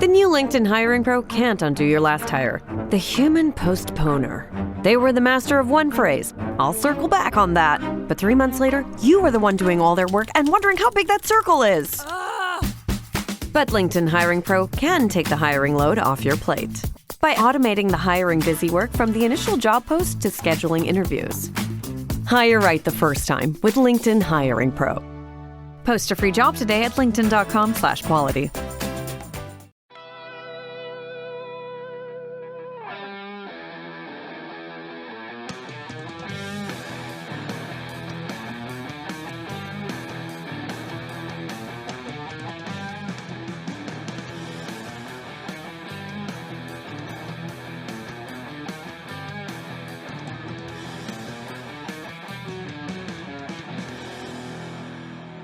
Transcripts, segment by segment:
The new LinkedIn Hiring Pro can't undo your last hire. The human postponer. They were the master of one phrase. I'll circle back on that. But 3 months later, you were the one doing all their work and wondering how big that circle is. But LinkedIn Hiring Pro can take the hiring load off your plate by automating the hiring busy work from the initial job post to scheduling interviews. Hire right the first time with LinkedIn Hiring Pro. Post a free job today at linkedin.com/quality.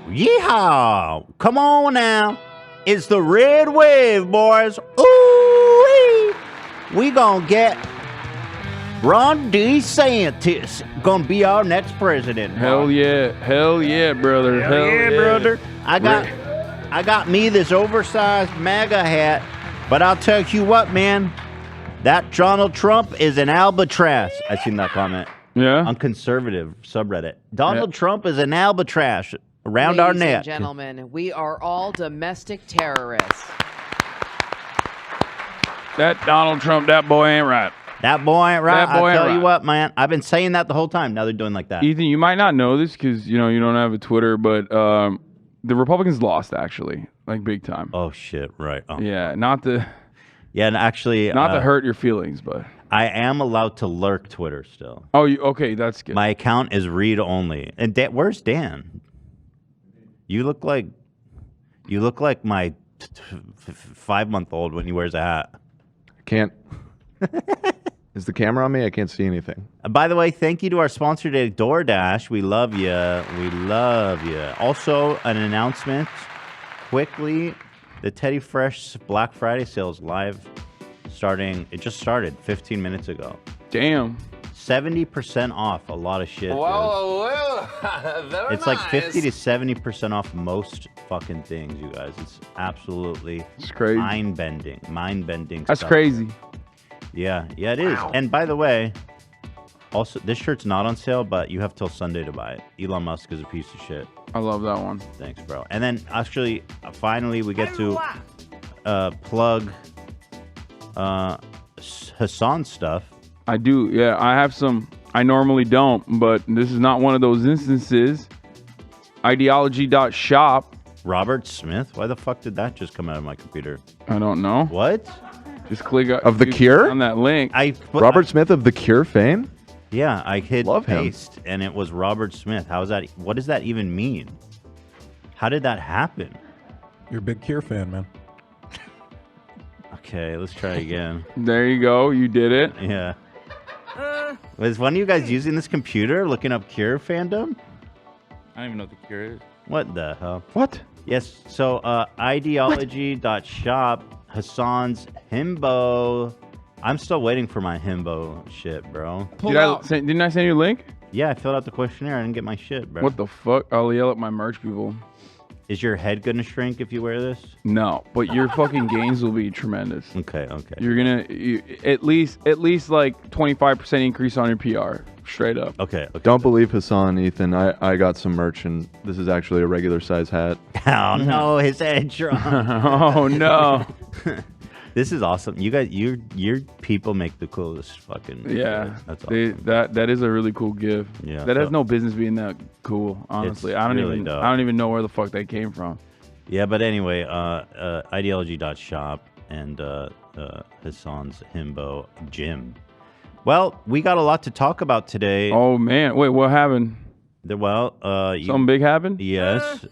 Yeehaw! Come on now. It's the red wave, boys. Ooh-wee. We gonna get Ron DeSantis gonna be our next president. Hell yeah. Hell yeah, brother. Hell yeah, brother. I got me this oversized MAGA hat, but I'll tell you what, man. That Donald Trump is an albatross. I seen that comment. Yeah. On conservative subreddit. Donald Trump is an albatross around our neck. Ladies and gentlemen, we are all domestic terrorists. That Donald Trump, that boy ain't right. That boy ain't right. That boy I ain't tell you right. what, man. I've been saying that the whole time. Now they're doing like that. Ethan, you might not know this because you don't have a Twitter, but the Republicans lost actually, like big time. Oh shit! Right. Oh. Yeah, not to and actually, not to hurt your feelings, but I am allowed to lurk Twitter still. Oh, okay, that's good. My account is read only. And where's Dan? You look like my 5-month-old when he wears a hat. I can't. Is the camera on me? I can't see anything. By the way, thank you to our sponsor today, DoorDash. We love you. We love you. Also, an announcement quickly. The Teddy Fresh Black Friday sales live starting. It just started 15 minutes ago. Damn. 70% off a lot of shit. Whoa, very it's like 50 to 70% off most fucking things, you guys. It's absolutely crazy. Mind-bending That's stuff. crazy. Yeah, it is. And by the way, also, this shirt's not on sale, but you have till Sunday to buy it. Elon Musk is a piece of shit. I love that one. Thanks, bro. And then, actually, finally, we get to plug Hassan's stuff. I do, yeah. I have some. I normally don't, but this is not one of those instances. Ideology.shop. Robert Smith? Why the fuck did that just come out of my computer? I don't know. What? Just click of The Cure on that link. Robert Smith of The Cure fame? Yeah, I hit Love him. paste and it was Robert Smith. How is that? What does that even mean? How did that happen? You're a big Cure fan, man. Okay, let's try again. There you go. You did it. Yeah. Was one of you guys using this computer looking up Cure fandom? I don't even know what The Cure is. What the hell? What? Yes, so ideology.shop, Hassan's himbo. I'm still waiting for my himbo shit, bro. Didn't I send you a link? Yeah, I filled out the questionnaire. I didn't get my shit, bro. What the fuck? I'll yell at my merch people. Is your head gonna shrink if you wear this? No, but your fucking gains will be tremendous. Okay. You're gonna at least like 25% increase on your PR, straight up. Okay. Don't believe Hassan, Ethan. I got some merch, and this is actually a regular size hat. Oh no, his head shrunk. Oh no. This is awesome. You guys, your people make the coolest fucking. Yeah, that's awesome. that is a really cool gift. Yeah, that has no business being that cool. Honestly, I don't even know where the fuck that came from. Yeah, but anyway, ideology.shop and Hassan's himbo Jim. Well, we got a lot to talk about today. Oh man, wait, what happened? Something big happened? Yes.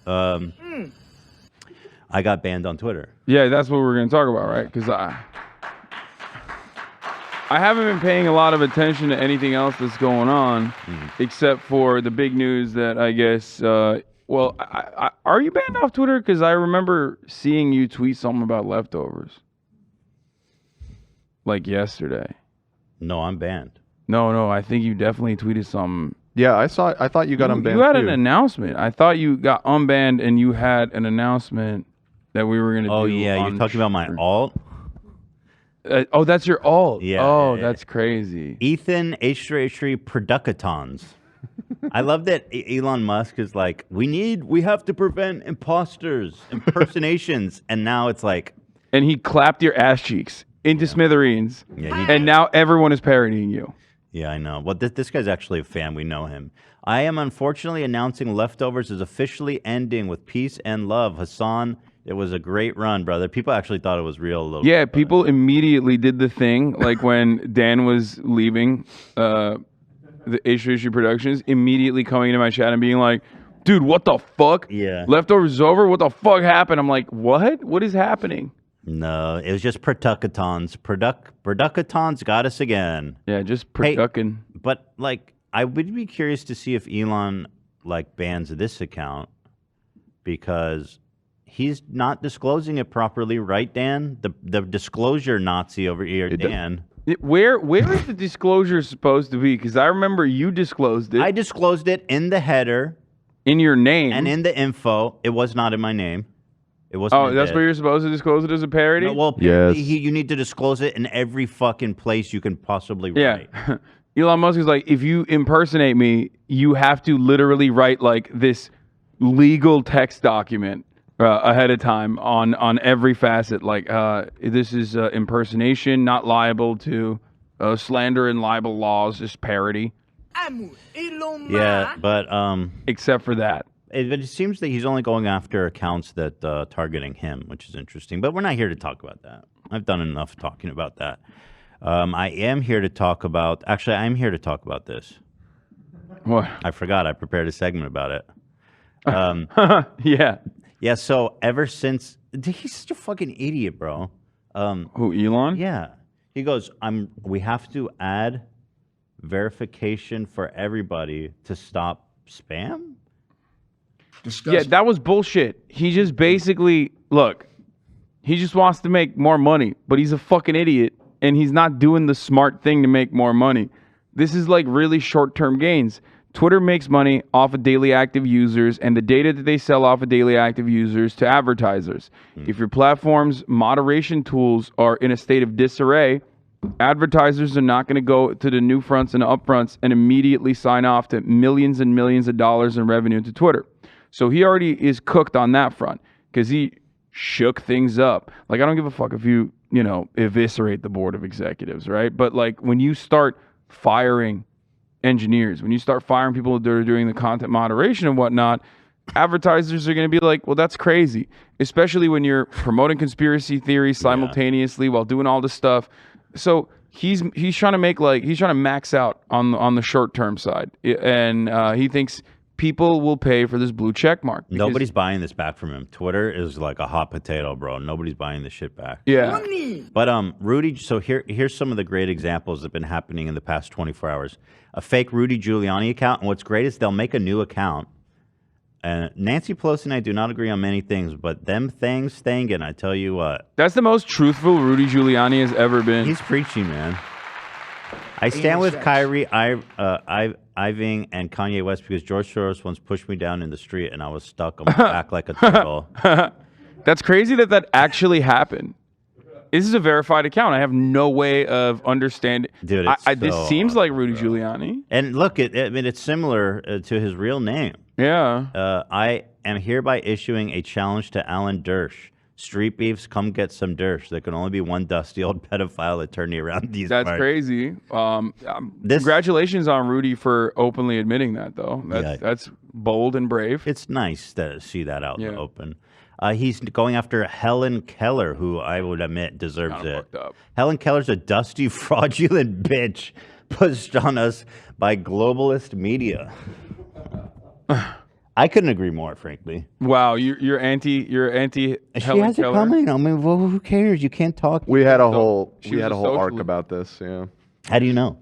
I got banned on Twitter. Yeah, that's what we're gonna talk about, right? Because I haven't been paying a lot of attention to anything else that's going on, except for the big news that I guess. Are you banned off Twitter? Because I remember seeing you tweet something about leftovers, like yesterday. No, I'm banned. No, I think you definitely tweeted something. Yeah, I thought you got unbanned. You had too. an announcement. I thought you got unbanned and you had an announcement. that we were going to do. Oh, yeah. You're talking about my alt? Oh, that's your alt. Yeah. Oh, that's crazy. Ethan H3H3 Producatons. I love that Elon Musk is like, we have to prevent imposters, impersonations. And now it's like. And he clapped your ass cheeks into smithereens. Yeah, and now everyone is parodying you. Yeah, I know. Well, this guy's actually a fan. We know him. I am unfortunately announcing Leftovers is officially ending with peace and love. Hassan, it was a great run, brother. People actually thought it was real a little bit. Yeah, people immediately did the thing. Like when Dan was leaving the H3H3 Productions, immediately coming into my chat and being like, dude, what the fuck? Yeah. Leftovers is over? What the fuck happened? I'm like, what? What is happening? No, it was just Producatons. Producatons got us again. Yeah, just production. Hey, but, like, I would be curious to see if Elon, like, bans this account because he's not disclosing it properly, right, Dan? The disclosure Nazi over here, Dan. Where is the disclosure supposed to be? Because I remember you disclosed it. I disclosed it in the header. In your name. And in the info. It was not in my name. It wasn't. Oh, that's where you're supposed to disclose it as a parody? No, well, yes. You need to disclose it in every fucking place you can possibly write. Yeah. Elon Musk is like, if you impersonate me, you have to literally write like this legal text document ahead of time on every facet. Like, this is impersonation, not liable to slander and libel laws, just parody. Yeah, but except for that. It seems that he's only going after accounts that targeting him, which is interesting. But we're not here to talk about that. I've done enough talking about that. I am here to talk about. Actually, I'm here to talk about this. What? I forgot. I prepared a segment about it. Yeah. Yeah. So ever since he's such a fucking idiot, bro. Who, Elon? Yeah. He goes, we have to add verification for everybody to stop spam. Disgusting. Yeah, that was bullshit. He just basically, look, he just wants to make more money, but he's a fucking idiot, and he's not doing the smart thing to make more money. This is like really short-term gains. Twitter makes money off of daily active users and the data that they sell off of daily active users to advertisers. If your platform's moderation tools are in a state of disarray, advertisers are not going to go to the new fronts and upfronts and immediately sign off to millions and millions of dollars in revenue to Twitter. So he already is cooked on that front because he shook things up. Like, I don't give a fuck if you eviscerate the board of executives, right? But like when you start firing engineers, when you start firing people that are doing the content moderation and whatnot, advertisers are going to be like, well, that's crazy. Especially when you're promoting conspiracy theories simultaneously while doing all this stuff. So he's trying to max out on the short term side, and he thinks people will pay for this blue check mark. Nobody's buying this back from him. Twitter is like a hot potato, bro. Nobody's buying this shit back. Yeah. But Rudy, so here's some of the great examples that have been happening in the past 24 hours. A fake Rudy Giuliani account, and what's great is they'll make a new account. And Nancy Pelosi and I do not agree on many things, but them things thangin', I tell you what. That's the most truthful Rudy Giuliani has ever been. He's preaching, man. I stand with Kyrie Irving and Kanye West because George Soros once pushed me down in the street and I was stuck on my back like a turtle. That's crazy that actually happened. This is a verified account. I have no way of understanding. Dude, this seems like Rudy Giuliani. And look, it's similar to his real name. Yeah. I am hereby issuing a challenge to Alan Dersh. Street beefs, come get some Dersh. There can only be one dusty old pedophile attorney around these That's parts. crazy. Congratulations on Rudy for openly admitting that, though. That's bold and brave. It's nice to see that out in the open. He's going after Helen Keller, who I would admit deserves it. Helen Keller's a dusty, fraudulent bitch pushed on us by globalist media. I couldn't agree more, frankly. Wow, you're anti. Helen has Keller. it coming. I mean, well, who cares? You can't talk. We had a whole socialist. arc about this. Yeah. How do you know?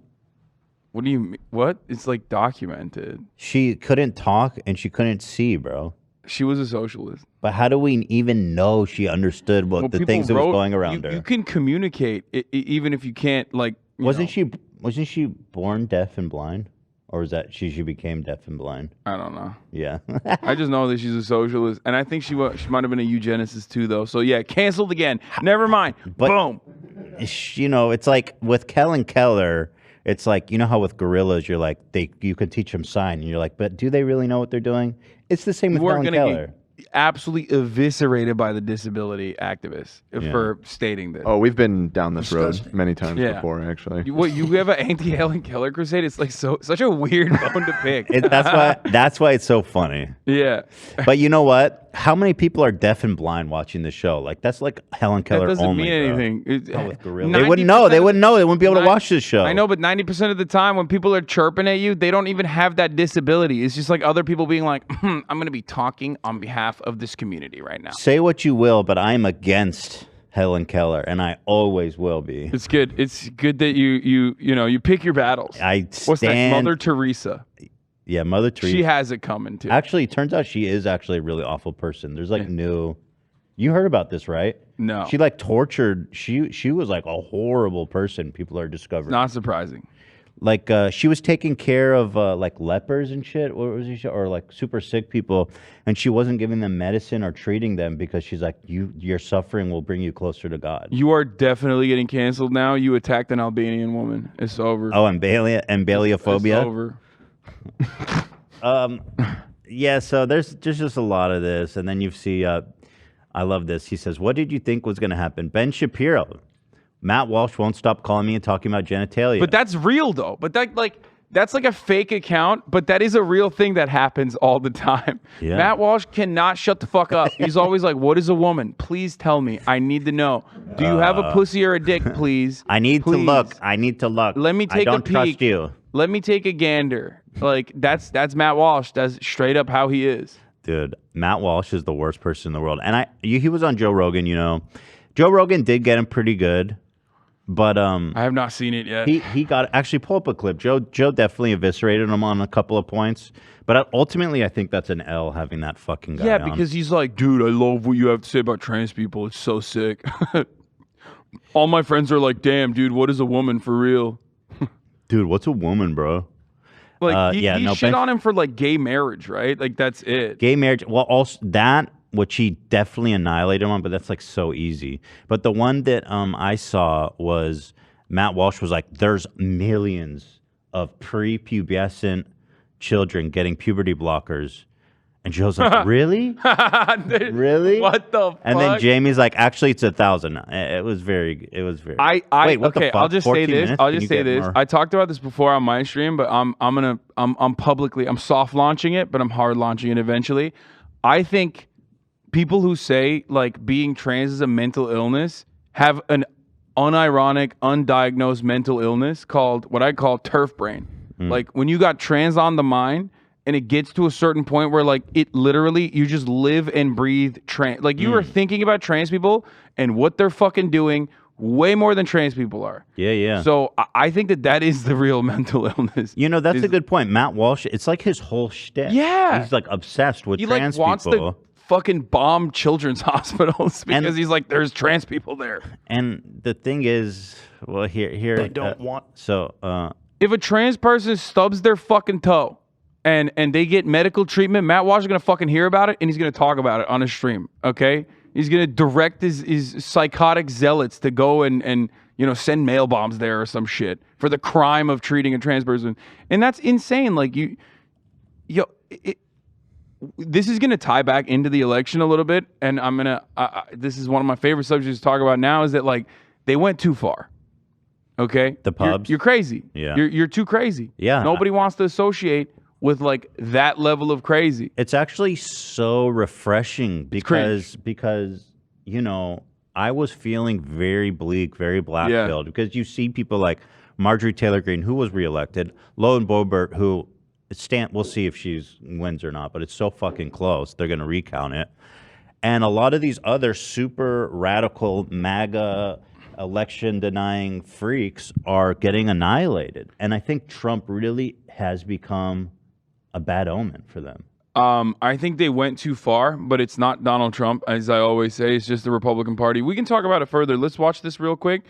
What do you mean? What? It's like documented. She couldn't talk and she couldn't see, bro. She was a socialist. But how do we even know she understood what the things that was going around her? You can communicate even if you can't. Like, wasn't she born deaf and blind? Or is that she became deaf and blind? I don't know. Yeah. I just know that she's a socialist, and I think she might have been a eugenicist too, though. So yeah, canceled again. Never mind. But- Boom. You know, it's like with Kellen Keller, it's like, you know how with gorillas, you're like, you can teach them sign. And you're like, but do they really know what they're doing? It's the same with We're Helen gonna Keller. get absolutely eviscerated by the disability activists for stating this. Oh, we've been down this Disgusting. road many times Yeah. before, actually. You have an anti-Helen Keller crusade? It's like such a weird bone to pick. That's why it's so funny. Yeah. But you know what? How many people are deaf and blind watching the show? Like that's like Helen Keller That doesn't only. mean bro. anything. Oh, with gorillas. They wouldn't know. They wouldn't know. They wouldn't be able to watch this show. I know, but 90% of the time when people are chirping at you, they don't even have that disability. It's just like other people being like, I'm going to be talking on behalf of this community right now. Say what you will, but I'm against Helen Keller, and I always will be. It's good. It's good that you pick your battles. What's next? Mother Teresa. Yeah, Mother Teresa. She has it coming too. Actually, it turns out she is actually a really awful person. There's like new. You heard about this, right? No. She like tortured. She was like a horrible person. People are discovering. Not surprising. Like she was taking care of like lepers and shit. What was she? Or like super sick people, and she wasn't giving them medicine or treating them because she's like, your suffering will bring you closer to God. You are definitely getting canceled now. You attacked an Albanian woman. It's over. Oh, and Baliophobia. It's over. Yeah, so there's just a lot of this, and then you see. I love this. He says, "What did you think was going to happen?" Ben Shapiro, Matt Walsh won't stop calling me and talking about genitalia. But that's real though. But that's like a fake account, but that is a real thing that happens all the time. Yeah. Matt Walsh cannot shut the fuck up. He's always like, "What is a woman? Please tell me. I need to know. Do you have a pussy or a dick, please? I need to Please. look. I need to look. Let me take I don't a trust peek. you, Let me take a gander." Like that's Matt Walsh. That's straight up how he is. dude. Matt Walsh is the worst person in the world, and he was on Joe Rogan. You know, Joe Rogan did get him pretty good. But I have not seen it yet. he got actually pull up a clip. Joe definitely eviscerated him on a couple of points, but ultimately I think that's an L having that fucking guy. Yeah, on. because he's like, dude, I love what you have to say about trans people. It's so sick. All my friends are like, damn, dude, what is a woman for real? Dude, what's a woman, bro? Like he no, shit Ben- on him for like gay marriage, right? Like that's it. Gay marriage. Well, also that which he definitely annihilated him on, but that's like so easy. But the one that I saw was Matt Walsh was like, "There's millions of prepubescent children getting puberty blockers." And Joe's like, "Really? Really? What the fuck? And then Jamie's like, "Actually, it's 1,000." It was very. Wait, what the okay, fuck? I'll just say 14 this. minutes? I'll Can just you say get this. more? I talked about this before on my stream, but I'm soft launching it, but I'm hard launching it eventually. I think people who say like being trans is a mental illness have an unironic, undiagnosed mental illness called what I call turf brain. Like when you got trans on the mind and it gets to a certain point where like it literally, you just live and breathe trans. Like you are thinking about trans people and what they're fucking doing way more than trans people are. Yeah. So I think that is the real mental illness. You know, that's a good point. Matt Walsh, it's like his whole shtick. Yeah. He's like obsessed with He trans like wants people. to fucking bomb children's hospitals because And- he's like, there's trans people there. And the thing is, well, here They don't want. So, If a trans person stubs their fucking toe and they get medical treatment, Matt Walsh is gonna fucking hear about it and he's gonna talk about it on his stream. Okay, he's gonna direct his psychotic zealots to go and send mail bombs there or some shit for the crime of treating a trans person, and that's insane. Like this is gonna tie back into the election a little bit, and I'm gonna. This is one of my favorite subjects to talk about now. Is that like they went too far. Okay, The pubs? You're crazy. Yeah. You're too crazy. Yeah. Nobody wants to associate with like that level of crazy. it's actually so refreshing because I was feeling very bleak, very black-pilled because you see people like Marjorie Taylor Greene, who was reelected, Lauren Boebert, who we'll see if she wins or not, but it's so fucking close. They're going to recount it. And a lot of these other super radical MAGA election denying freaks are getting annihilated. And I think Trump really has become a bad omen for them. I think they went too far, but it's not Donald Trump, as I always say. It's just the Republican Party. We can talk about it further. Let's watch this real quick.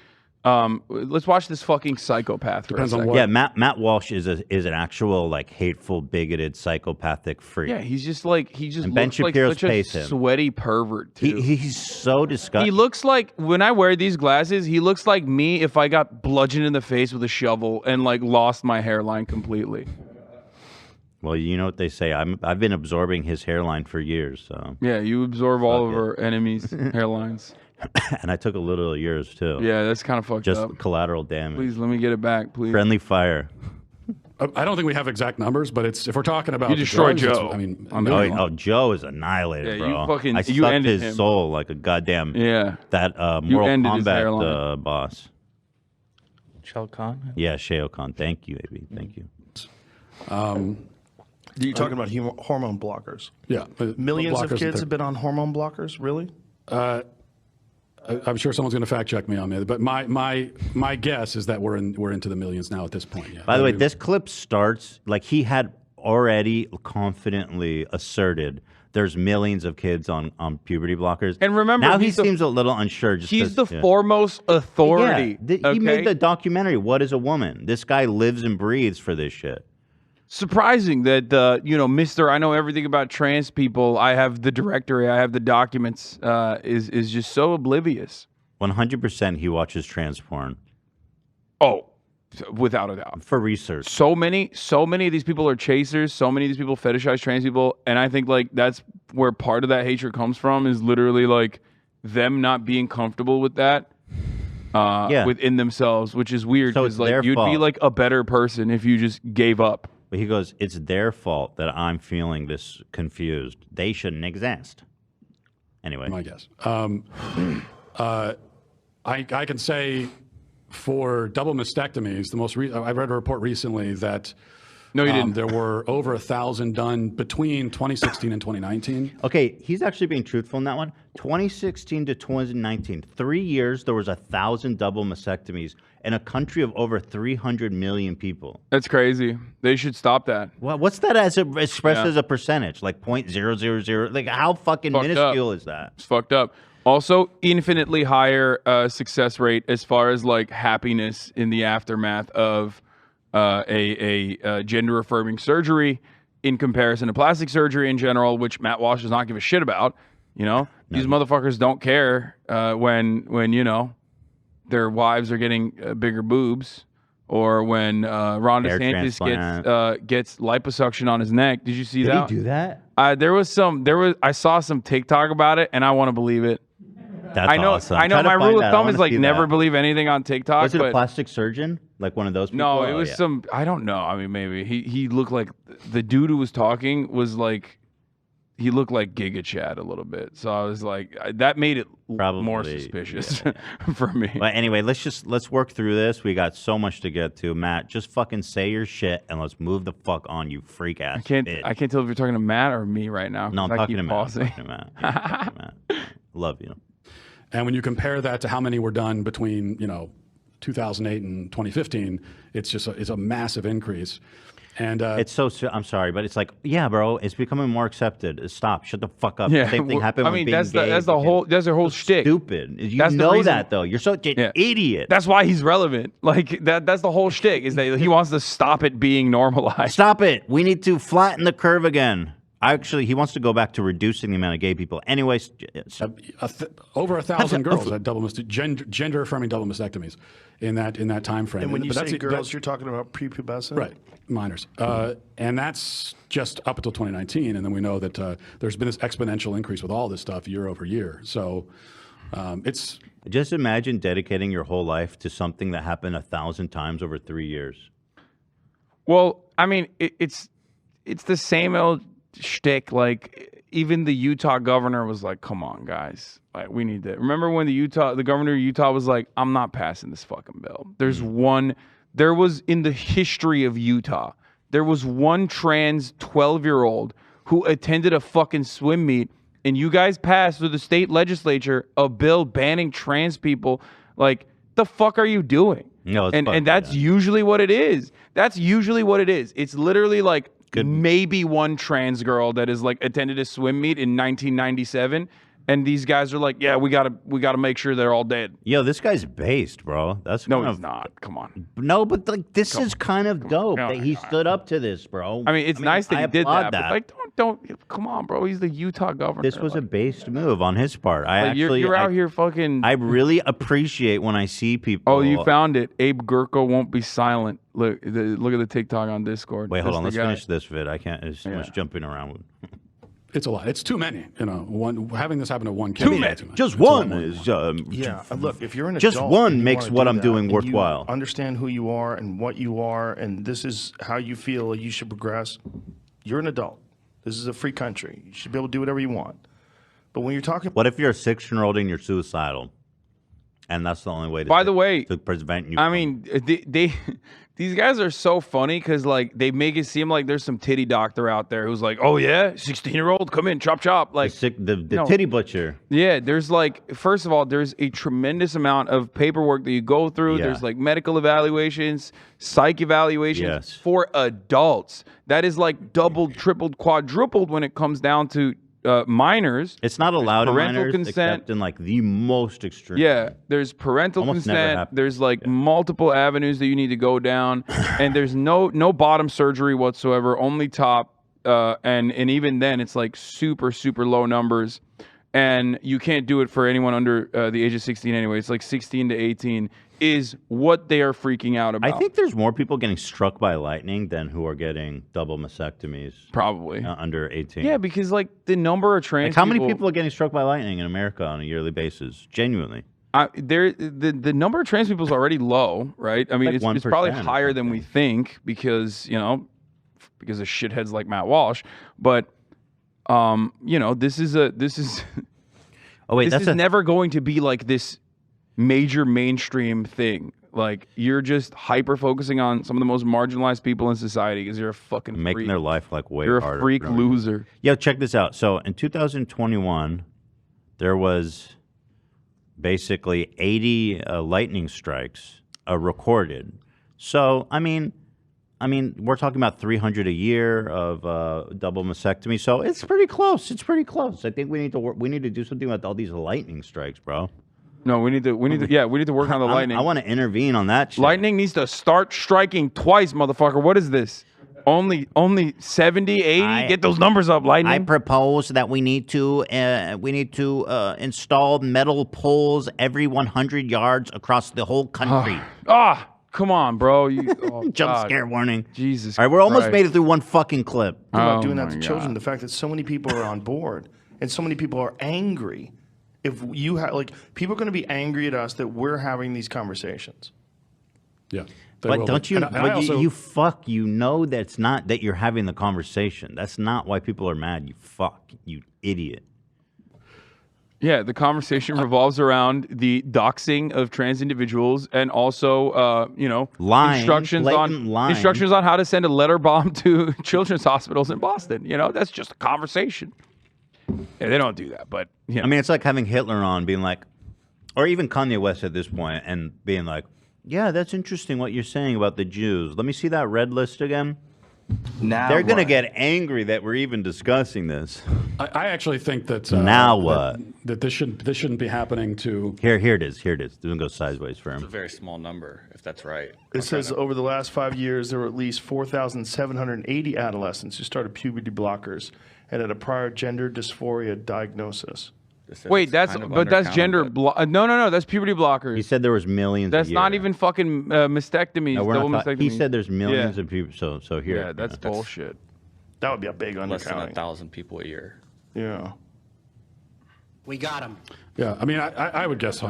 Let's watch this fucking psychopath. For Depends a on second. what. Yeah, Matt Walsh is an actual like hateful, bigoted, psychopathic freak. Yeah, he's just like And Ben looks like Shapiro's such a pays him. sweaty pervert too. He's so disgusting. He looks like, when I wear these glasses, he looks like me if I got bludgeoned in the face with a shovel and like lost my hairline completely. Well, you know what they say. I've been absorbing his hairline for years. So Yeah, you absorb all of Fuck it. our enemies' hairlines. and I took a little of yours too. Yeah, that's kind of fucked Just up. collateral damage. Please let me get it back, please. Friendly fire. I don't think we have exact numbers, but it's if we're talking about You the destroyed drugs, Joe. I mean, On Oh, the- oh, Joe is annihilated, Yeah, you bro. fucking- I you sucked ended his him. soul like a goddamn Yeah. that You Mortal ended his Kombat hairline. boss. Shao Kahn. Yeah, Shao Kahn. Thank you, AB. Thank you. You're talking about hormone blockers. yeah, Millions blockers of and kids have been on hormone blockers. Really? I'm sure someone's going to fact check me on that, but my guess is that we're into the millions now at this point. Yeah. By the way, this clip starts like he had already confidently asserted there's millions of kids on puberty blockers. And remember, now he he's the- seems a little unsure. Just He's 'cause- the yeah. foremost authority. Yeah, he made the documentary. What is a woman? This guy lives and breathes for this shit. Surprising that Mr. I know everything about trans people. I have the directory. I have the documents. Is just so oblivious. 100% he watches trans porn Oh, without a doubt. for research. So many of these people are chasers. So many of these people fetishize trans people, and I think like that's where part of that hatred comes from. Is literally like them not being comfortable with that. Within themselves, which is weird So because it's like their you'd be fault. like a better person if you just gave up. But he goes, it's their fault that I'm feeling this confused. They shouldn't exist. Anyway. My guess. I can say for double mastectomies, I read a report recently that No, you didn't. there were over 1,000 done between 2016 and 2019. Okay, he's actually being truthful in that one. 2016 to 2019, 3 years, there was 1,000 double mastectomies in a country of over 300 million people. That's crazy. They should stop that. Well, what's that expressed Yeah. as a percentage? Like 0.000? Like how fucking Fucked minuscule up. is that? It's fucked up. Also, infinitely higher success rate as far as like happiness in the aftermath of a gender affirming surgery in comparison to plastic surgery in general, which Matt Walsh does not give a shit about. You know, these motherfuckers don't care when their wives are getting bigger boobs, or when Ron Hair DeSantis transplant. gets liposuction on his neck. Did you see that? Did he do that? I saw some TikTok about it, and I want to believe it. That's I know. awesome. I know. Try to My find rule that. of I thumb wanna is like see never that. believe anything on TikTok. Was it a but plastic surgeon? Like one of those people? no, it Oh, was yeah. some. I don't know. I mean, maybe he looked like the dude who was talking was like. He looked like Giga Chad a little bit, so I was like, that made it more Probably, suspicious for me. But anyway, let's work through this. We got so much to get to. Matt, just fucking say your shit and let's move the fuck on, you freak ass. I can't bitch. tell if you're talking to Matt or me right now. No, I'm 'cause I talking keep to Matt. I'm pausing. talking to Matt. I'm talking to Matt. Love you. And when you compare that to how many were done between 2008 and 2015, it's a massive increase. And It's so. I'm sorry, but it's like, yeah, bro. It's becoming more accepted. Stop. Shut the fuck up. Yeah, Same thing happened. I with mean, being that's gay. that's their whole shtick. Stupid. You That's the know reason- that though. You're such an idiot. That's why he's relevant. Like that's the whole shtick is that he wants to stop it being normalized. Stop it. We need to flatten the curve again. Actually, he wants to go back to reducing the amount of gay people. Anyways, over 1,000 girls had gender affirming double mastectomies in that time frame. And when you But say girls, you're talking about prepubescent? right, minors, and that's just up until 2019. And then we know that there's been this exponential increase with all this stuff year over year. So it's just imagine dedicating your whole life to something that happened 1,000 times over 3 years. Well, I mean, it's the same old shtick. Like even the Utah governor was like, "Come on, guys, like we need to." Remember when the governor of Utah was like, "I'm not passing this fucking bill." There was in the history of Utah, there was one trans 12-year-old who attended a fucking swim meet, and you guys passed through the state legislature a bill banning trans people. Like, the fuck are you doing? No, it's and that's usually what it is. That's usually what it is. It's literally like maybe one trans girl that is like attended a swim meet in 1997 and these guys are like, yeah, we gotta make sure they're all dead. Yo, this guy's based, bro. That's No, kind he's of, not. Come on. No, but like this is kind of dope that he stood up to this, bro. I mean, it's nice that I he did applaud that, but like, don't come on, bro. He's the Utah governor. This was a based move on his part. You're out here fucking. I really appreciate when I see people. Oh, you found it. Abe Gurko won't be silent. Look at the TikTok on Discord. Wait, hold That's on. the Let's guy. finish this vid. I can't. There's too much jumping around. It's a lot. It's too many. Having this happen to one kid. Too many. Just one is. Yeah, look, if you're an just adult one and you makes wanna what do I'm that doing and worthwhile. You understand who you are and what you are, and this is how you feel you should progress. You're an adult. This is a free country. You should be able to do whatever you want. But when you're talking, What if you're a 6-year-old and you're suicidal, and that's the only way to By the way, to prevent you? I from- mean, these guys are so funny because like they make it seem like there's some titty doctor out there who's like, oh yeah, 16-year-old, come in, chop chop. Like the no. titty butcher. Yeah, there's like, first of all, there's a tremendous amount of paperwork that you go through. Yeah. There's like medical evaluations, psych evaluations Yes. for adults. That is like doubled, tripled, quadrupled when it comes down to minors. It's not allowed in parental minors consent. except in like the most extreme. Yeah, there's parental Almost never consent. happens. There's like multiple avenues that you need to go down, and there's no bottom surgery whatsoever. Only top, and even then it's like super low numbers, and you can't do it for anyone under the age of 16 anyway. It's like 16 to 18 is what they are freaking out about. I think there's more people getting struck by lightning than who are getting double mastectomies. Probably under 18. Yeah, because like the number of trans Like how many people are getting struck by lightning in America on a yearly basis? Genuinely. The number of trans people is already low, right? I mean, Like it's probably 1% or higher than we think because of shitheads like Matt Walsh. But this is Oh wait, this is never going to be like this major mainstream thing. Like you're just hyper focusing on some of the most marginalized people in society because you're a fucking making freak. their life like way You're harder. a freak loser. Yo, check this out. So in 2021, there was basically 80 lightning strikes recorded. So I mean, we're talking about 300 a year of double mastectomy. So it's pretty close. It's pretty close. I think we need to do something about all these lightning strikes, bro. No, we need to work on the lightning. I want to intervene on that shit. Lightning needs to start striking twice, motherfucker. What is this? Only 70, 80? Get those numbers up, Lightning. I propose that we need to install metal poles every 100 yards across the whole country. Come on, bro. Jump scare warning. Jesus. All right, we're almost Christ. made it through one fucking clip. about doing that to children, the fact that so many people are on board and so many people are angry. If you have people are going to be angry at us that we're having these conversations. Yeah. But don't you? And I also- You know that's not that you're having the conversation. That's not why people are mad. You idiot. Yeah, the conversation revolves around the doxing of trans individuals and also, Lying, instructions blatant lying. instructions on how to send a letter bomb to children's hospitals in Boston. That's just a conversation. Yeah, they don't do that, but I mean, it's like having Hitler on, being like, or even Kanye West at this point, and being like, "Yeah, that's interesting what you're saying about the Jews. Let me see that red list again." Now They're gonna what? get angry that we're even discussing this. I actually think that Now what? That this shouldn't be happening to. Here it is. Doesn't go sideways for It's a him. very small number, if that's right. It says over the last 5 years, there were at least 4,780 adolescents who started puberty blockers and had a prior gender dysphoria diagnosis. wait, that's gender. No, that's puberty blockers. He said there was millions. That's a year. not even fucking mastectomies. No, we're double not mastectomies. he said there's millions Yeah. of people. So here. Yeah, that's bullshit. That would be a big Less than undercounting. 1,000 people a year. Yeah. We got him. Yeah, I mean, I would guess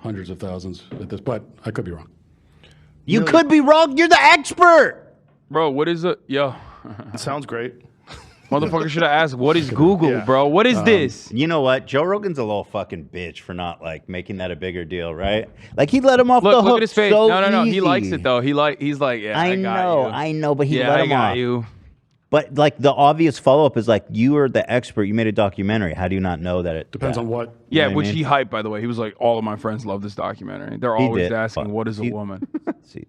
hundreds of thousands at this, but I could be wrong. You could be wrong. You're the expert. Bro, what is it? Yo. It sounds great. Motherfucker should have asked, what is Google, bro? What is this? You know what? Joe Rogan's a little fucking bitch for not making that a bigger deal, right? Like he let him off the hook. Look at his face. So no. He easy. likes it though. He's like, yeah, I know, but he yeah, let I him got off. you. But like the obvious follow up is like, you are the expert. You made a documentary. How do you not know that it Depends on what. Yeah, know what I which mean? he hyped, by the way. He was like, all of my friends love this documentary. They're He always did. asking, what is a woman?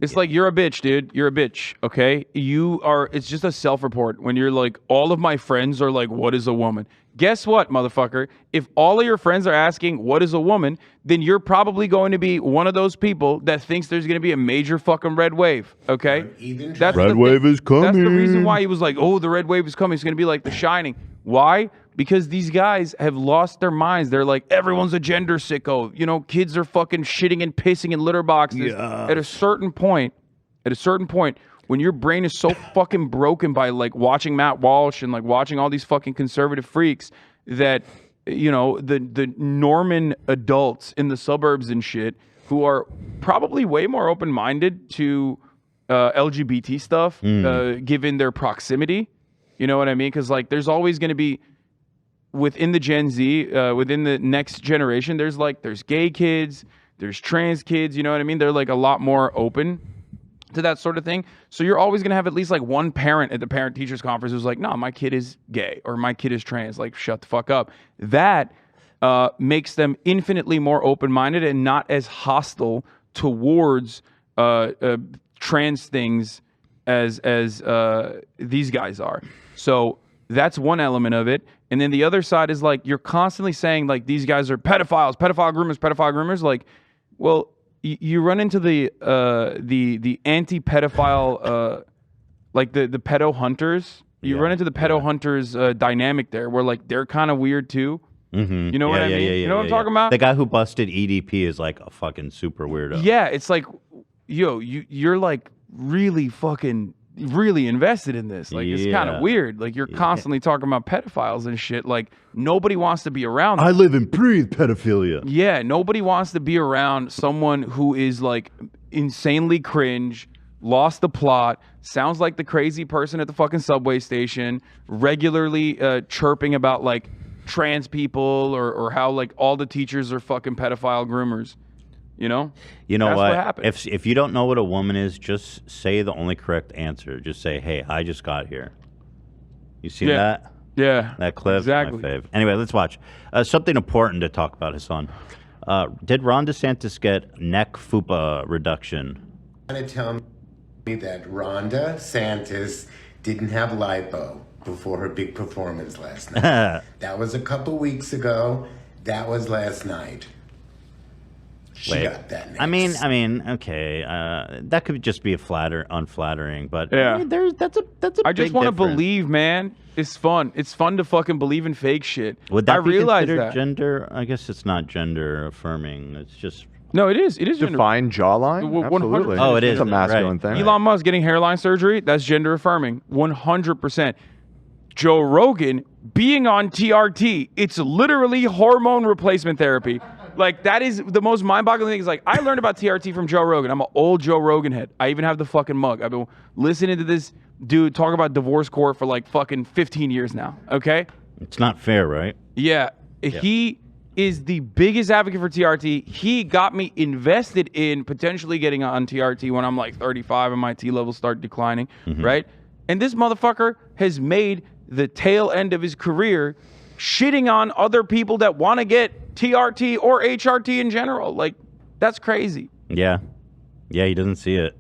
It's like, you're a bitch, dude. You're a bitch, okay? It's just a self-report when you're like, all of my friends are like, what is a woman? Guess what, motherfucker? If all of your friends are asking, what is a woman, then you're probably going to be one of those people that thinks there's going to be a major fucking red wave, okay? Red wave is coming. That's the reason why he was like, oh, the red wave is coming. It's going to be like The Shining. Why? Because these guys have lost their minds. They're like, everyone's a gender sicko. You know, kids are fucking shitting and pissing in litter boxes. At a certain point, when your brain is so fucking broken by like watching Matt Walsh and like watching all these fucking conservative freaks that, you know, the Norman adults in the suburbs and shit who are probably way more open-minded to LGBT stuff, given their proximity. You know what I mean? Because like there's always going to be, within the Gen Z, within the next generation, there's gay kids, there's trans kids, you know what I mean? They're like a lot more open to that sort of thing. So you're always going to have at least like one parent at the parent-teachers conference who's like, no, my kid is gay or my kid is trans. Like, shut the fuck up. That makes them infinitely more open-minded and not as hostile towards trans things as these guys are. So that's one element of it. And then the other side is like, you're constantly saying like, these guys are pedophiles, pedophile groomers. Like, well, you run into the anti-pedophile, like the pedo hunters. You run into the pedo hunters dynamic there, where like they're kind of weird too. You know what I mean? You know what I'm talking about? The guy who busted EDP is like a fucking super weirdo. Yeah, it's like, yo, you're like really invested in this. Like, it's kind of weird. Like, you're constantly talking about pedophiles and shit. Like, nobody wants to be around them. I live and breathe pedophilia. Yeah, nobody wants to be around someone who is like insanely cringe, lost the plot, sounds like the crazy person at the fucking subway station, regularly chirping about like trans people or how like all the teachers are fucking pedophile groomers. You know That's what happens. If you don't know what a woman is, just say the only correct answer. Just say, "Hey, I just got here." You seen that? Yeah, that clip. exactly. My fave. Anyway, let's watch something important to talk about, Hassan. Did Ron DeSantis get neck fupa reduction? Want to tell me that Rhonda Santis didn't have lipo before her big performance last night? That was a couple weeks ago. That was last night. She got that next. I mean, okay, that could just be unflattering, but yeah, I mean, that's a I just want to believe, man. It's fun. It's fun to fucking believe in fake shit. Would that be realize considered that. gender? I guess it's not gender affirming. It's just no. It is. It is defined jawline. Absolutely. Oh, it is. It's a masculine thing. Elon Musk getting hairline surgery. That's gender affirming. 100%. Joe Rogan being on TRT. It's literally hormone replacement therapy. Like, that is the most mind-boggling thing. Is like, I learned about TRT from Joe Rogan. I'm an old Joe Rogan head. I even have the fucking mug. I've been listening to this dude talk about divorce court for like fucking 15 years now. Okay? It's not fair, right? Yeah. He is the biggest advocate for TRT. He got me invested in potentially getting on TRT when I'm like 35 and my T levels start declining, right? And this motherfucker has made the tail end of his career shitting on other people that want to get TRT or HRT in general. Like, that's crazy. Yeah, he doesn't see it.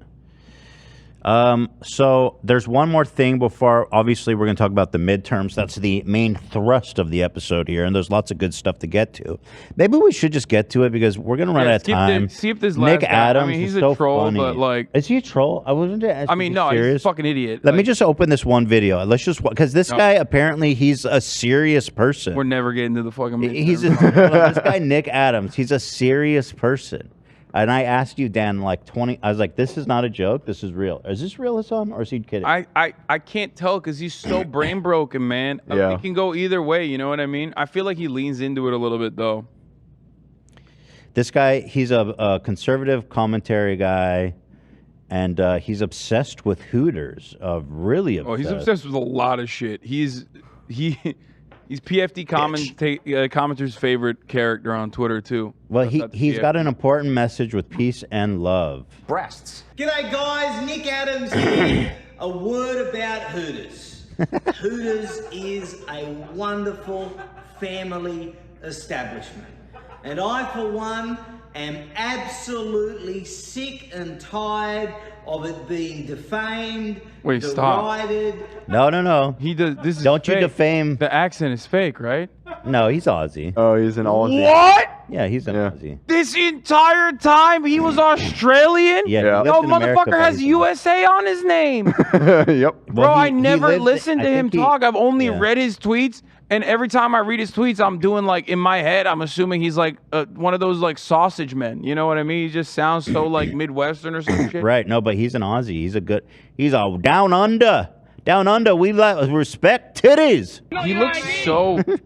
So there's one more thing before, obviously, we're going to talk about the midterms. That's the main thrust of the episode here, and there's lots of good stuff to get to. Maybe we should just get to it because we're going to run out of time. See if this Nick Adams I mean, he's is a so troll, funny. but like, is he a troll? I wasn't. I mean, no, he's a fucking idiot. Let me just open this one video. Let's just, because this guy apparently he's a serious person. We're never getting to the fucking midterm. This guy Nick Adams. He's a serious person. And I asked you, Dan, like 20. I was like, "This is not a joke. This is real. Is this real, Hassan, or is he kidding?" I can't tell because he's so brain broken, man. Yeah. It can go either way. You know what I mean? I feel like he leans into it a little bit, though. This guy, he's a conservative commentary guy, and he's obsessed with Hooters. Really obsessed. Oh, he's obsessed with a lot of shit. He's PFD commenter's favorite character on Twitter too. Well, he's got an important message with peace and love. Breasts. G'day guys, Nick Adams here. A word about Hooters. Hooters is a wonderful family establishment. And I, for one, am absolutely sick and tired of it being defamed, Wait, stop. derided. No. He does. This is Don't you fake. defame. The accent is fake, right? No, he's Aussie. Oh, he's an Aussie. What? Yeah, he's an Aussie. This entire time he was Australian? Yeah. Yeah. he Yo, lived in America, motherfucker but has he's- USA on his name. Yep. Bro, Well, I he never lived- listened I to him think he- talk. I've only yeah. read his tweets, and every time I read his tweets, I'm doing like in my head, I'm assuming he's like one of those like sausage men. You know what I mean? He just sounds so like Midwestern or some shit. Right. No, but he's an Aussie. He's a down under. Down under, we respect titties.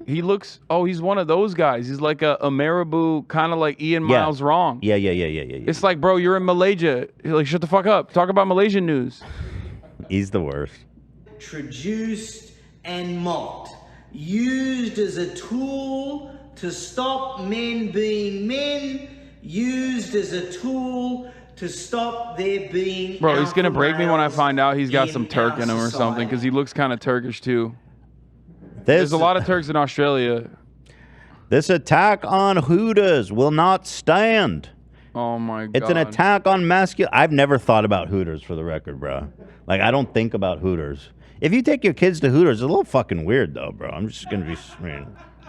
He looks he's one of those guys. He's like a Marabou, kind of like Ian Yeah. Miles Wrong. Yeah. It's like, bro, you're in Malaysia. He's like, shut the fuck up. Talk about Malaysian news. He's the worst. Traduced and mocked, used as a tool to stop men being men, used as a tool to stop there being. Bro, he's gonna alpha break me when I males find out he's got in some Turk our in him or something, society. because he looks kind of Turkish too. There's a lot of Turks in Australia. This attack on Hooters will not stand. Oh my god. It's an attack on masculine. I've never thought about Hooters, for the record, bro. Like, I don't think about Hooters. If you take your kids to Hooters, it's a little fucking weird, though, bro. I'm just gonna be.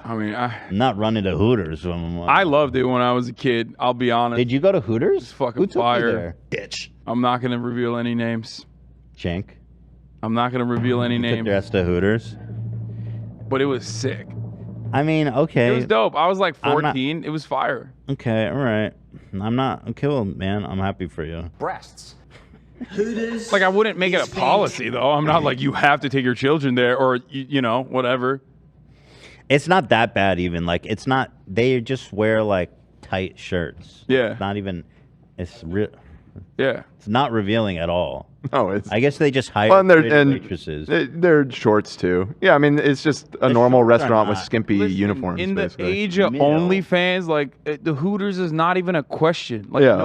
I'm not running to Hooters. I loved it when I was a kid. I'll be honest. Did you go to Hooters? It's fucking Who took you fire. there? Bitch. I'm not gonna reveal any names. Chink. I'm not gonna reveal any Took names. your ass to Hooters. But it was sick. I mean, okay. It was dope. I was like I'm not- 14. It was fire. Okay, all right. I'm not. Okay, well, man, I'm happy for you. Breasts. Hooters. Like, I wouldn't make it a policy though. I'm not like, you have to take your children there, or you know, whatever. It's not that bad, even. Like, it's not. They just wear like tight shirts. Yeah. It's not even. It's real. Yeah. It's not revealing at all. Oh, it's. I guess they just hire Well, and they're pretty and waitresses. they're shorts too. Yeah, I mean it's just a normal shorts are restaurant with not. skimpy uniforms. In the basically. age of OnlyFans, like the Hooters is not even a question. Like Yeah.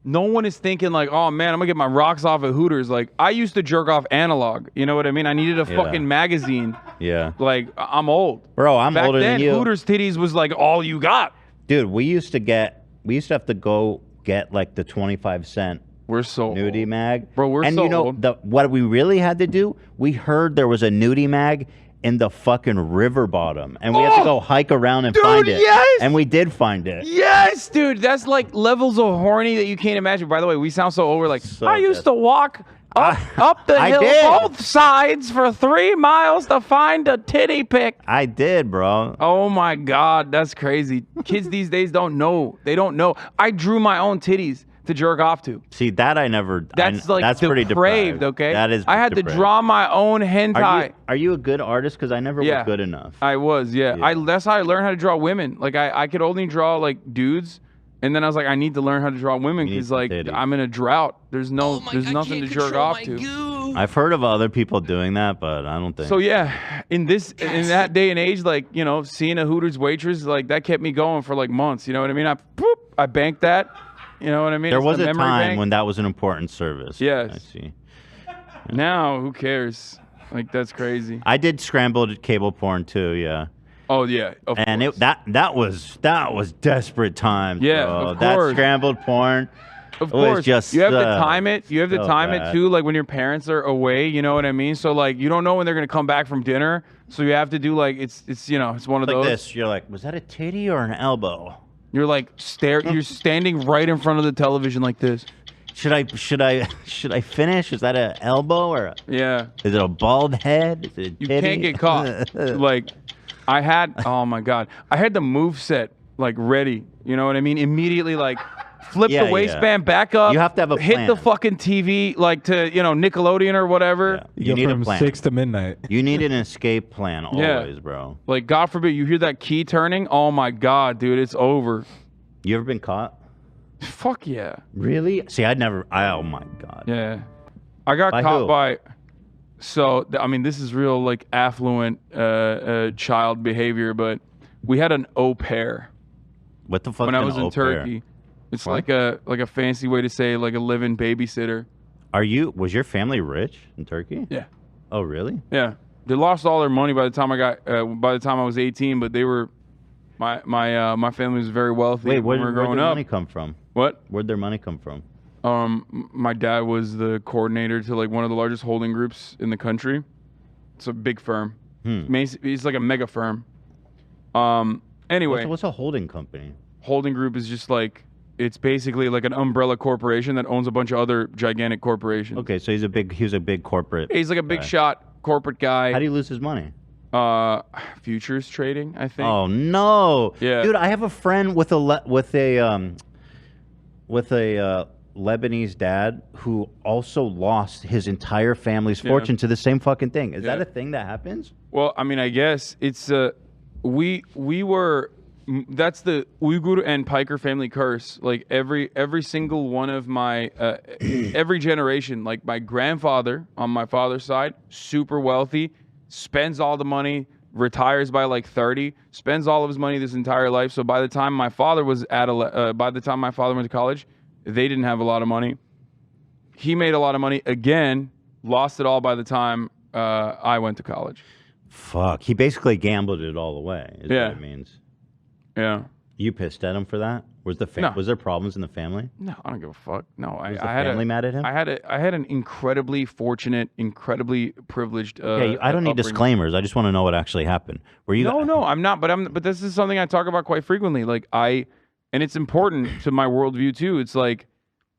no one is thinking like, oh man, I'm gonna get my rocks off at Hooters. Like, I used to jerk off analog. You know what I mean? I needed a Yeah. fucking magazine. Yeah. Like, I'm old. Bro, I'm Back older then, than you. Hooters titties was like all you got. Dude, we used to have to go get like the 25-cent We're so nudie old. mag. Bro, we're and so you know old. what we really had to do? We heard there was a nudie mag in the fucking river bottom, and we had to go hike around and find it. yes! And we did find it. Yes, dude. That's like levels of horny that you can't imagine. By the way, we sound so old. We're like, I used to walk up the I hill did. both sides for 3 miles to find a titty pic. I did, bro. Oh my God, that's crazy. Kids these days don't know. They don't know. I drew my own titties to jerk off to. See, that I never. That's like that's pretty depraved, depraved. okay? That is. I had to depraved. draw my own hentai. Are you a good artist? Because I never Yeah. was good enough. I was, yeah. That's how I learned how to draw women. Like, I could only draw like dudes, and then I was like, I need to learn how to draw women because like I'm in a drought. There's nothing to jerk off to. I've heard of other people doing that, but I don't think. So yeah, in that day and age, like, you know, seeing a Hooters waitress, like, that kept me going for like months. You know what I mean? I banked that. You know what I mean? There It's was the a memory time bank. when that was an important service. Yes. I see. Now, who cares? Like, that's crazy. I did scrambled cable porn too. Yeah. Oh yeah. Of And course. that was desperate times. Yeah, bro. of That course. scrambled porn. Of was course, just you have to time it. You have to so time bad. it too, like when your parents are away. You know what I mean? So like, you don't know when they're gonna come back from dinner. So you have to do like it's you know, it's one of Like those. this. You're like, was that a titty or an elbow? You're like You're standing right in front of the television like this. Should I finish? Is that an elbow or Yeah. is it a bald head? Is it a You titty? can't get caught. Like, oh my God, I had the move set like ready. You know what I mean? Immediately, like, flip Yeah, the yeah. waistband back up. You have to have a hit the plan. fucking TV like to Nickelodeon or whatever. You need a from plan. 6 to midnight. You need an escape plan Yeah. always, bro. Like, God forbid you hear that key turning. Oh my God, dude, it's over. You ever been caught? Fuck yeah. Really? See, oh my God. Yeah. I got By caught who? by. So I mean, this is real like affluent child behavior, but we had an au pair. What the fuck? When I was in Turkey. It's What? like a fancy way to say like a live-in babysitter. Was your family rich in Turkey? Yeah. Oh, really? Yeah. They lost all their money by the time I was 18, but My family was very wealthy. Wait, when we were where'd growing their up. money come from? What? Where'd their money come from? My dad was the coordinator to like one of the largest holding groups in the country. It's a big firm. He's like a mega firm. Anyway, what's a holding company? Holding group is just like, it's basically like an umbrella corporation that owns a bunch of other gigantic corporations. Okay, so he was a big corporate. He's like a big guy. shot corporate guy. How do you lose his money? Futures trading, I think. Oh no! Yeah, dude, I have a friend with a Lebanese dad who also lost his entire family's fortune to the same fucking thing. Is that a thing that happens? Well, I mean, I guess it's we were. That's the Uyghur and Piker family curse. Like every single one of my every generation, like my grandfather on my father's side, super wealthy, spends all the money, retires by like 30, spends all of his money this entire life. So by the time my father was by the time my father went to college, they didn't have a lot of money. He made a lot of money again, lost it all by the time I went to college. Fuck, he basically gambled it all away. Is what it means. Yeah. You pissed at him for that? Was there problems in the family? No, I don't give a fuck. No, Was the family mad at him? I had an incredibly fortunate, incredibly privileged. I don't need upbringing. disclaimers. I just want to know what actually happened. Were you? No, I'm not. But this is something I talk about quite frequently. Like and it's important to my worldview too. It's like,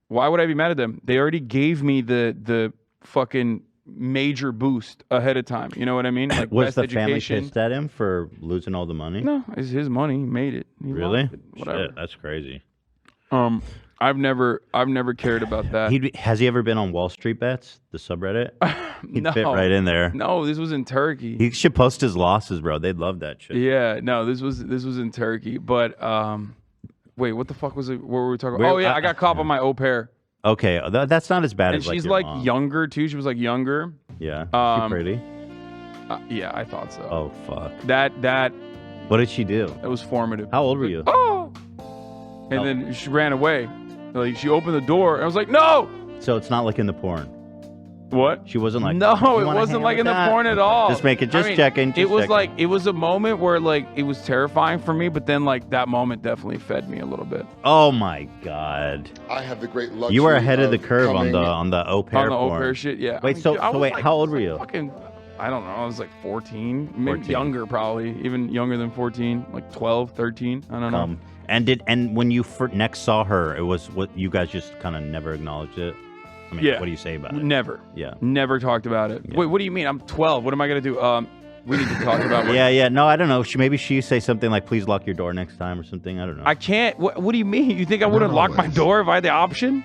why would I be mad at them? They already gave me the fucking major boost ahead of time. You know what I mean? Like, was the education. family pissed at him for losing all the money? No, it's his money. He made it. He Really? lost it. Whatever. Shit, that's crazy. I've never cared about that. Has he ever been on Wall Street Bets, the subreddit? He'd fit right in there. No, this was in Turkey. He should post his losses, bro. They'd love that shit. Yeah, no, this was in Turkey. But wait, what the fuck was it? What were we talking about? Oh yeah, I got caught by my au pair. Okay, that's not as bad And as like she's your like mom. younger too. She was like younger. Yeah, is she pretty? Yeah, I thought so. Oh fuck. That. What did she do? It was formative. How old were you? Oh. And then she ran away. Like she opened the door, and I was like, no. So it's not like in the porn. What? She wasn't like. No, "You it wanna wasn't hang like with in the that?" porn at all. Just make it. Just I mean, checking. It was like it was a moment where like it was terrifying for me, but then like that moment definitely fed me a little bit. Oh my god. I have the great luxury. You were ahead of the curve on coming- the au pair On the au porn. pair shit, yeah. Wait, I mean, so dude, I was wait, like- how old were you? Fucking, I don't know. I was like 14, maybe 14. younger probably, even younger than 14, like 12, 13. I don't know. And when you next saw her, it was what you guys just kind of never acknowledged it. I mean, Yeah. what do you say about it? Never. Yeah. Never talked about it. Wait, what do you mean? I'm 12. What am I gonna do? We need to talk about. Yeah. No, I don't know. Maybe she say something like, "Please lock your door next time" or something. I don't know. I can't. What do you mean? You think I wouldn't lock my door if I had the option?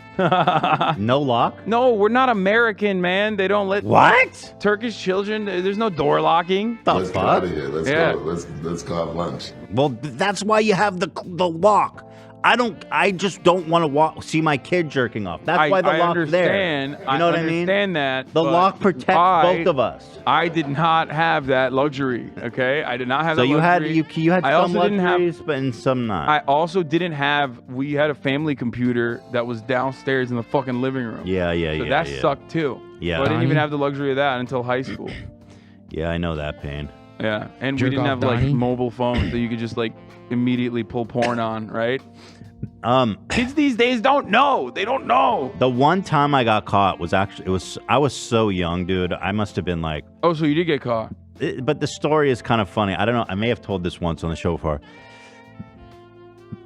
No lock? No, we're not American, man. They don't let What? Turkish children. There's no door locking. Let's get out of here. Let's Yeah. go. Let's go have lunch. Well, that's why you have the lock. I just don't want to see my kid jerking off. That's why the I lock's understand. there. You know what I mean? understand that. The but lock protects both of us. I did not have that luxury. Okay, I did not have So that you had luxury. you had I some also didn't have. luxuries, but some not. I also didn't have. We had a family computer that was downstairs in the fucking living room. Yeah. So that sucked too. Yeah. So I didn't even have the luxury of that until high school. Yeah, I know that pain. Yeah, and Jerk we didn't off have like Donnie? mobile phones that you could just like immediately pull porn on, right? Um, Kids these days don't know. They don't know. The one time I got caught was I was so young, dude. I must have been like. Oh, so you did get caught. But the story is kind of funny. I don't know. I may have told this once on the show before.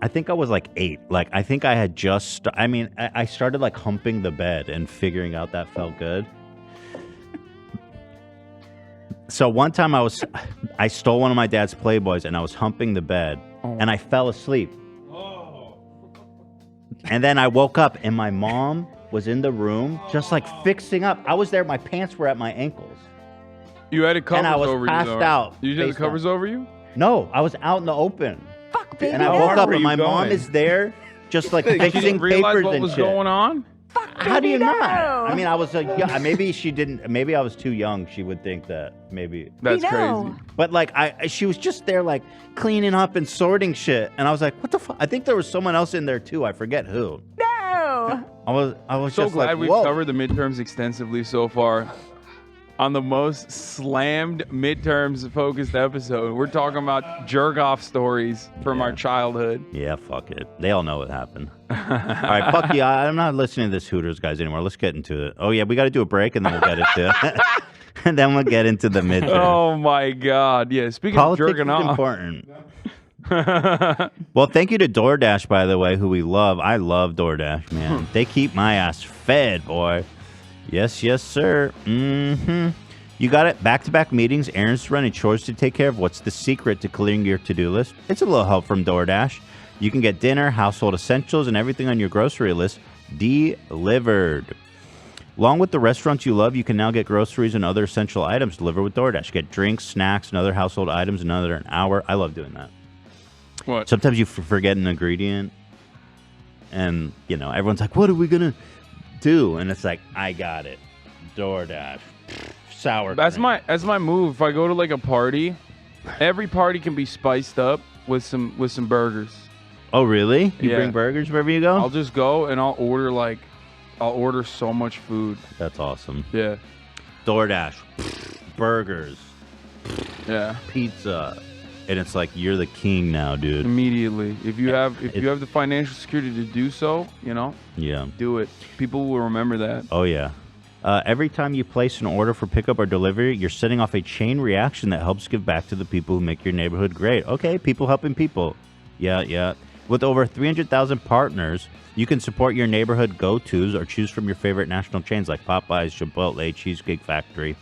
I think I was like 8. Like, I think I had just. I started like humping the bed and figuring out that felt good. So one time I stole one of my dad's Playboys and I was humping the bed and I fell asleep. And then I woke up and my mom was in the room just like fixing up. I was there. My pants were at my ankles. You had it covers And I was over passed you. Though. out. You had the face covers down. over you? No, I was out in the open. Fuck, baby. And I woke up and my mom is there just like She fixing didn't realize papers what and was shit. going on? How do you not? I mean, I was maybe she didn't. Maybe I was too young. She would think that maybe That's crazy. But like, she was just there like cleaning up and sorting shit, and I was like, what the fuck? I think there was someone else in there too. I forget who. No. I was So just glad like, we've whoa. covered the midterms extensively so far. on the most slammed midterms focused episode. We're talking about jerk off stories from our childhood. Yeah, fuck it. They all know what happened. All right, fuck you. I'm not listening to this Hooters guys anymore. Let's get into it. Oh yeah, we got to do a break and then we'll get into and then we'll get into the midterm. Oh my God. Yeah. Speaking Politics of jerking is off. important. Well, thank you to DoorDash, by the way, who we love. I love DoorDash, man. They keep my ass fed, boy. Yes, sir. Mm-hmm. You got it. Back-to-back meetings, errands to run, and chores to take care of. What's the secret to clearing your to-do list? It's a little help from DoorDash. You can get dinner, household essentials, and everything on your grocery list delivered. Along with the restaurants you love, you can now get groceries and other essential items delivered with DoorDash. Get drinks, snacks, and other household items in under an hour. I love doing that. What? Sometimes you forget an ingredient, and everyone's like, "What are we gonna do?" And it's like, "I got it, DoorDash." Sour. That's cream. my move. If I go to like a party, every party can be spiced up with some burgers. Oh really? You Yeah. bring burgers wherever you go? I'll just go and I'll order so much food. That's awesome. Yeah. DoorDash, burgers, Yeah. pizza, and it's like you're the king now, dude. Immediately. If you have the financial security to do so, Yeah. do it. People will remember that. Oh yeah. Every time you place an order for pickup or delivery, you're setting off a chain reaction that helps give back to the people who make your neighborhood great. Okay, people helping people. Yeah. With over 300,000 partners, you can support your neighborhood go-tos or choose from your favorite national chains like Popeyes, Chipotle, Cheesecake Factory.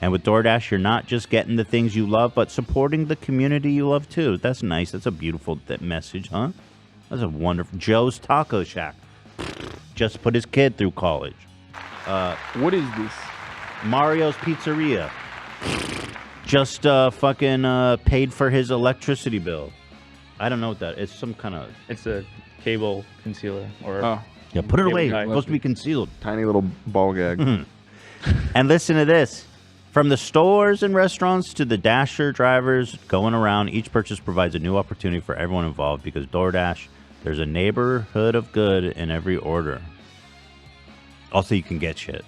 And with DoorDash, you're not just getting the things you love, but supporting the community you love too. That's nice. That's a beautiful message, huh? That's a wonderful... Joe's Taco Shack just put his kid through college. What is this? Mario's Pizzeria just fucking paid for his electricity bill. I don't know what that is. It's some kind of... It's a cable concealer. Or Yeah, put it cable away. tie. It's supposed to be concealed. Tiny little ball gag. And listen to this. From the stores and restaurants to the Dasher drivers going around, each purchase provides a new opportunity for everyone involved because DoorDash, there's a neighborhood of good in every order. Also, you can get shit.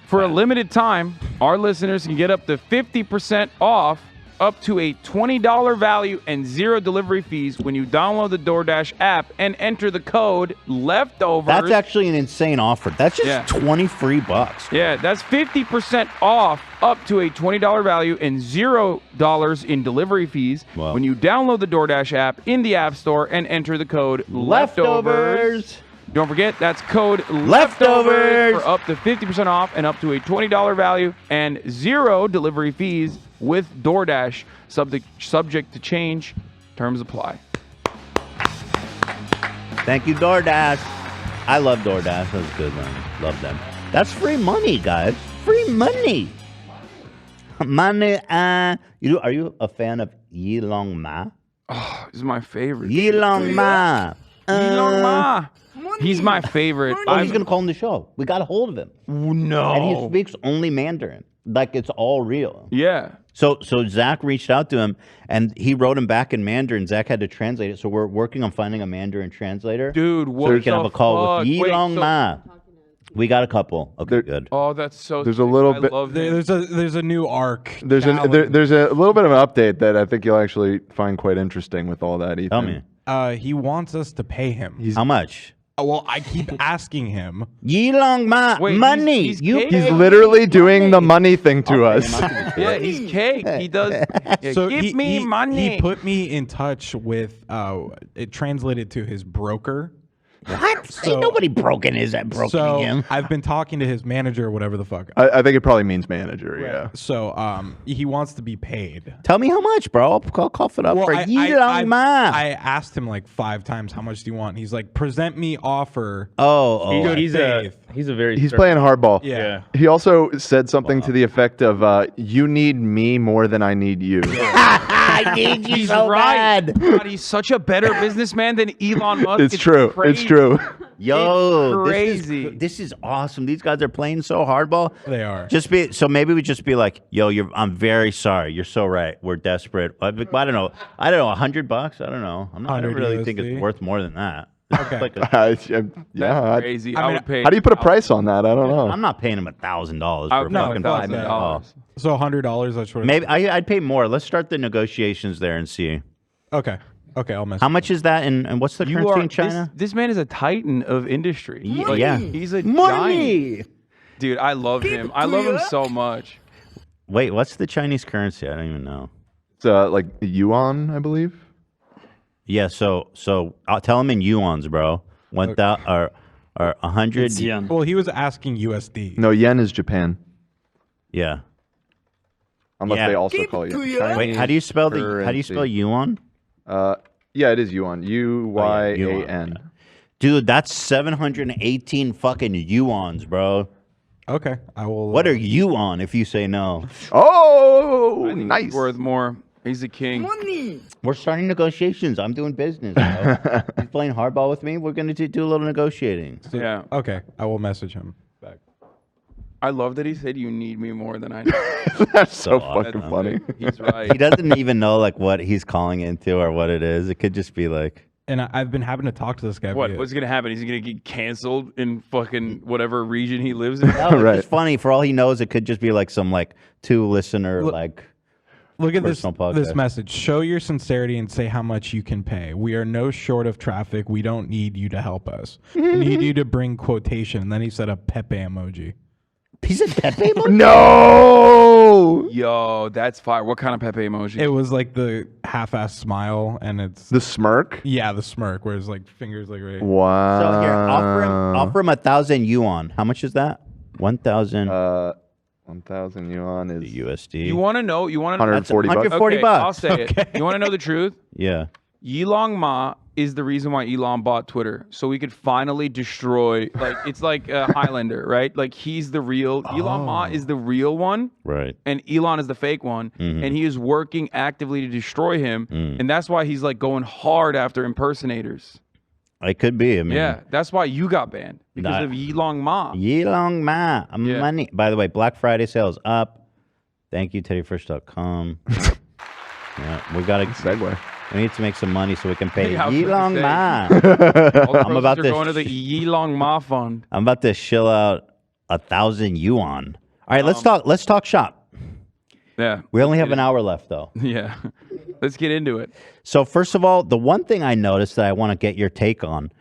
For a limited time, our listeners can get up to 50% off up to a $20 value and 0 delivery fees when you download the DoorDash app and enter the code leftovers. That's actually an insane offer. That's just 20 free bucks. Yeah, that's 50% off up to a $20 value and $0 in delivery fees when you download the DoorDash app in the App Store and enter the code leftovers. Don't forget, that's code leftovers for up to 50% off and up to a $20 value and 0 delivery fees with DoorDash. Subject to change. Terms apply. Thank you, DoorDash. I love DoorDash. That was good, man. Love them. That's free money, guys. Free money. Money. Are you a fan of Yilong Ma? Oh, this is my favorite. Yilong Ma. Yilong Ma. He's my favorite. Oh, he's going to call him the show. We got a hold of him. No. And he speaks only Mandarin. Like it's all real. Yeah. So Zach reached out to him, and he wrote him back in Mandarin. Zach had to translate it, so we're working on finding a Mandarin translator. Dude, what so we can the have a call with fuck? Wait, Yilong Ma. We got a couple. Okay, good. Oh, that's so. There's a little bit. There's a new arc. There's a little bit of an update that I think you'll actually find quite interesting with all that. Ethan. Tell me. He wants us to pay him. How much? Well, I keep asking him. Yilong Ma, money. He's literally doing the money thing to us. Yeah, he's cake. He does. Yeah, So give me money. He put me in touch with. It translated to his broker. What? Ain't nobody broken him. I've been talking to his manager, or whatever the fuck. I think it probably means manager. Yeah. So he wants to be paid. Tell me how much, bro. I'll cough it up for Yilong Ma. I asked him like 5 times, how much do you want? He's like, present me offer. He's He's playing hardball. Yeah. He also said something to the effect of, "You need me more than I need you." I need you He's so right. bad. God, he's such a better business man than Elon Musk. It's true. Crazy. It's true. Yo, It's crazy. This is awesome. These guys are playing so hardball. They are. Maybe we just be like, yo, I'm very sorry. You're so right. We're desperate. I don't know. $100. I don't know. I don't really think it's worth more than that. Okay. Like yeah. Crazy. I I mean, would pay. How do you put a price on that? I don't know. I'm not paying him $1,000 I for would a no, fucking fuck 5 that. minute. Oh. So $100. That's what. Maybe I'd pay more. Let's start the negotiations there and see. Okay. Okay. I'll mess. How much is that, and what's the currency in China? This man is a titan of industry. Like, yeah. He's a Money! giant. Dude, I love him. I love him so much. Wait, what's the Chinese currency? I don't even know. It's like yuan, I believe. Yeah, so I'll tell him in yuans, bro. 1,000 or 100 It's yen. Well, he was asking USD. No, yen is Japan. Yeah. Unless Yeah. they also call it Chinese Wait, how do you spell currency. yuan? Yeah, it is yuan. U-Y-A-N. Dude, that's 718 fucking yuans, bro. Okay, I will. What are you on if you say no? Oh, I think nice. He's worth more. He's a king. We're starting negotiations. I'm doing business, bro. He's playing hardball with me. We're going to do a little negotiating. Yeah. Okay, I will message him back. I love that he said you need me more than I do. That's so awesome. fucking funny. He's right. He doesn't even know like what he's calling into or what it is. It could just be like. And I've been having to talk to this guy. What's gonna happen? He's gonna get canceled in fucking whatever region he lives in. No, it's just funny. For all he knows, it could just be like some like 2 listener like. Look at this podcast. message. Show your sincerity and say how much you can pay. We are no short of traffic. We don't need you to help us. We need you to bring quotation. And then he said a Pepe emoji. He said Pepe emoji? No. Yo, that's fire. What kind of Pepe emoji? It was like the half-ass smile, and it's the smirk. Yeah, the smirk, where it's like fingers like right. Wow. So here, offer him 1,000 yuan. How much is that? 1,000. 1,000 yuan is USD. You want to know? You want to 140 bucks. 140 okay, bucks. I'll say it. You want to know the truth? Yeah. Yilong Ma is the reason why Elon bought Twitter, so we could finally destroy. Like it's like Highlander, right? Like he's the real. Elon Ma is the real one, right? And Elon is the fake one, and he is working actively to destroy him, and that's why he's like going hard after impersonators. It could be. I mean, Yeah, that's why you got banned because of Yilong Ma. Yilong Ma. Money. By the way, Black Friday sales up. Thank you, TeddyFresh.com. Yeah, we got to segue. We need to make some money so we can pay Yeah, I was about to Yilong say. Ma. All the I'm about proceeds are to going to the Yilong Ma fund. I'm about to shill out 1,000 yuan. All right, let's talk. Let's talk shop. Yeah. We only have an hour left, though. Yeah. Let's get into it. So first of all, the one thing I noticed that I want to get your take on,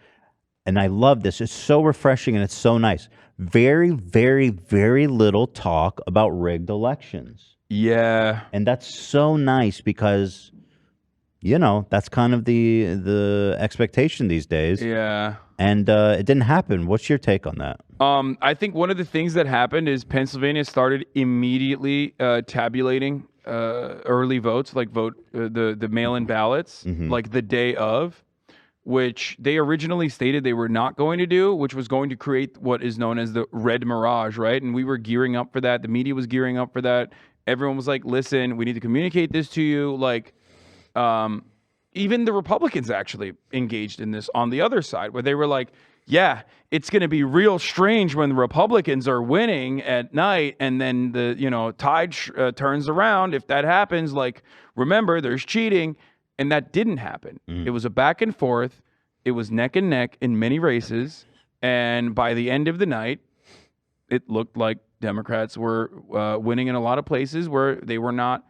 and I love this, it's so refreshing and it's so nice. Very, very, very little talk about rigged elections. Yeah. And that's so nice because, you know, that's kind of the expectation these days. Yeah. And it didn't happen. What's your take on that? I think one of the things that happened is Pennsylvania started immediately tabulating early votes, like the mail-in ballots, like the day of, which they originally stated they were not going to do, which was going to create what is known as the red mirage, right? And we were gearing up for that. The media was gearing up for that. Everyone was like, listen, we need to communicate this to you. Like, even the Republicans actually engaged in this on the other side, where they were like, yeah, it's going to be real strange when the Republicans are winning at night and then the, tide turns around. If that happens, like, remember, there's cheating. And that didn't happen. It was a back and forth. It was neck and neck in many races. And by the end of the night, it looked like Democrats were winning in a lot of places where they were not.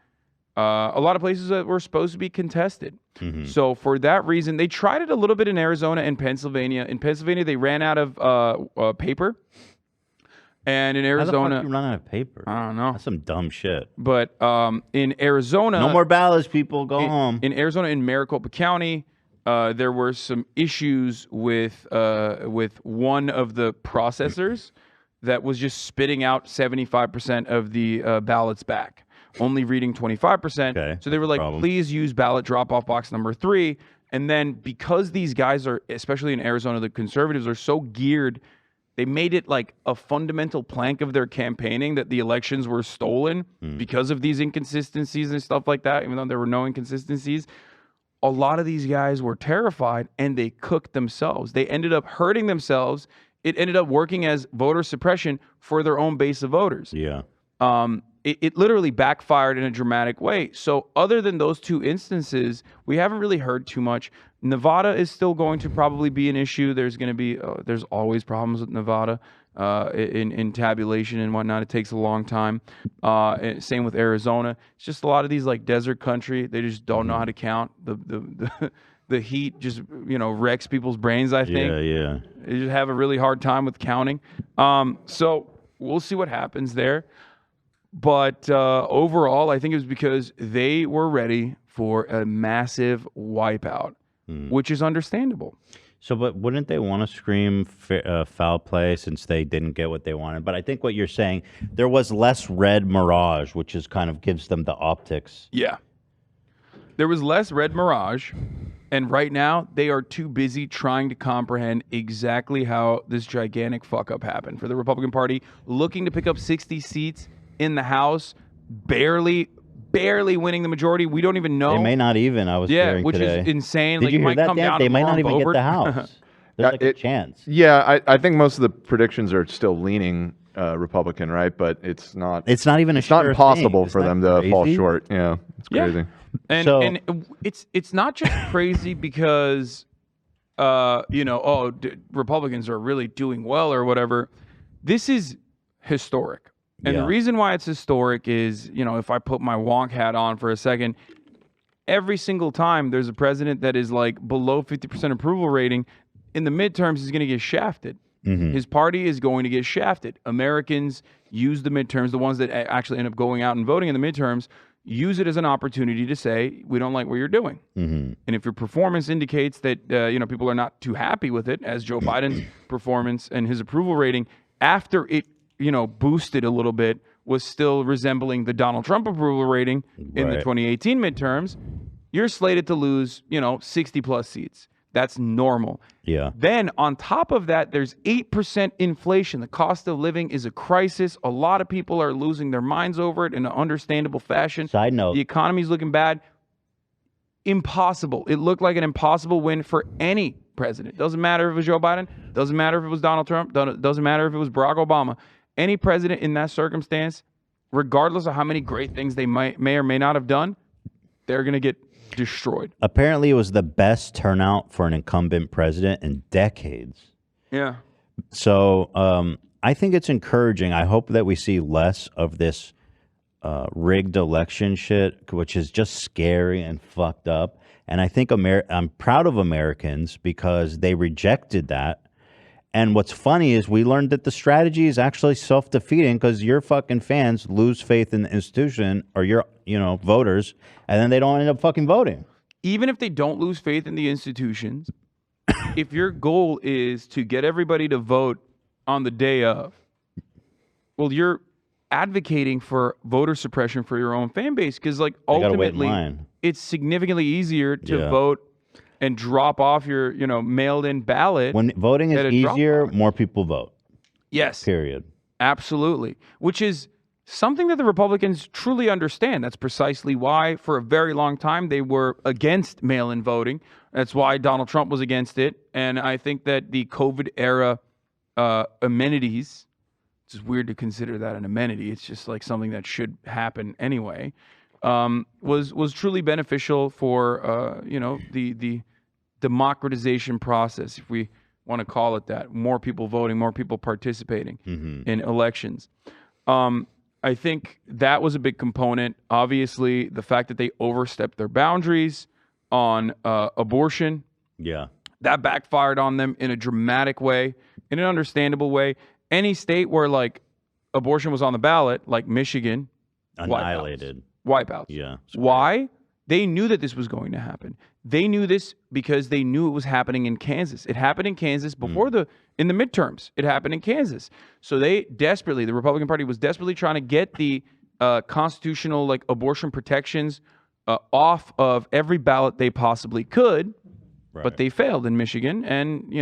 A lot of places that were supposed to be contested. So for that reason, they tried it a little bit in Arizona and Pennsylvania. In Pennsylvania, they ran out of paper. And in Arizona, how the fuck you run out of paper? I don't know. That's some dumb shit. But in Arizona, No more ballots, people. Go home. In Arizona, in Maricopa County, there were some issues with one of the processors that was just spitting out 75% of the ballots back, only reading 25%. Okay, so they were like, please use ballot drop-off box number 3. And then because these guys are, especially in Arizona, the conservatives are so geared, they made it like a fundamental plank of their campaigning that the elections were stolen because of these inconsistencies and stuff like that, even though there were no inconsistencies. A lot of these guys were terrified and they cooked themselves. They ended up hurting themselves. It ended up working as voter suppression for their own base of voters. Yeah. It literally backfired in a dramatic way. So other than those two instances, we haven't really heard too much. Nevada is still going to probably be an issue. There's going to be there's always problems with Nevada in tabulation and whatnot. It takes a long time. Same with Arizona. It's just a lot of these like desert country. They just don't know how to count. The heat just wrecks people's brains. I think. Yeah. They just have a really hard time with counting. So we'll see what happens there. But overall, I think it was because they were ready for a massive wipeout, which is understandable. So, but wouldn't they want to scream foul play since they didn't get what they wanted? But I think what you're saying, there was less red mirage, which is kind of gives them the optics. Yeah. There was less red mirage, and right now they are too busy trying to comprehend exactly how this gigantic fuck-up happened. For the Republican Party, looking to pick up 60 seats in the House, barely winning the majority. We don't even know. They may not even. I was hearing which today. is insane. Did like, you hear might that, come Dan? down They might tomorrow not even and get vote. the House. There's like a chance. Yeah, I think most of the predictions are still leaning Republican, right? But it's not. It's not even. It's not sure impossible thing. for Isn't them that to fall crazy? short. Yeah, it's crazy. And it's not just crazy because Republicans are really doing well or whatever. This is historic. And the reason why it's historic is, if I put my wonk hat on for a second, every single time there's a president that is like below 50% approval rating, in the midterms he's going to get shafted. His party is going to get shafted. Americans use the midterms, the ones that actually end up going out and voting in the midterms, use it as an opportunity to say, we don't like what you're doing. And if your performance indicates that people are not too happy with it, as Joe Biden's performance and his approval rating after it boosted a little bit was still resembling the Donald Trump approval rating in the 2018 midterms, you're slated to lose 60 plus seats. That's normal. Yeah. Then on top of that, there's 8% inflation. The cost of living is a crisis. A lot of people are losing their minds over it in an understandable fashion. Side note. The economy's looking bad. Impossible. It looked like an impossible win for any president. Doesn't matter if it was Joe Biden. Doesn't matter if it was Donald Trump. Doesn't matter if it was Barack Obama. Any president in that circumstance, regardless of how many great things they may or may not have done, they're going to get destroyed. Apparently, it was the best turnout for an incumbent president in decades. Yeah. So I think it's encouraging. I hope that we see less of this rigged election shit, which is just scary and fucked up. And I think I'm proud of Americans because they rejected that. And what's funny is we learned that the strategy is actually self-defeating because your fucking fans lose faith in the institution or your, voters, and then they don't end up fucking voting. Even if they don't lose faith in the institutions, if your goal is to get everybody to vote on the day of, well, you're advocating for voter suppression for your own fan base because, like, ultimately, it's significantly easier to vote and drop off your, mailed-in ballot. When voting is easier, more people vote. Yes. Period. Absolutely. Which is something that the Republicans truly understand. That's precisely why, for a very long time, they were against mail-in voting. That's why Donald Trump was against it. And I think that the COVID-era amenities, it's weird to consider that an amenity. It's just like something that should happen anyway, was truly beneficial for, the democratization process, if we want to call it that. More people voting, more people participating in elections. I think that was a big component. Obviously, the fact that they overstepped their boundaries on abortion. Yeah. That backfired on them in a dramatic way, in an understandable way. Any state where, like, abortion was on the ballot, like Michigan, annihilated. Wipeouts. Yeah. Why? They knew that this was going to happen. They knew this because they knew it was happening in Kansas. It happened in Kansas before in the midterms. It happened in Kansas. So they desperately, the Republican Party was desperately trying to get the constitutional, like, abortion protections off of every ballot they possibly could. Right. But they failed in Michigan. And,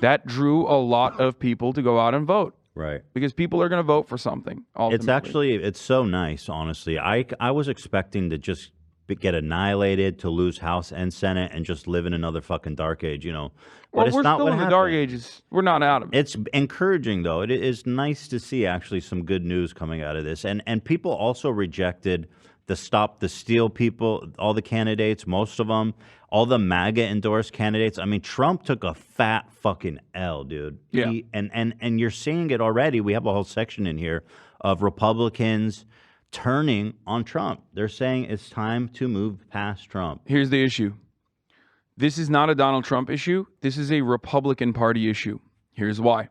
that drew a lot of people to go out and vote. Right. Because people are going to vote for something. Ultimately. It's so nice, honestly. I was expecting to just get annihilated, to lose House and Senate, and just live in another fucking dark age, But well, it's we're not still what in happened. the dark ages. We're not out of it. It's encouraging, though. It is nice to see actually some good news coming out of this. And people also rejected the Stop the Steal people, all the candidates, most of them, all the MAGA endorsed candidates. I mean, Trump took a fat fucking L, dude. Yeah. And you're seeing it already. We have a whole section in here of Republicans turning on Trump. They're saying it's time to move past Trump. Here's the issue. This is not a Donald Trump issue. This is a Republican Party issue. Here's why.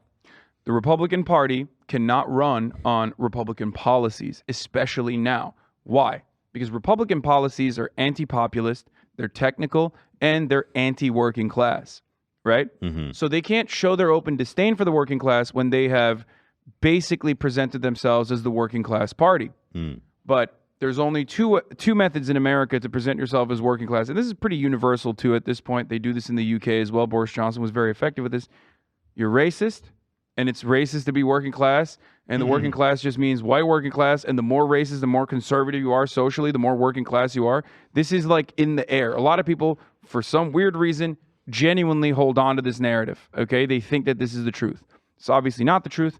The Republican Party cannot run on Republican policies, especially now. Why? Because Republican policies are anti-populist, they're technical, and they're anti-working class, right? So they can't show their open disdain for the working class when they have basically presented themselves as the working class party. But there's only two methods in America to present yourself as working class, and this is pretty universal too at this point. They do this in the UK as well. Boris Johnson was very effective with this. You're racist, and it's racist to be working class, and the working class just means white working class, and the more racist, the more conservative you are socially, the more working class you are. This is like in the air. A lot of people, for some weird reason, genuinely hold on to this narrative, okay? They think that this is the truth. It's obviously not the truth.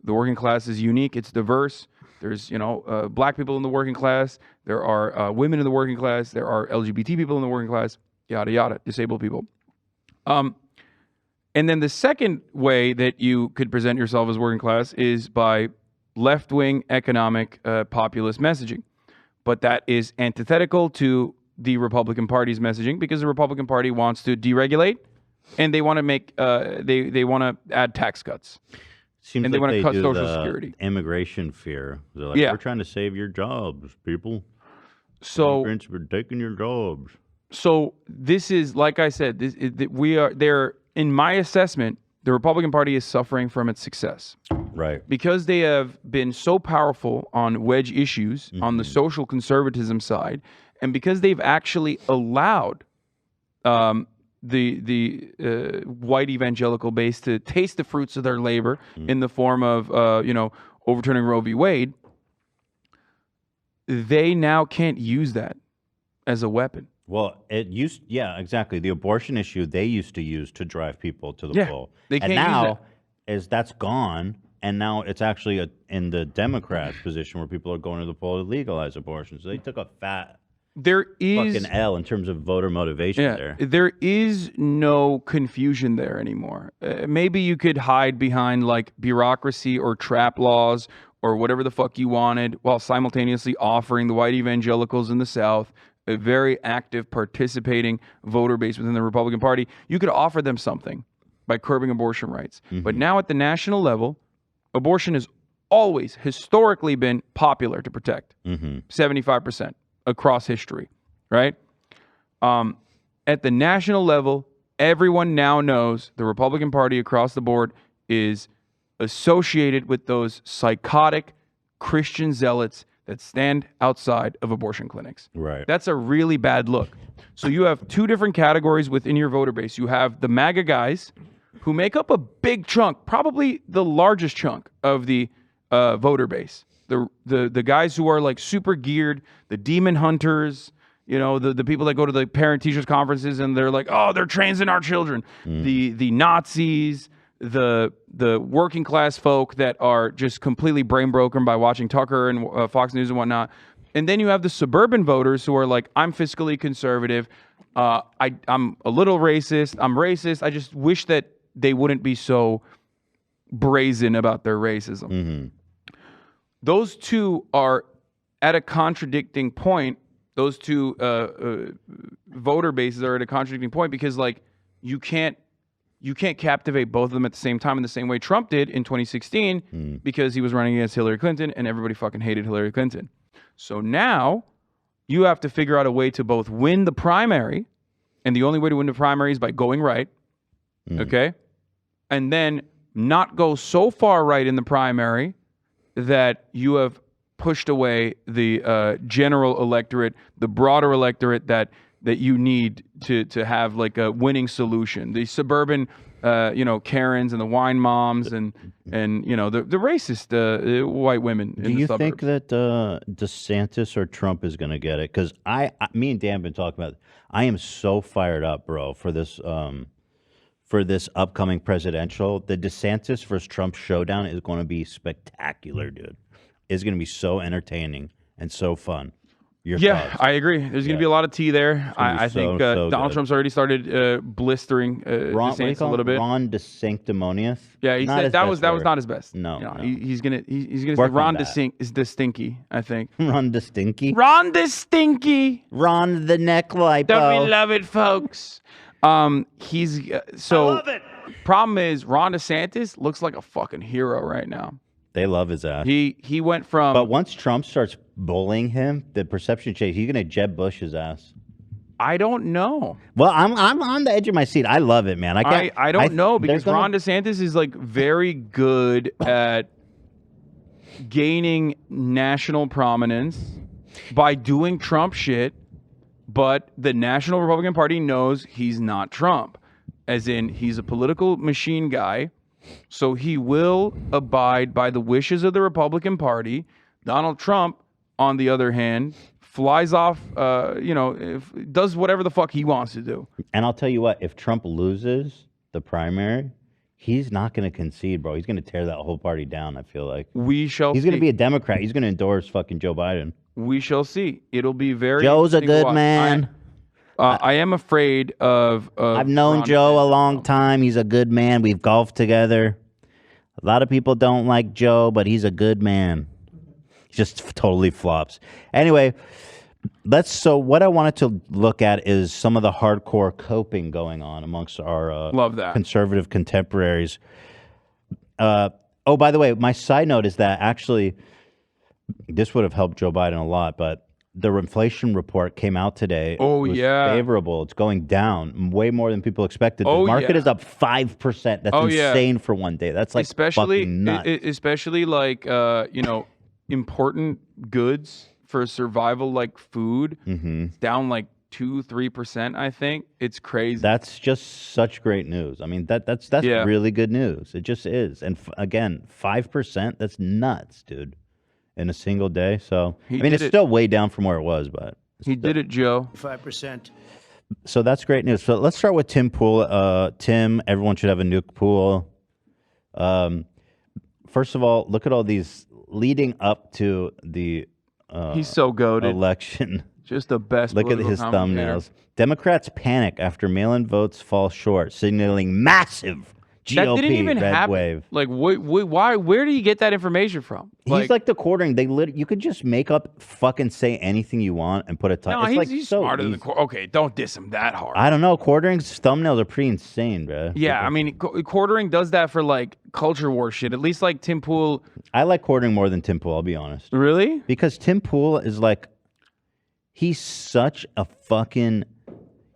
The working class is unique. It's diverse. There's, black people in the working class. There are women in the working class. There are LGBT people in the working class, yada, yada, disabled people. And then the second way that you could present yourself as working class is by left-wing economic populist messaging. But that is antithetical to the Republican Party's messaging because the Republican Party wants to deregulate and they want to make they want to add tax cuts. Seems and like they want to cut do Social the Security. Immigration fear. They're like, Yeah. we're trying to save your jobs, people. So Immigrants, we're taking your jobs. So this is, like I said, they're, in my assessment, the Republican Party is suffering from its success. Right. Because they have been so powerful on wedge issues, on the social conservatism side, and because they've actually allowed the white evangelical base to taste the fruits of their labor in the form of, overturning Roe v. Wade, they now can't use that as a weapon. Well, yeah, exactly. The abortion issue they used to use to drive people to the Yeah, poll. they And can't use now, that. that's gone, and now it's actually in the Democrats' position where people are going to the poll to legalize abortion. So they took a fat fucking L in terms of voter motivation there. There is no confusion there anymore. Maybe you could hide behind like bureaucracy or trap laws or whatever the fuck you wanted while simultaneously offering the white evangelicals in the South a very active, participating voter base within the Republican Party. You could offer them something by curbing abortion rights. But now at the national level, abortion has always historically been popular to protect. 75% across history, right? At the national level, everyone now knows the Republican Party across the board is associated with those psychotic Christian zealots that stand outside of abortion clinics. Right. That's a really bad look. So you have two different categories within your voter base. You have the MAGA guys who make up a big chunk, probably the largest chunk of the voter base. The guys who are like super geared, the demon hunters, the people that go to the parent teachers conferences and they're like, oh, they're transing our children. The Nazis, the working class folk that are just completely brain broken by watching Tucker and Fox News and whatnot. And then you have the suburban voters who are like, I'm fiscally conservative. I'm a little racist. I'm racist. I just wish that they wouldn't be so brazen about their racism. Those two are at a contradicting point. Those two voter bases are at a contradicting point because like you can't captivate both of them at the same time in the same way Trump did in 2016 because he was running against Hillary Clinton and everybody fucking hated Hillary Clinton. So now you have to figure out a way to both win the primary, and the only way to win the primary is by going right, okay? And then not go so far right in the primary that you have pushed away the general electorate, the broader electorate that you need to have like a winning solution. The suburban, Karens and the wine moms and the racist white women in Do the you suburbs. think that DeSantis or Trump is going to get it? Because me and Dan have been talking about it. I am so fired up, bro, for this upcoming presidential. The DeSantis versus Trump showdown is going to be spectacular, dude. It's going to be so entertaining and so fun. Your Yeah, thoughts? I agree. There's going to be a lot of tea there. gonna be I think so Donald good. Trump's already started blistering Ron, what do you DeSantis call a little him? bit. Ron DeSanctimonious. Yeah, he Not said his that best was work. not his best. No, You know, no. he's gonna say Work on Ron that. is the stinky. I think Ron DeStinky. Ron the stinky. Ron the neck lipo. Don't we love it, folks? He's so. I love it. Problem is, Ron DeSantis looks like a fucking hero right now. They love his ass. He went from. But once Trump starts bullying him, the perception change. He's gonna Jeb Bush his ass. I don't know. Well, I'm on the edge of my seat. I love it, man. I don't know because they're gonna- Ron DeSantis is like very good at gaining national prominence by doing Trump shit, but the National Republican Party knows he's not Trump, as in he's a political machine guy, so he will abide by the wishes of the Republican Party. Donald Trump, on the other hand, flies off, does whatever the fuck he wants to do. And I'll tell you what, if Trump loses the primary, he's not going to concede, bro. He's going to tear that whole party down, I feel like. We shall He's going to see. be a Democrat. He's going to endorse fucking Joe Biden. We shall see. It'll be very. Joe's a interesting to good watch. man. I am afraid of. I've known Ron Joe DeSantis. a long time. He's a good man. We've golfed together. A lot of people don't like Joe, but he's a good man. He just totally flops. Anyway, so what I wanted to look at is some of the hardcore coping going on amongst our Love that. conservative contemporaries. Oh, by the way, my side note is that actually this would have helped Joe Biden a lot, but the inflation report came out today. Oh, It was yeah. favorable. It's going down way more than people expected. Oh, The market yeah. is up 5%. That's Oh, yeah. insane for one day. That's like fucking nuts. especially like important goods for survival, like food. It's down like 2-3%. I think it's crazy. That's just such great news. I mean, that's Yeah. really good news. It just is. And again, 5%, that's nuts, dude, in a single day. So, He I mean, did it's it. still way down from where it was, but He did it, Joe. 5%. so that's great news. So let's start with Tim Pool. Tim, everyone should have a nuke pool. First of all, look at all these leading up to the He's so goated. election. Just the best. Look at political his commentator. thumbnails. Democrats panic after mail-in votes fall short, signaling massive GOP That didn't even red happen. wave. Like, why? Where do you get that information from? He's like the quartering. You could just make up, fucking say anything you want and put a title. no, It's he's like so smarter than the easy. Okay, don't diss him that hard. I don't know. Quartering's thumbnails are pretty insane, bro. Yeah, I mean, quartering does that for like culture war shit. At least like Tim Pool. I like quartering more than Tim Pool. I'll be honest. Really? Because Tim Pool is like, he's such a fucking.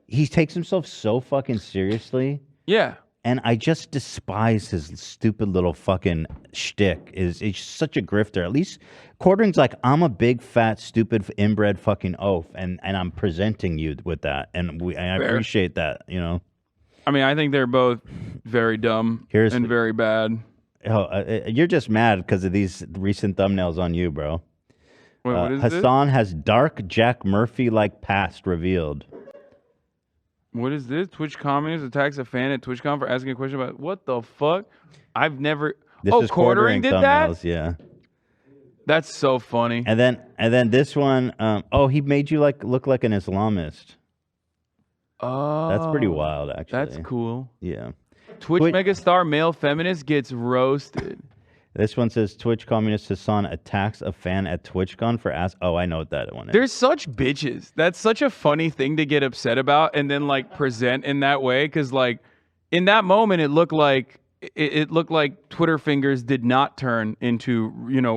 He takes himself so fucking seriously. Yeah. And I just despise his stupid little fucking shtick. He's such a grifter. At least Quartering's like, I'm a big, fat, stupid, inbred fucking oaf, and I'm presenting you with that. And I Fair. appreciate that, you know? I mean, I think they're both very dumb and very bad. You're just mad because of these recent thumbnails on you, bro. Wait, what is this? Hassan has dark Jack Murphy-like past revealed. What is this? Twitch communist attacks a fan at TwitchCon for asking a question about what the fuck? I've never. This oh, is Quartering did that? thumbnails, yeah. That's so funny. And then this one, he made you look like an Islamist. Oh, That's pretty wild, actually. That's cool. Yeah. Twitch megastar male feminist gets roasted. This one says Twitch communist Hassan attacks a fan at TwitchCon for ask. Oh, I know what that one is. They're such bitches. That's such a funny thing to get upset about and then like present in that way. Cause like in that moment, it looked like Twitter fingers did not turn into,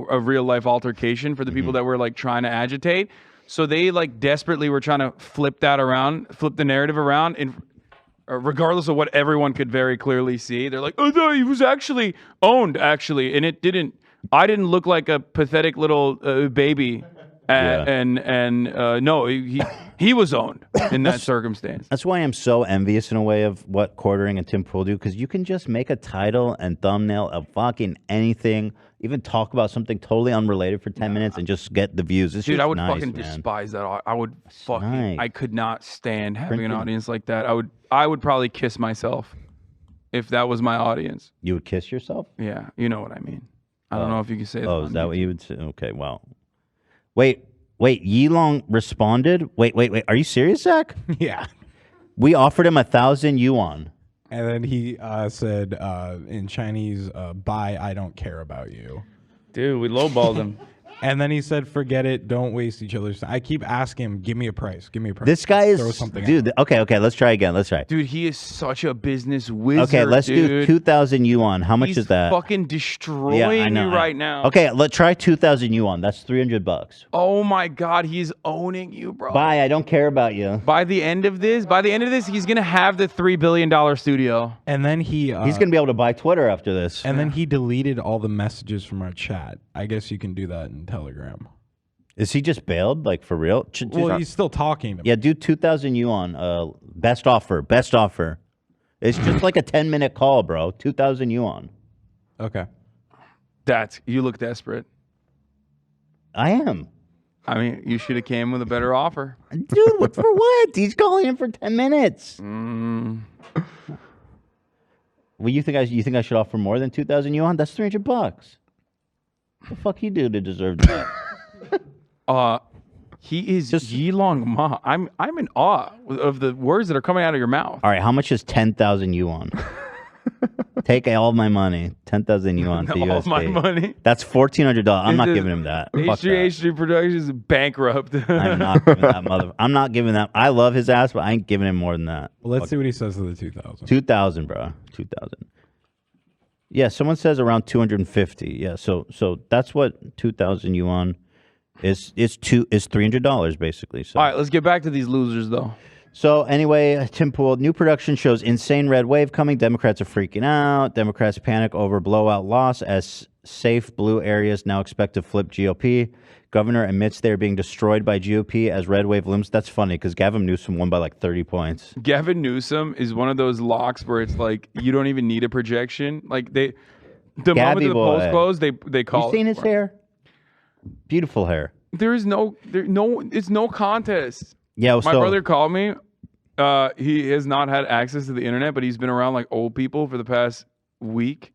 a real life altercation for the people that were like trying to agitate. So they like desperately were trying to flip the narrative around and regardless of what everyone could very clearly see. They're like, oh no, he was actually owned actually. And I didn't look like a pathetic little baby. No, he was owned in that circumstance. That's why I'm so envious in a way of what Quartering and Tim Pool do, because you can just make a title and thumbnail of fucking anything, even talk about something totally unrelated for 10 minutes and just get the views. It's Dude, just I would nice, fucking man. despise that. I would fucking. nice. I could not stand having an Printed- audience like that. I would probably kiss myself if that was my audience. You would kiss yourself? Yeah, you know what I mean. I don't know if you can say that. Oh, is that what you would say? Okay, well. Wait, Wait, Yilong responded? Wait. Are you serious, Zach? Yeah. We offered him 1,000 yuan. And then he said in Chinese, bye, I don't care about you. Dude, we lowballed him. And then he said, forget it. Don't waste each other's time. I keep asking him, give me a price. Give me a price. This guy Throw is, something dude, out. okay, let's try again. Let's try. Dude, he is such a business wizard. Okay, let's do 2,000 yuan. How much He's is that? fucking destroying you right now. Okay, let's try 2,000 yuan. That's $300. Oh my God, he's owning you, bro. Bye, I don't care about you. By the end of this, he's gonna have the $3 billion studio. And then he's gonna be able to buy Twitter after this. And then he deleted all the messages from our chat. I guess you can do that in Telegram. Is he just bailed, like for real? Well, he's still talking to me. Yeah, do 2,000 yuan. Best offer. It's just like a 10-minute call, bro. 2,000 yuan. Okay. You look desperate. I am. I mean, you should have came with a better offer. Dude, what for what? He's calling him for 10 minutes. Well, you think I should offer more than 2,000 yuan? That's $300. What the fuck he do to deserve that? He is Yilong Ma. I'm in awe of the words that are coming out of your mouth. All right, how much is 10,000 yuan? Take all my money. 10,000 yuan to All USD. my money? That's $1,400. I'm not giving him that. Fuck that. H3 Productions is bankrupt. I'm not giving that I'm not giving that. I love his ass, but I ain't giving him more than that. Well, let's see what he says to the 2,000. 2,000, bro. 2,000. Yeah, someone says around 250. Yeah, so that's what 2,000 yuan is $300 basically. So. All right, let's get back to these losers though. So anyway, Tim Pool, new production shows insane red wave coming. Democrats are freaking out. Democrats panic over blowout loss as safe blue areas now expect to flip GOP. Governor admits they're being destroyed by GOP as red wave looms. That's funny because Gavin Newsom won by like 30 points. Gavin Newsom is one of those locks where it's like you don't even need a projection. Like the moment the polls close, they call. You seen his hair? Beautiful hair. It's no contest. Yeah, my brother called me. He has not had access to the internet, but he's been around like old people for the past week.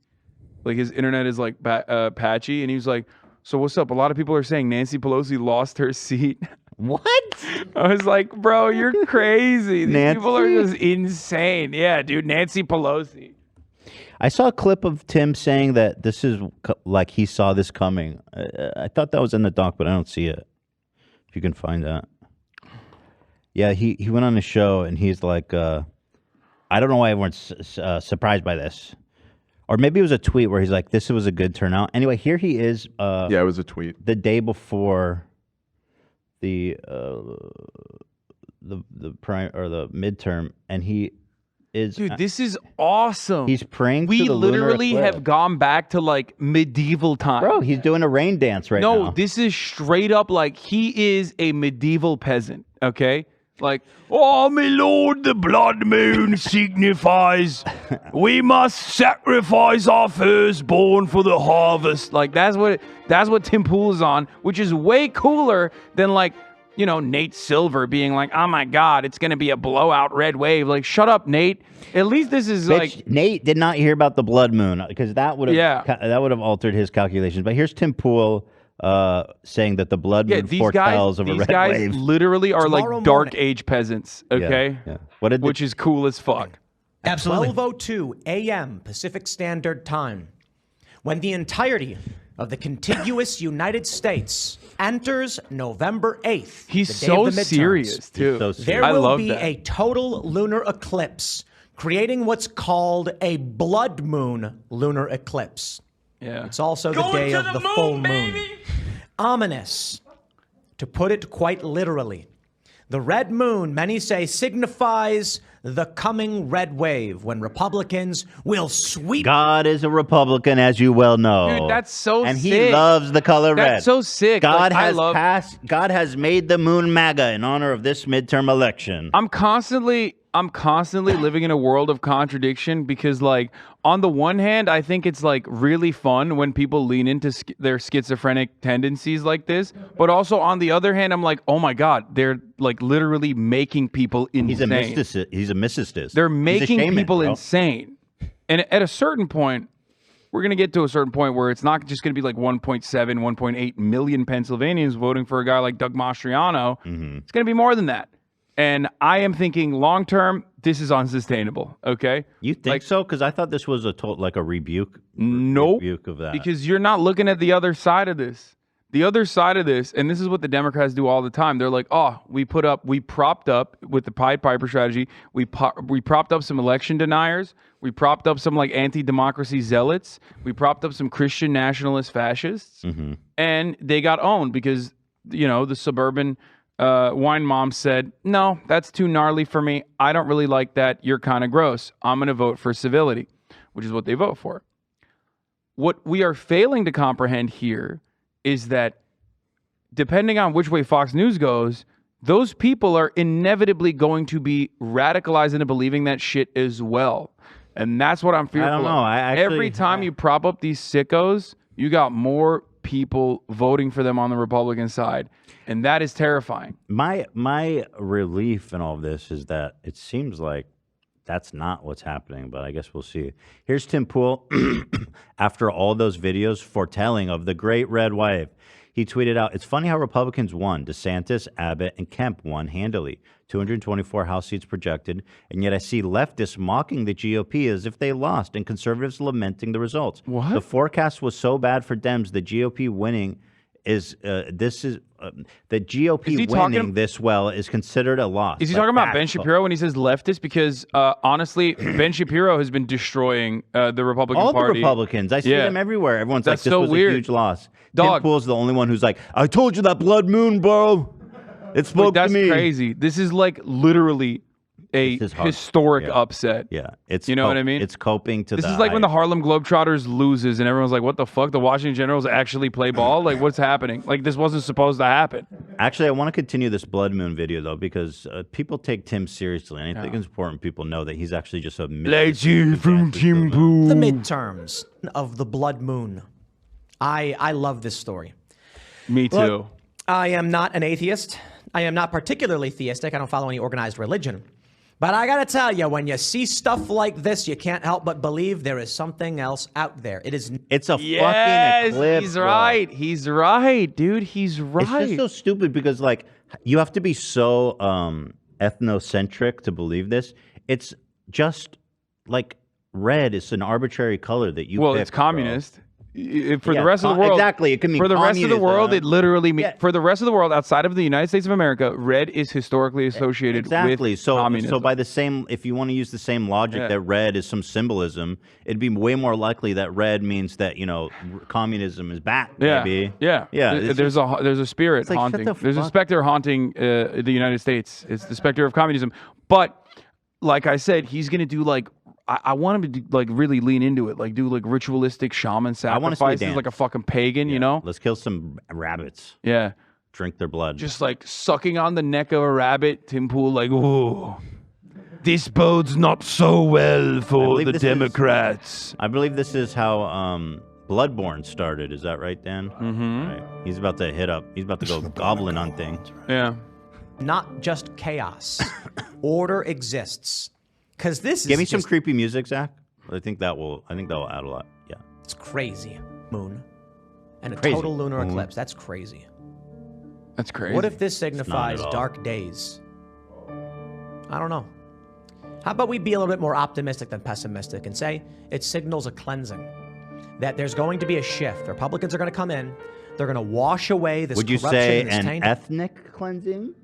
Like his internet is like patchy, and he was like, "So what's up? A lot of people are saying Nancy Pelosi lost her seat." What? I was like, "Bro, you're crazy. These people are just insane." Yeah, dude, Nancy Pelosi. I saw a clip of Tim saying that this is like he saw this coming. I thought that was in the doc, but I don't see it. If you can find that. Yeah, he went on a show and he's like, I don't know why everyone's surprised by this. Or maybe it was a tweet where he's like, this was a good turnout. Anyway, here he is. Yeah, it was a tweet. The day before the prime or the midterm, and he is. Dude, this is awesome. He's praying. We to the literally lunar have gone back to like medieval times. Bro, he's doing a rain dance right now. No, this is straight up like he is a medieval peasant. Okay. Like, oh, my lord, the blood moon signifies we must sacrifice our firstborn for the harvest. Like, that's what Tim Pool is on, which is way cooler than like, you know, Nate Silver being like, oh my God, it's going to be a blowout red wave. Like, shut up, Nate. At least this is like. Nate did not hear about the blood moon because that would have altered his calculations. But here's Tim Pool. Saying that the blood moon foretells of a red wave. These guys literally are Tomorrow like dark morning. age peasants, okay? Yeah. Which is cool as fuck. At 12:02 a.m. Pacific Standard Time, when the entirety of the contiguous United States enters November 8th, He's the day so of the midterms, serious, too. there I will love be that. a total lunar eclipse, creating what's called a blood moon lunar eclipse. Yeah. It's also the day of the full moon. Ominous, to put it quite literally. The red moon, many say, signifies the coming red wave when Republicans will sweep. God is a Republican, as you well know. Dude, that's so and sick. he loves the color red. That's so sick. God Like, God has made the moon MAGA in honor of this midterm election. I'm constantly living in a world of contradiction because, like, on the one hand, I think it's like really fun when people lean into their schizophrenic tendencies like this, but also on the other hand, I'm like, oh my God, they're like literally making people insane. He's a mysticist. They're making shaman, people bro. insane, and at a certain point, we're going to get to a certain point where it's not just going to be like 1.7, 1.8 million Pennsylvanians voting for a guy like Doug Mastriano. It's going to be more than that. And I am thinking long term, this is unsustainable. Okay, you think so? Because I thought this was a like a rebuke. Nope. Rebuke of that. Because you're not looking at the other side of this. The other side of this, and this is what the Democrats do all the time. They're like, oh, we propped up with the Pied Piper strategy. We propped up some election deniers. We propped up some like anti-democracy zealots. We propped up some Christian nationalist fascists, and they got owned because the suburban wine mom said, no, that's too gnarly for me. I don't really like that. You're kind of gross. I'm going to vote for civility, which is what they vote for. What we are failing to comprehend here is that depending on which way Fox News goes, those people are inevitably going to be radicalized into believing that shit as well. And that's what I'm fearful I don't know. of. Every time you prop up these sickos, you got more people voting for them on the Republican side. And that is terrifying. My relief in all of this is that it seems like that's not what's happening, but I guess we'll see. Here's Tim Pool after all those videos foretelling of the great red wave. He tweeted out, it's funny how Republicans won. DeSantis, Abbott, and Kemp won handily. 224 House seats projected, and yet I see leftists mocking the GOP as if they lost and conservatives lamenting the results. What? The forecast was so bad for Dems, the GOP winning is the GOP winning this well is considered a loss. Is he talking about Ben Shapiro when he says leftist? Because honestly, Ben Shapiro has been destroying the Republican Party. All the Republicans. I see them everywhere. Everyone's like, this was a huge loss. Tim Pool's the only one who's like, I told you that blood moon, bro. It spoke to me. That's crazy. This is like literally a historic upset. Yeah. It's you know what I mean? It's coping to This is like when the Harlem Globetrotters loses and everyone's like, what the fuck? The Washington Generals actually play ball? Like, what's happening? Like, this wasn't supposed to happen. Actually, I want to continue this blood moon video, though, because people take Tim seriously. And I think it's important people know that he's actually just a... from Tim Pool. The midterms of the blood moon. I love this story. Me too. Look, I am not an atheist. I am not particularly theistic. I don't follow any organized religion. But I got to tell you, when you see stuff like this, you can't help but believe there is something else out there. It's a fucking eclipse. He's right. He's right, dude. He's right. It's just so stupid because, like, you have to be so ethnocentric to believe this. It's just, like, red is an arbitrary color that you pick, it's communist. For the rest Yeah, of the world, exactly. It can mean for the rest of the world, it literally means Yeah. for the rest of the world outside of the United States of America, red is historically associated with communism. So by the same, if you want to use the same logic that red is some symbolism, it'd be way more likely that red means that communism is back. Maybe. Yeah. There's a spirit like, haunting. shut the There's a fuck- specter haunting the United States. It's the specter of communism. But like I said, he's gonna do like. I want him to do, like really lean into it, like do like ritualistic shaman sacrifices, like a fucking pagan, you know? Let's kill some rabbits. Yeah. Drink their blood. Just like sucking on the neck of a rabbit. Tim Pool like, ooh, this bodes not so well for the Democrats. I believe this is how Bloodborne started. Is that right, Dan? Mm-hmm. Right. He's about to He's about to go goblin hunting. Yeah. Not just chaos. Order exists. Because this Give is me some just- creepy music, Zach. I think that will add a lot. Yeah. It's crazy. Moon. And a Crazy. total lunar Mhm. eclipse. That's crazy. That's crazy. What if this not signifies at all. dark days? I don't know. How about we be a little bit more optimistic than pessimistic and say it signals a cleansing? That there's going to be a shift. Republicans are going to come in. They're going to wash away this Would you corruption say and this an taint. ethnic cleansing?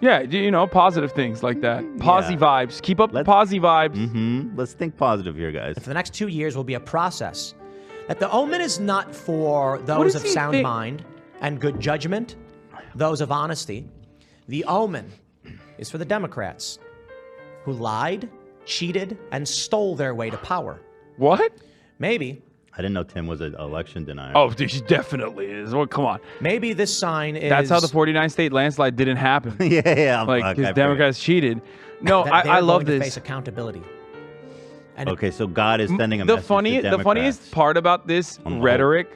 Yeah, positive things like that. Posy vibes. Keep up the posy vibes. Mm-hmm. Let's think positive here, guys. For the next 2 years will be a process. That the omen is not for those does of he sound think? mind and good judgment, those of honesty. The omen is for the Democrats who lied, cheated, and stole their way to power. What? Maybe. I didn't know Tim was an election denier. Oh, he definitely is. Well, come on. Maybe this sign is... That's how the 49 state landslide didn't happen. yeah. Like, fuck, because I Democrats cheated. No, that I they're love going to this. face accountability. And Okay, so God is sending a message to The Democrats. funniest part about this On the rhetoric,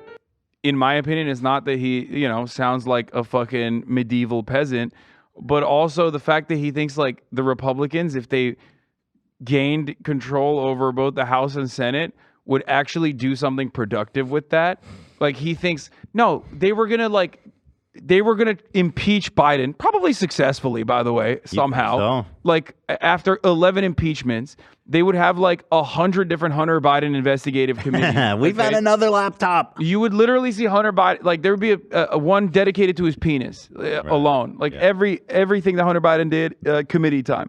in my opinion, is not that he, sounds like a fucking medieval peasant, but also the fact that he thinks like the Republicans, if they gained control over both the House and Senate, would actually do something productive with that. Like he thinks, no, they were gonna impeach Biden, probably successfully, by the way, somehow. so? Like after 11 impeachments, they would have like 100 different Hunter Biden investigative committees. We've had another laptop. You would literally see Hunter Biden, like there would be a one dedicated to his penis alone. Like everything that Hunter Biden did, committee time.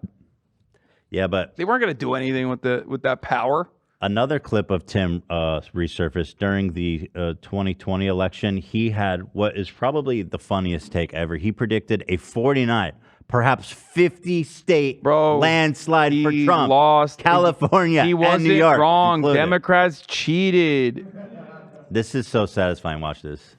Yeah, but they weren't gonna do anything with that power. Another clip of Tim resurfaced during the 2020 election. He had what is probably the funniest take ever. He predicted a 49, perhaps 50 state landslide for Trump. Lost California He wasn't and New York wrong. included. Democrats cheated. This is so satisfying. Watch this.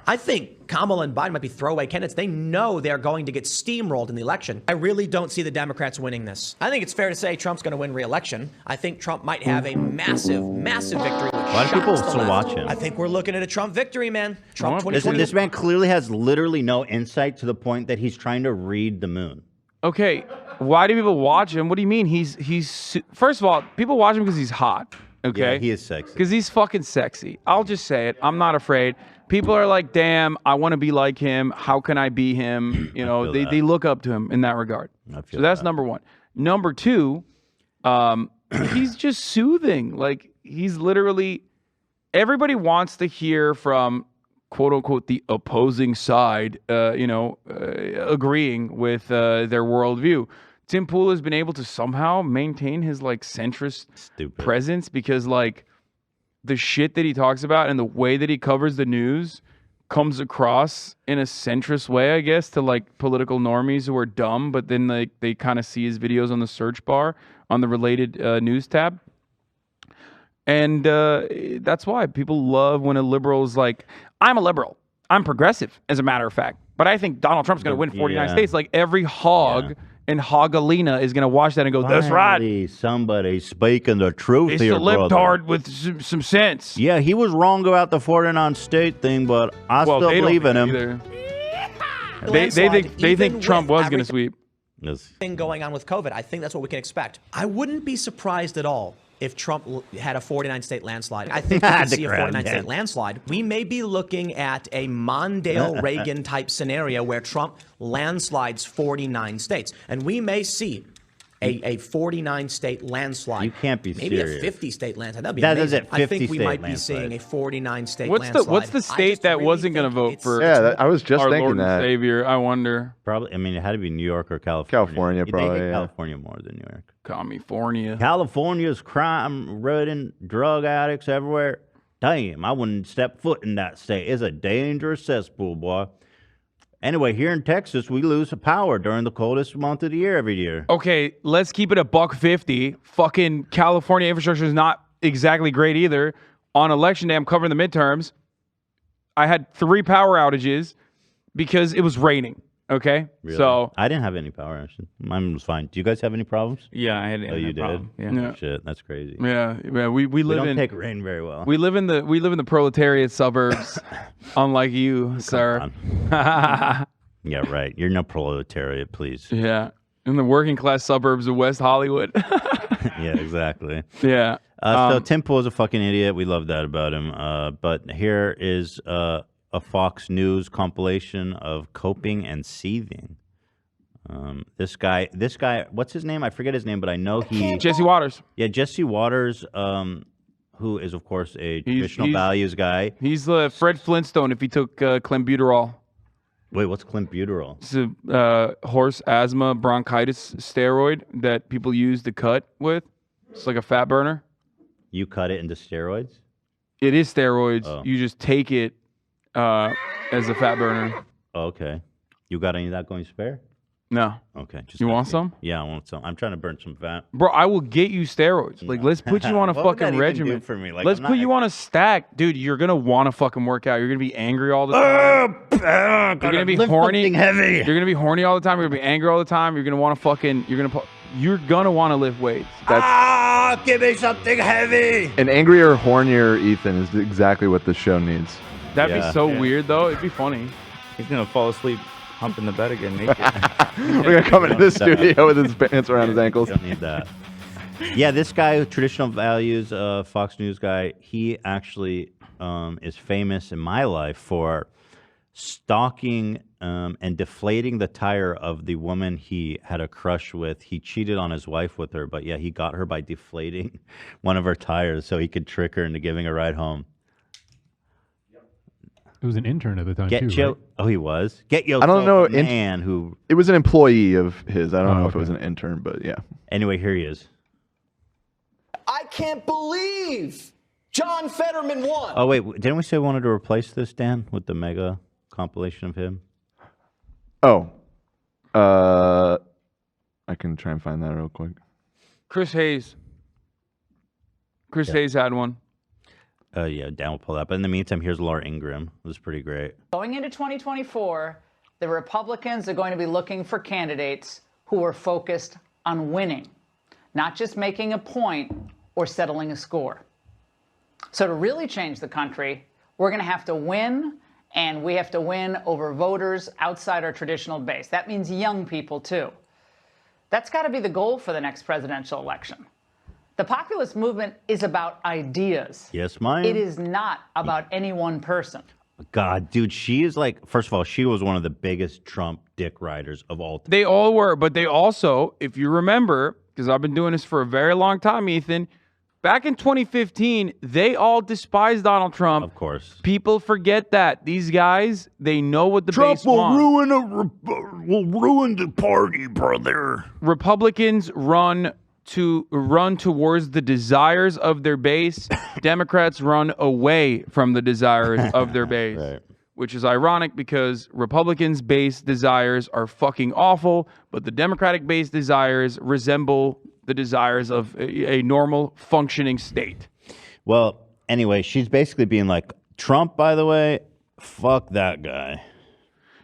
I think Kamala and Biden might be throwaway candidates. They know they're going to get steamrolled in the election. I really don't see the Democrats winning this. I think it's fair to say Trump's going to win re-election. I think Trump might have a massive, massive victory. Why do people still watch him? I think we're looking at a Trump victory, man. Trump 2020. This man clearly has literally no insight to the point that he's trying to read the moon. Okay, why do people watch him? What do you mean? He's first of all, people watch him because he's hot. Okay, Yeah, he is sexy. Because he's fucking sexy. I'll just say it. I'm not afraid. People are like, damn, I want to be like him. How can I be him? You know, they look up to him in that regard. So that's number one. Number two, he's just soothing. Like he's literally, everybody wants to hear from quote unquote the opposing side, agreeing with their worldview. Tim Pool has been able to somehow maintain his like centrist presence because like the shit that he talks about and the way that he covers the news comes across in a centrist way, I guess, to like political normies who are dumb, but then like they kind of see his videos on the search bar on the related news tab. And that's why people love when a liberal is like, I'm a liberal. I'm progressive, as a matter of fact. But I think Donald Trump's going to win 49 states. Like every hog and Hogalina is going to watch that and go, that's right. Finally, somebody speaking the truth He's here, a libtard with some sense. Yeah, he was wrong about the 49 state thing, but I still believe in him. They think Trump was going to sweep. Thing going on with COVID, I think that's what we can expect. I wouldn't be surprised at all if Trump had a 49-state landslide. I think we could see a 49-state landslide. We may be looking at a Mondale Reagan-type scenario where Trump landslides 49 states. And we may see a 49-state landslide. You can't be maybe serious. A 50-state landslide. That'd be amazing. I think we might be seeing a 49-state landslide. What's the state that wasn't going to vote for I was just our thinking Lord that. and Savior? I wonder. Probably, I mean, it had to be New York or California. California, They probably, hate yeah. California more than New York. California's crime-ridden, drug addicts everywhere. Damn, I wouldn't step foot in that state. It's a dangerous cesspool, boy. Anyway, here in Texas, we lose power during the coldest month of the year every year. Okay, let's keep it a $1.50. Fucking California infrastructure is not exactly great either. On election day, I'm covering the midterms. I had 3 power outages because it was raining. Okay, Really? so I didn't have any power. Actually. Mine was fine. Do you guys have any problems? Yeah, I had. Oh, you did? problem. Yeah. Yeah. Shit, that's crazy. yeah, we live don't in take rain very well. We live in the proletariat suburbs, unlike you, sir. Yeah, right. You're no proletariat, please. Yeah, in the working class suburbs of West Hollywood. Yeah, exactly. Yeah. So Tim Pool's a fucking idiot. We love that about him. But here is a Fox News compilation of coping and seething. This guy, what's his name? I forget his name, but I know he... Jesse Waters. Yeah, Jesse Waters, who is, of course, a traditional values guy. He's Fred Flintstone if he took clenbuterol. Wait, what's clenbuterol? It's a horse asthma bronchitis steroid that people use to cut with. It's like a fat burner. You cut it into steroids? It is steroids. Oh. You just take it as a fat burner. Oh, okay. You got any of that going spare? No. Okay. Just You want asking. some? Yeah, I want some. I'm trying to burn some fat. Bro, I will get you steroids. Like, let's put you on a What would that fucking even regimen. do for me? Like, Let's I'm put not- you on a stack. Dude, you're going to want to fucking work out. You're going to be angry all the time. You're going to be lift horny. something heavy. You're going to be horny all the time. You're going to be angry all the time. You're going to want to fucking, you're going to want to lift weights. Give me something heavy. An angrier, hornier Ethan is exactly what this show needs. That'd be so weird, though. It'd be funny. He's gonna fall asleep humping the bed again naked. We're gonna come into the studio with his pants around his ankles. Don't need that. Yeah, this guy, traditional values, Fox News guy, he actually is famous in my life for stalking and deflating the tire of the woman he had a crush with. He cheated on his wife with her, but yeah, he got her by deflating one of her tires so he could trick her into giving a ride home. It was an intern at the time, Get too, Joe. right? Oh, he was. Get yo. I don't know. A man who. It was an employee of his. I don't know if okay. it was an intern, but yeah. Anyway, here he is. I can't believe John Fetterman won. Oh wait, didn't we say we wanted to replace this, Dan, with the mega compilation of him? Oh, I can try and find that real quick. Chris Hayes. Chris Hayes had one. Yeah, Dan will pull that. But in the meantime, here's Laura Ingraham. It was pretty great. Going into 2024, the Republicans are going to be looking for candidates who are focused on winning, not just making a point or settling a score. So to really change the country, we're going to have to win, and we have to win over voters outside our traditional base. That means young people, too. That's got to be the goal for the next presidential election. The populist movement is about ideas. Yes, ma'am. It is not about any one person. God, dude, she is like, first of all, she was one of the biggest Trump dick riders of all time. They all were, but they also, if you remember, because I've been doing this for a very long time, Ethan, back in 2015, they all despised Donald Trump. Of course. People forget that. These guys, they know what the base wants. will ruin the party, brother. Republicans run towards the desires of their base. Democrats run away from the desires of their base, Right. which is ironic because Republicans' base desires are fucking awful, but the Democratic base desires resemble the desires of a normal functioning state. Well, anyway, she's basically being like, Trump, by the way, fuck that guy.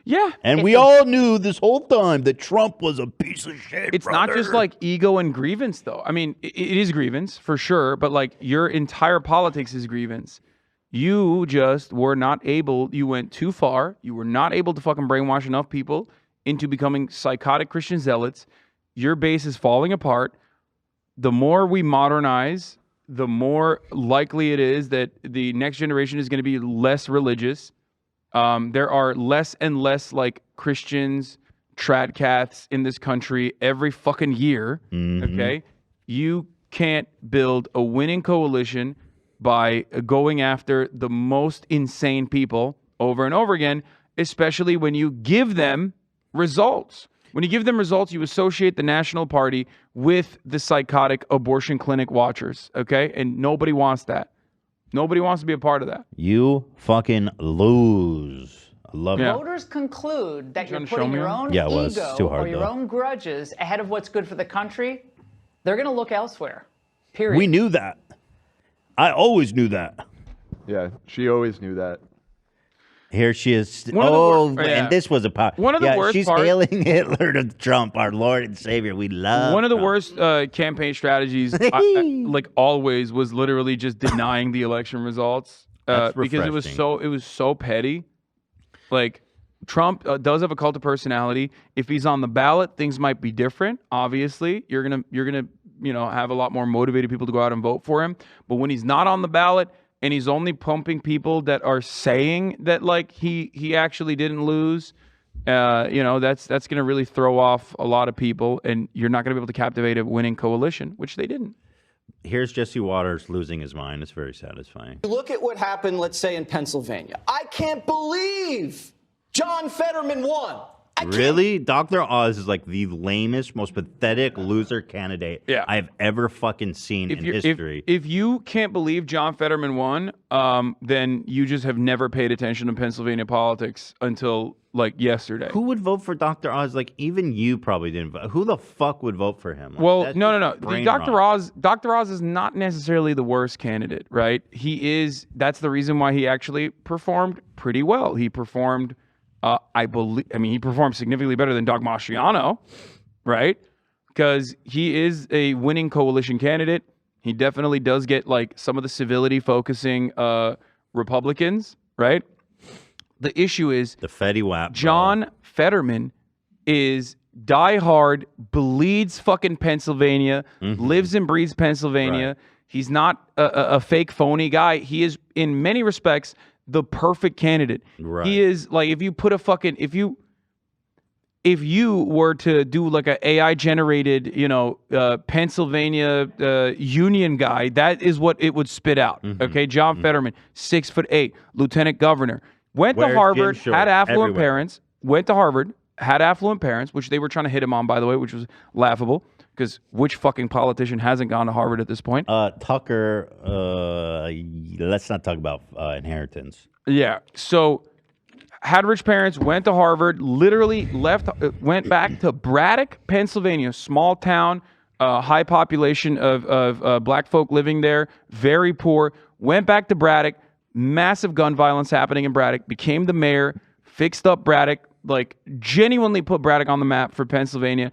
Yeah. And we all knew this whole time that Trump was a piece of shit. It's not just like ego and grievance, though. I mean, it is grievance for sure, but like your entire politics is grievance. You just were not able, you went too far. You were not able to fucking brainwash enough people into becoming psychotic Christian zealots. Your base is falling apart. The more we modernize, the more likely it is that the next generation is going to be less religious. There are less and less like Christians, tradcaths in this country every fucking year. Okay, you can't build a winning coalition by going after the most insane people over and over again, especially when you give them results. When you give them results, you associate the National Party with the psychotic abortion clinic watchers. Okay, and nobody wants that. Nobody wants to be a part of that. You fucking lose. I love it. Voters conclude that you're putting your own Yeah, it was. ego It's too hard, or your though. own grudges ahead of what's good for the country. They're going to look elsewhere. Period. We knew that. I always knew that. Yeah, she always knew that. Here she is. One of the Oh, yeah. and this was a One of the worst she's part- hailing Hitler to Trump, our Lord and Savior. We love One of the Trump. worst campaign strategies, like always, was literally just denying the election results That's because it was refreshing. so petty. Like Trump does have a cult of personality. If he's on the ballot, things might be different. Obviously, you're gonna have a lot more motivated people to go out and vote for him. But when he's not on the ballot and he's only pumping people that are saying that like he actually didn't lose. That's going to really throw off a lot of people, and you're not going to be able to captivate a winning coalition, which they didn't. Here's Jesse Waters losing his mind. It's very satisfying. Look at what happened, let's say, in Pennsylvania. I can't believe John Fetterman won. Really? Dr. Oz is like the lamest, most pathetic loser candidate I've ever fucking seen in history. If you can't believe John Fetterman won, then you just have never paid attention to Pennsylvania politics until like yesterday. Who would vote for Dr. Oz? Like, even you probably didn't vote. Who the fuck would vote for him? Like, Well, that's no. just brain Dr. rot. Dr. Oz is not necessarily the worst candidate, right? That's the reason why he actually performed pretty well. He performed, he performed significantly better than Doug Mastriano, right? Because he is a winning coalition candidate. He definitely does get like some of the civility focusing Republicans, right? The issue is the Fetty Wap. John Fetterman is die hard, bleeds fucking Pennsylvania, lives and breathes Pennsylvania. Right. He's not a fake phony guy. He is, in many respects, the perfect candidate. Right. He is like, if you put a fucking, if you were to do like a AI generated, Pennsylvania union guy, that is what it would spit out. Okay, John Fetterman, 6'8", lieutenant governor, went Wears to gym Harvard, shorts had affluent everywhere. parents, went to Harvard, had affluent parents, which they were trying to hit him on, by the way, which was laughable. Because which fucking politician hasn't gone to Harvard at this point? Tucker, let's not talk about inheritance. Yeah. So had rich parents, went to Harvard, literally went back to Braddock, Pennsylvania, small town, high population of black folk living there, very poor. Went back to Braddock, massive gun violence happening in Braddock, became the mayor, fixed up Braddock, like genuinely put Braddock on the map for Pennsylvania.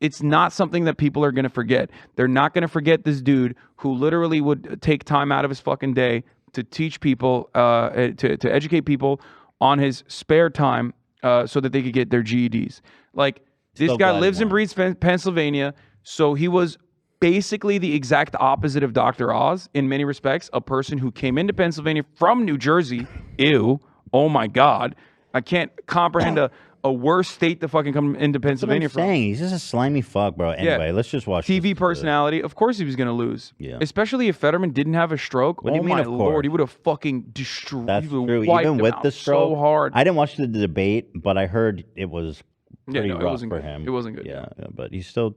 It's not something that people are going to forget. They're not going to forget this dude who literally would take time out of his fucking day to teach people, to educate people on his spare time so that they could get their GEDs. Like, this guy lives and breathes Pennsylvania, so he was basically the exact opposite of Dr. Oz in many respects, a person who came into Pennsylvania from New Jersey. Ew. Oh, my God. I can't comprehend a worse state to fucking come into Pennsylvania That's what I'm saying. He's just a slimy fuck, bro. Anyway, let's just watch TV personality. Of course he was going to lose. Yeah. Especially if Fetterman didn't have a stroke. What do you mean, my of course? Lord, he would have fucking destroyed. That's true. Wiped Even him with out the stroke, so hard. I didn't watch the debate, but I heard it was pretty it rough wasn't for good. him. It wasn't good. Yeah, but he's still.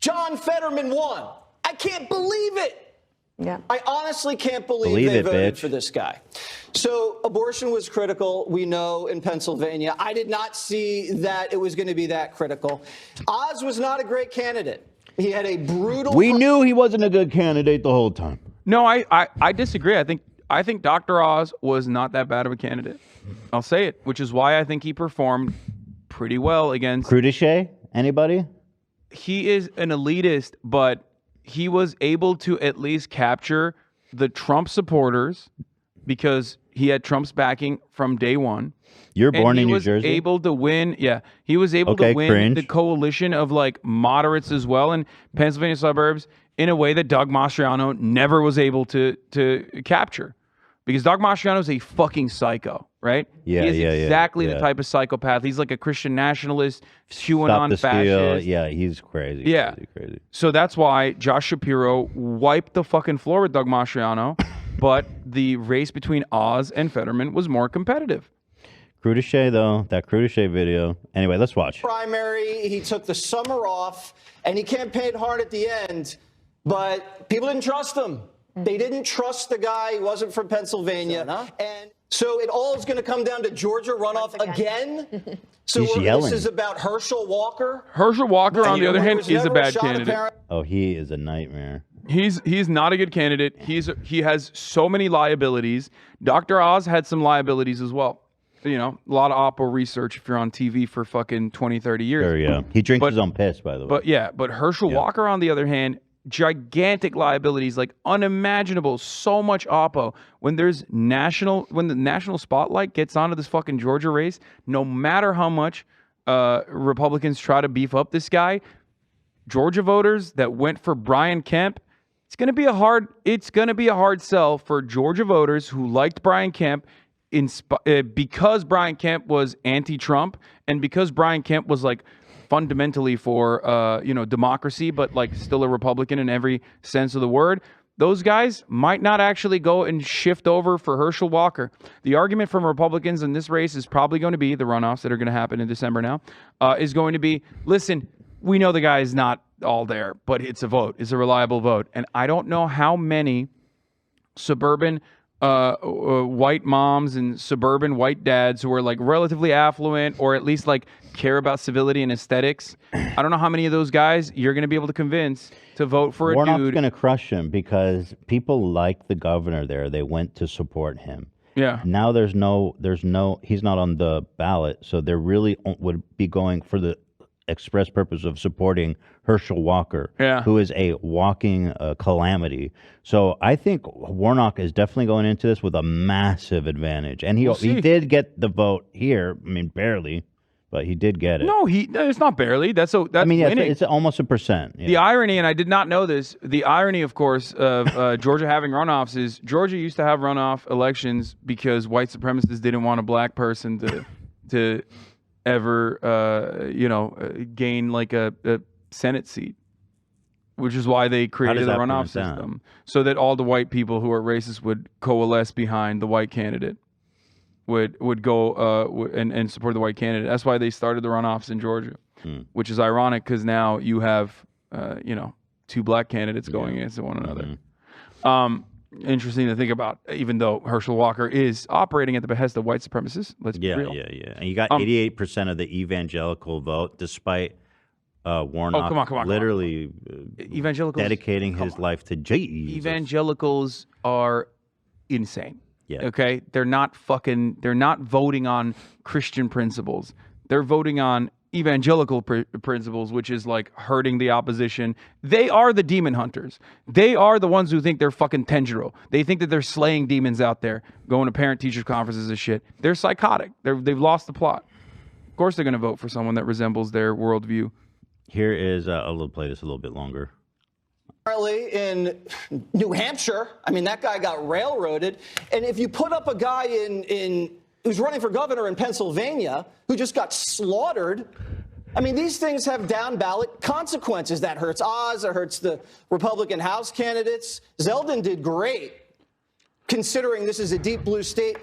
John Fetterman won. I can't believe it. Yeah. I honestly can't believe Believe they it, voted bitch. for this guy. So abortion was critical, we know, in Pennsylvania. I did not see that it was going to be that critical. Oz was not a great candidate. He had a brutal... We knew he wasn't a good candidate the whole time. No, I disagree. I think Dr. Oz was not that bad of a candidate. I'll say it, which is why I think he performed pretty well against... Crudichet? Anybody? He is an elitist, but he was able to at least capture the Trump supporters because he had Trump's backing from day one. You're born in New Jersey? He was able to win. Yeah, he was able to win cringe. the coalition of like moderates as well in Pennsylvania suburbs in a way that Doug Mastriano never was able to capture. Because Doug Mastriano is a fucking psycho, right? Yeah, he is yeah, exactly yeah. the type of psychopath. He's like a Christian nationalist, Stop QAnon the steal. fascist. Yeah, he's crazy. Yeah. Crazy. So that's why Josh Shapiro wiped the fucking floor with Doug Mastriano, but the race between Oz and Fetterman was more competitive. Crudichet, though, that Crudichet video. Anyway, let's watch. primary. He took the summer off, and he campaigned hard at the end, but people didn't trust him. They didn't trust the guy. He wasn't from Pennsylvania. And so it all is going to come down to Georgia runoff again. So He's yelling. this is about Herschel Walker. Herschel Walker, on the other hand, was is a never bad shot candidate. apparent- Oh, he is a nightmare. He's not a good candidate. He has so many liabilities. Dr. Oz had some liabilities as well. You know, a lot of Oppo research if you're on TV for fucking 20, 30 years. Sure, yeah. He drinks his own piss, by the way. But yeah, but Herschel Walker, on the other hand, gigantic liabilities, like unimaginable, so much Oppo. When the national spotlight gets onto this fucking Georgia race, no matter how much Republicans try to beef up this guy, Georgia voters that went for Brian Kemp, it's gonna be a hard sell for Georgia voters who liked Brian Kemp because Brian Kemp was anti-Trump and because Brian Kemp was like fundamentally for democracy, but like still a Republican in every sense of the word. Those guys might not actually go and shift over for Herschel Walker. The argument from Republicans in this race is probably going to be the runoffs that are going to happen in December now, is going to be, listen, we know the guy is not all there, but it's a vote. It's a reliable vote. And I don't know how many suburban white moms and suburban white dads who are like relatively affluent or at least like care about civility and aesthetics. I don't know how many of those guys you're going to be able to convince to vote for Warnock's a dude. going to crush him because people like the governor there. They went to support him. Yeah. Now he's not on the ballot, so they really would be going for the express purpose of supporting Herschel Walker, who is a walking calamity. So I think Warnock is definitely going into this with a massive advantage, and he did get the vote here. I mean, barely, but he did get it. No, it's not barely. That's I mean, yeah, winning. it's almost 1%. Yeah. The irony, and I did not know this, the irony, of course, of Georgia having runoffs is Georgia used to have runoff elections because white supremacists didn't want a black person to ever, gain like a Senate seat, which is why they created the runoff system, so that all the white people who are racist would coalesce behind the white candidate, would go and support the white candidate. That's why they started the runoffs in Georgia, which is ironic because now you have, two black candidates going against one another. Interesting to think about, even though Herschel Walker is operating at the behest of white supremacists. Let's be real. Yeah. And you got 88% of the evangelical vote, despite Warnock literally evangelicals dedicating his life to Jesus. Evangelicals are insane. Yeah. Okay? They're not voting on Christian principles. They're voting on evangelical principles, which is like hurting the opposition. They are the demon hunters. They are the ones who think they're fucking Tenjiro. They think that they're slaying demons out there, going to parent-teacher conferences and shit. They're psychotic. They've lost the plot. Of course they're going to vote for someone that resembles their worldview. Here is, I'll play this a little bit longer. In New Hampshire, I mean, that guy got railroaded. And if you put up a guy who's running for governor in Pennsylvania who just got slaughtered, I mean, these things have down ballot consequences. That hurts Oz, it hurts the Republican House candidates. Zeldin did great, considering this is a deep blue state.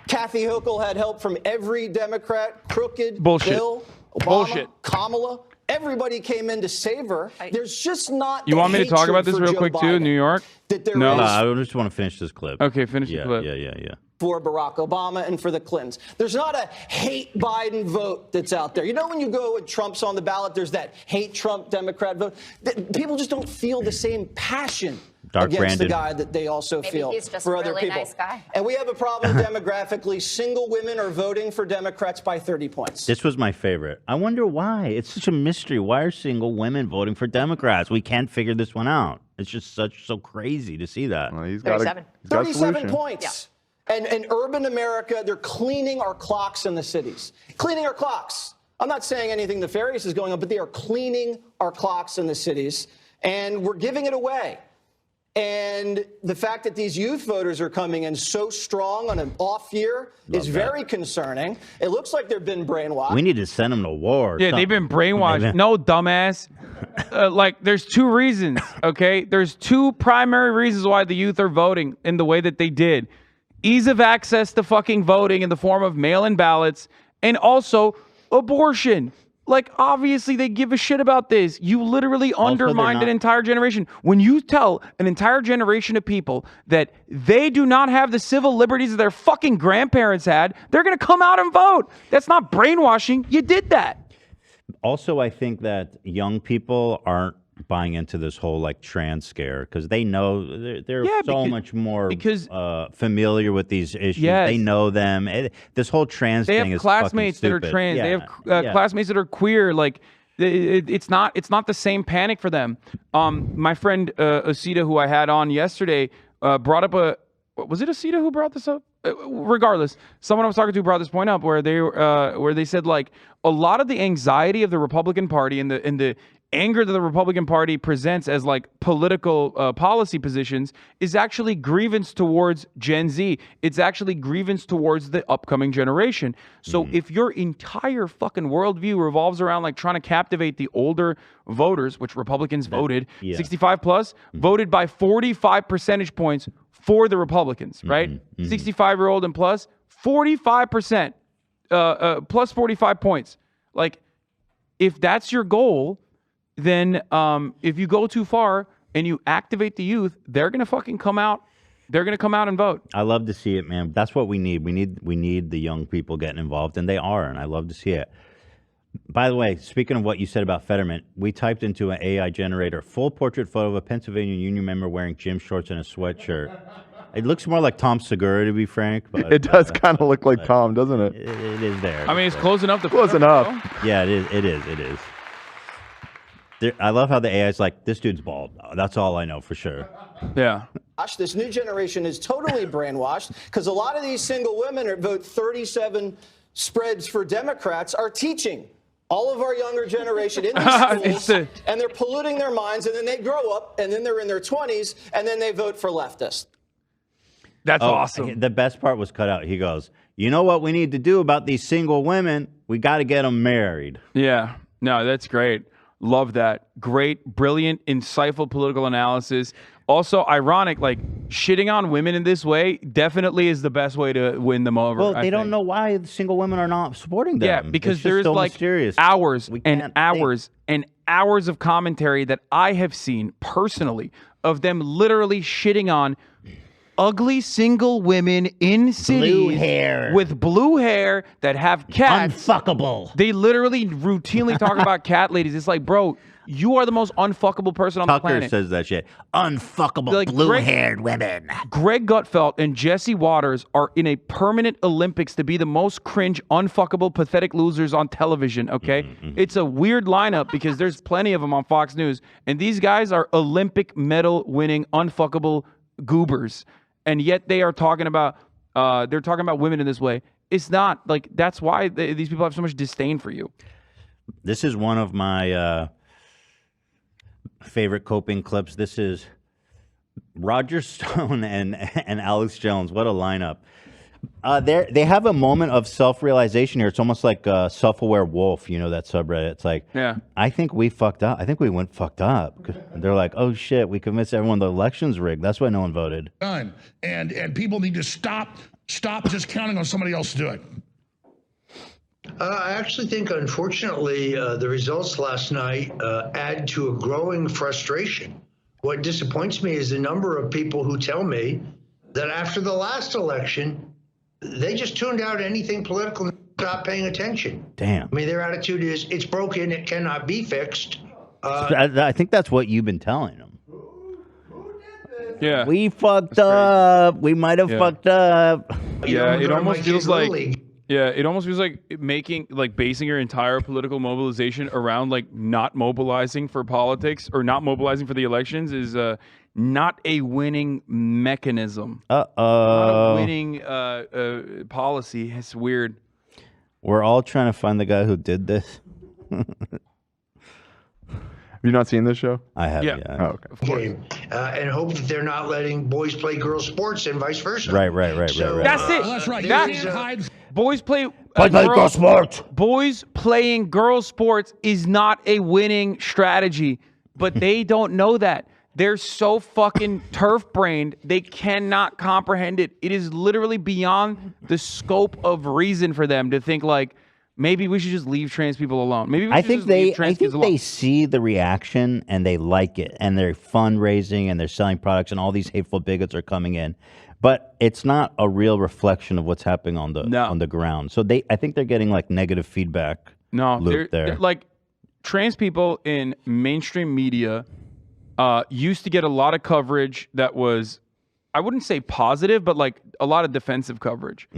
Kathy Hochul had help from every Democrat, Crooked, Bullshit. Bill, Obama, Bullshit. Kamala. Everybody came in to save her. There's just not. You want me to talk about this real quick too in New York? No, I just want to finish this clip. Okay, finish the clip. Yeah. For Barack Obama and for the Clintons. There's not a hate Biden vote that's out there. You know, when you go with Trump's on the ballot, there's that hate Trump Democrat vote. People just don't feel the same passion against the guy that they also feel he's just for a other really people. nice guy. And we have a problem demographically. Single women are voting for Democrats by 30 points. This was my favorite. I wonder why. It's such a mystery. Why are single women voting for Democrats? We can't figure this one out. It's just so crazy to see that. Well, he's 37 points. And in urban America, they're cleaning our clocks in the cities. Cleaning our clocks. I'm not saying anything nefarious is going on, but they are cleaning our clocks in the cities, and we're giving it away. And the fact that these youth voters are coming in so strong on an off year is very concerning. It looks like they've been brainwashed. We need to send them to war. Yeah, they've been brainwashed. No, dumbass. There's two reasons, okay? There's two primary reasons why the youth are voting in the way that they did. Ease of access to fucking voting in the form of mail-in ballots, and also abortion. Like, obviously, they give a shit about this. You literally undermined an entire generation. When you tell an entire generation of people that they do not have the civil liberties that their fucking grandparents had, they're going to come out and vote. That's not brainwashing. You did that. Also, I think that young people aren't buying into this whole like trans scare because they know they're much more familiar with these issues. Yes. They know them. This whole trans thing is classmates that are fucking stupid. trans. They have classmates that are queer. Like it's not the same panic for them. My friend Osita, who I had on yesterday, brought up was it Osita who brought this up? Regardless, someone I was talking to brought this point up where they said like a lot of the anxiety of the Republican Party and the anger that the Republican Party presents as like political policy positions is actually grievance towards Gen Z. It's actually grievance towards the upcoming generation. So if your entire fucking worldview revolves around like trying to captivate the older voters, which Republicans voted, 65 plus, voted by 45 percentage points for the Republicans, right? 65-year-old and plus, 45%, plus 45 points. Like, if that's your goal, then if you go too far and you activate the youth, they're going to fucking come out. They're going to come out and vote. I love to see it, man. That's what we need. We need the young people getting involved, and they are, and I love to see it. By the way, speaking of what you said about Fetterman, we typed into an AI generator full portrait photo of a Pennsylvania Union member wearing gym shorts and a sweatshirt. It looks more like Tom Segura, to be frank. But, it does kind of look like Tom, doesn't it? It is there. I mean, it's close enough to close enough. Yeah, it is. I love how the AI is like, this dude's bald. That's all I know for sure. Yeah. This new generation is totally brainwashed because a lot of these single women vote 37 spreads for Democrats are teaching all of our younger generation in these schools, and they're polluting their minds, and then they grow up, and then they're in their 20s, and then they vote for leftists. That's awesome. The best part was cut out. He goes, you know what we need to do about these single women? We got to get them married. Yeah. No, that's great. Love that. Great, brilliant, insightful political analysis. Also, ironic, like shitting on women in this way definitely is the best way to win them over. Well, they don't know why the single women are not supporting them. Yeah, because It's just there's so like mysterious. hours We and can't hours and hours of commentary that I have seen personally of them literally shitting on ugly single women in cities with blue hair that have cats. Unfuckable. They literally routinely talk about cat ladies. It's like, bro, you are the most unfuckable person on the Tucker planet. says that shit. Unfuckable Like, blue-haired women. Greg Gutfeld and Jesse Waters are in a permanent Olympics to be the most cringe, unfuckable, pathetic losers on television, okay? It's a weird lineup because there's plenty of them on Fox News, and these guys are Olympic medal winning, unfuckable goobers, and yet they are talking about women in this way. It's not, like, that's why these people have so much disdain for you. This is one of my favorite coping clips. This is Roger Stone and Alex Jones. What a lineup. They have a moment of self-realization here. It's almost like Self-Aware Wolf, you know, that subreddit. It's like, yeah, I think we fucked up. I think we went fucked up. And they're like, oh shit, we convinced everyone the election's rigged. That's why no one voted. Done. And people need to stop just counting on somebody else to do it. I actually think, unfortunately, the results last night add to a growing frustration. What disappoints me is the number of people who tell me that after the last election, they just tuned out anything political and stopped paying attention. Damn. I mean, their attitude is, it's broken, it cannot be fixed. I think that's what you've been telling them. Yeah. We fucked up. We might have fucked up. Yeah, it almost feels like... Yeah, it almost feels like basing your entire political mobilization around like not mobilizing for politics or not mobilizing for the elections is not a winning mechanism. Not a winning policy. It's weird. We're all trying to find the guy who did this. Have you not seen this show? I have. Yeah. Yeah. Oh, okay. Of course. And hope that they're not letting boys play girls sports and vice versa. Right. That's it. That's right. You That's can't hide. boys play girl sports. Boys playing girl sports is not a winning strategy, but they don't know that. They're so fucking turf-brained, they cannot comprehend it. It is literally beyond the scope of reason for them to think like, maybe we should just leave trans people alone. Maybe we should leave trans kids alone. They see the reaction and they like it, and they're fundraising and they're selling products, and all these hateful bigots are coming in. But it's not a real reflection of what's happening on the ground. So I think they're getting like negative feedback. No, they're like trans people in mainstream media used to get a lot of coverage that was, I wouldn't say positive, but like a lot of defensive coverage.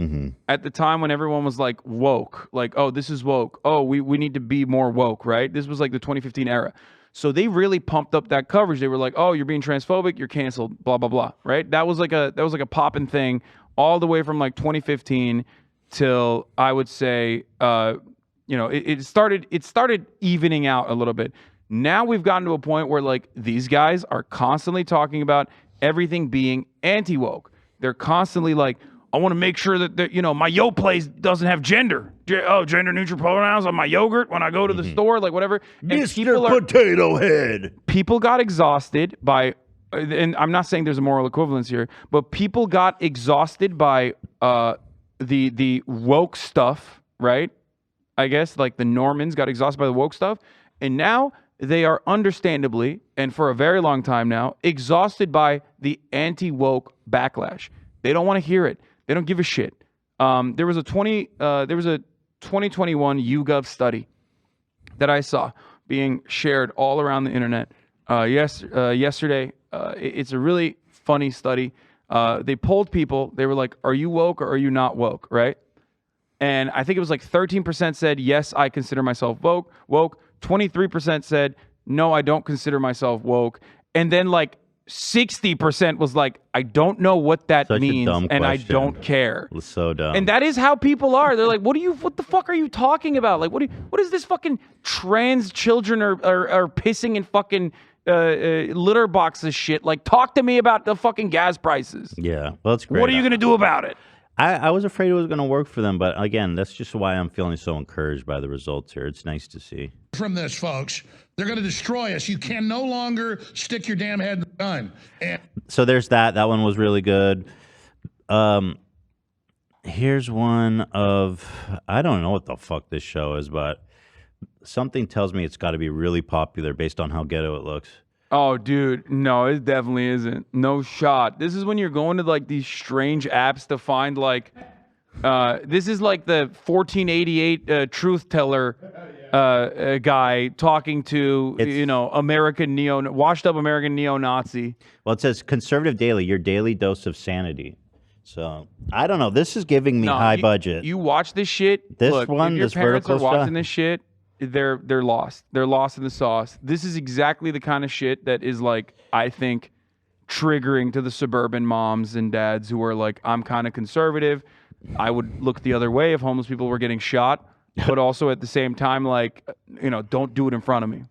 At the time when everyone was like woke, like, oh, this is woke. Oh, we need to be more woke, right? This was like the 2015 era. So they really pumped up that coverage. They were like, oh, you're being transphobic, you're canceled, blah, blah, blah, right? That was like a poppin' thing all the way from like 2015 till I would say, it started evening out a little bit. Now we've gotten to a point where like these guys are constantly talking about everything being anti-woke. They're constantly like, I want to make sure that my Yo place doesn't have gender. Gender neutral pronouns on my yogurt when I go to the store, like whatever. Mr. Potato Head. People got exhausted by, and I'm not saying there's a moral equivalence here, but people got exhausted by the woke stuff, right? I guess like the Normans got exhausted by the woke stuff, and now they are understandably, and for a very long time now, exhausted by the anti-woke backlash. They don't want to hear it. They don't give a shit. There was a 2021 YouGov study that I saw being shared all around the internet yesterday. It's a really funny study. They polled people. They were like, "Are you woke or are you not woke?" Right? And I think it was like 13% said, "Yes, I consider myself woke." 23% said, "No, I don't consider myself woke." And then like 60% was like, I don't know what that Such a means, dumb and I question. don't care. It's so dumb. And that is how people are. They're like, what the fuck are you talking about? Like, what is this fucking trans children are pissing in fucking litter boxes shit? Like, talk to me about the fucking gas prices. Yeah, well, it's great. What are you going to do about it? I was afraid it was going to work for them, but again, that's just why I'm feeling so encouraged by the results here. It's nice to see. From this, folks, they're going to destroy us. You can no longer stick your damn head in the gun. And So there's that. That one was really good. Here's one of, I don't know what the fuck this show is, but something tells me it's got to be really popular based on how ghetto it looks. Oh, dude, no, it definitely isn't. No shot. This is when you're going to like these strange apps to find like, this is like the 1488 truth teller guy talking to washed up American neo-Nazi. Well, it says Conservative Daily, your daily dose of sanity. So I don't know. This is giving me high budget. You watch this shit. This look, one, if your this parents vertical are watching stuff? this shit, they're lost. They're lost in the sauce. This is exactly the kind of shit that is like, I think, triggering to the suburban moms and dads who are like, I'm kind of conservative. I would look the other way if homeless people were getting shot, but also at the same time, like, don't do it in front of me.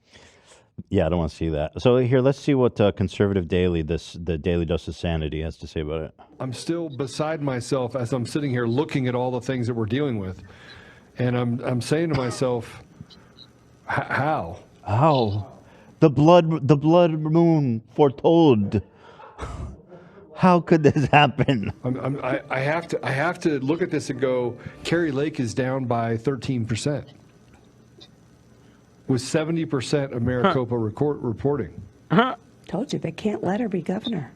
Yeah, I don't want to see that. So here, let's see what Conservative Daily, the Daily Dose of Sanity, has to say about it. I'm still beside myself as I'm sitting here looking at all the things that we're dealing with, and I'm saying to myself, how? How? The blood moon foretold. How could this happen? I have to look at this and go, Kerry Lake is down by 13%, with 70% of Maricopa reporting. Told you, they can't let her be governor.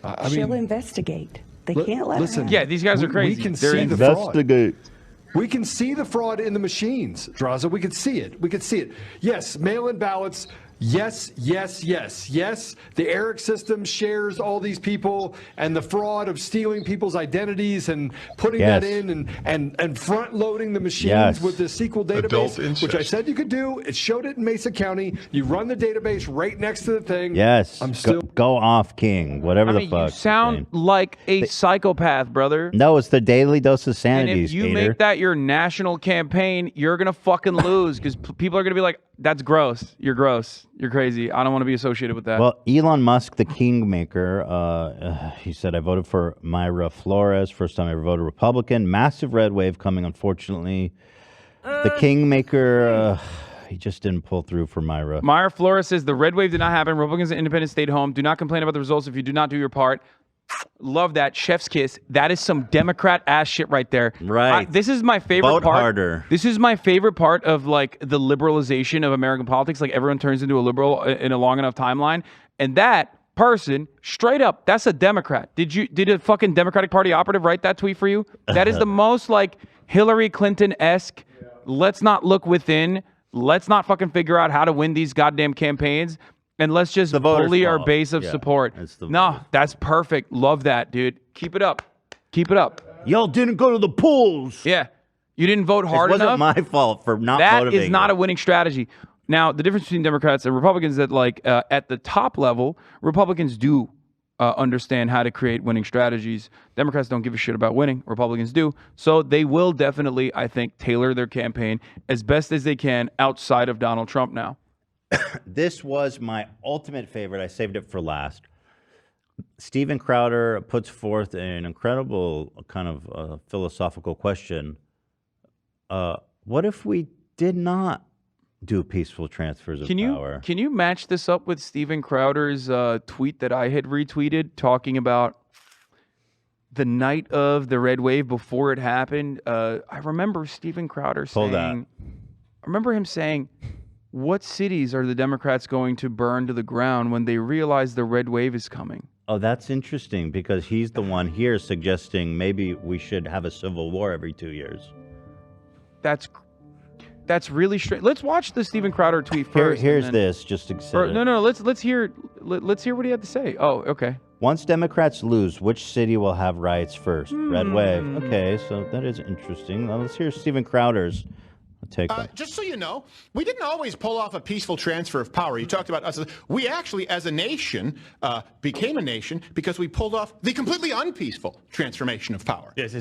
I She'll mean, investigate. They can't let listen, her. Yeah, these guys are crazy. We can They're see the investigate. fraud. We can see the fraud in the machines, Draza. We can see it. We can see it. Yes, mail-in ballots. Yes, yes, yes, yes. The ERIC system shares all these people, and the fraud of stealing people's identities and putting that in and front-loading the machines with the SQL database, which I said you could do. It showed it in Mesa County. You run the database right next to the thing. Yes. I'm still. Go off, King. Whatever the fuck. You sound like a psychopath, brother. No, it's the Daily Dose of And Sanity, if you Skater. make that your national campaign, you're going to fucking lose because people are going to be like, that's gross. You're gross. You're crazy. I don't want to be associated with that. Well, Elon Musk, the kingmaker, he said, I voted for Myra Flores. First time I ever voted Republican. Massive red wave coming, unfortunately. The kingmaker, he just didn't pull through for Myra. Myra Flores says the red wave did not happen. Republicans and independents stayed home. Do not complain about the results if you do not do your part. Love that. Chef's kiss. That is some Democrat ass shit right there. Right. This is my favorite Vote part. harder. This is my favorite part of like the liberalization of American politics. Like everyone turns into a liberal in a long enough timeline. And that person, straight up, that's a Democrat. Did a fucking Democratic Party operative write that tweet for you? That is the most like Hillary Clinton-esque. Let's not look within. Let's not fucking figure out how to win these goddamn campaigns. And let's just bully our base of support. No, that's perfect. Love that, dude. Keep it up. Keep it up. Y'all didn't go to the polls. Yeah. You didn't vote hard enough. It wasn't my fault for not That motivating. is not a winning strategy. Now, the difference between Democrats and Republicans is that, like, at the top level, Republicans do understand how to create winning strategies. Democrats don't give a shit about winning. Republicans do. So they will definitely, I think, tailor their campaign as best as they can outside of Donald Trump now. This was my ultimate favorite. I saved it for last. Steven Crowder puts forth an incredible kind of philosophical question. What if we did not do peaceful transfers of power? Can you match this up with Steven Crowder's tweet that I had retweeted talking about the night of the red wave before it happened? I remember Steven Crowder saying, I remember him saying, what cities are the Democrats going to burn to the ground when they realize the red wave is coming? Oh, that's interesting because he's the one here suggesting maybe we should have a civil war every 2 years. That's really strange. Let's watch the Steven Crowder tweet first. Here's this, just to consider. No. Let's hear what he had to say. Oh, okay. Once Democrats lose, which city will have riots first? Red wave. Okay, so that is interesting. Now let's hear Steven Crowder's Take one. Just so you know, we didn't always pull off a peaceful transfer of power. You talked about us. We actually, as a nation, became a nation because we pulled off the completely unpeaceful transformation of power. Yes.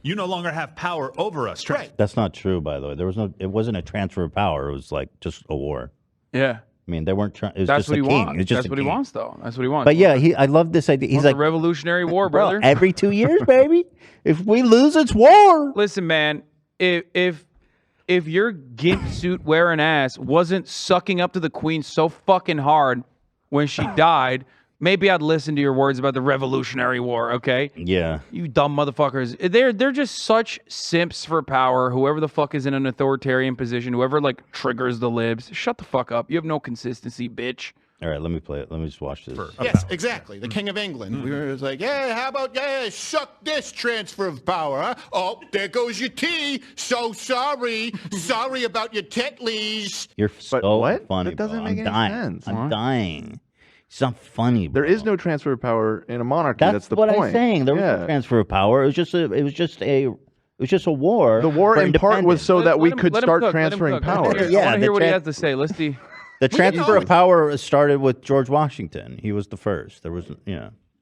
You no longer have power over us. Right. That's not true, by the way. It wasn't a transfer of power. It was like just a war. Yeah. I mean, they weren't trying. It was That's just what a he king. wants. It was just That's a what he king. wants, though. That's what he wants. But yeah, I love this idea. He's Wants like a Revolutionary War, bro, brother. every 2 years, baby. If we lose, it's war. Listen, man. If your gimp suit wearing ass wasn't sucking up to the queen so fucking hard when she died, maybe I'd listen to your words about the Revolutionary War, okay? Yeah. You dumb motherfuckers. They're just such simps for power. Whoever the fuck is in an authoritarian position, whoever like triggers the libs, shut the fuck up. You have no consistency, bitch. All right, let me play it. Let me just watch this. Yes, exactly. The King of England. We were like, yeah, how about, suck this transfer of power, huh? Oh, there goes your tea. So sorry. Sorry about your tetleys. You're so what? funny, That doesn't bro. make I'm any dying. sense. I'm dying. It's not funny, bro. There is no transfer of power in a monarchy. That's the what point. I'm saying. There was no transfer of power. It was just a war. The war for in part was independence. so that we could Let him start cook, let him transferring cook. power. I want to hear what he has to say. Let's see. The transfer of power started with George Washington. He was the first. There was,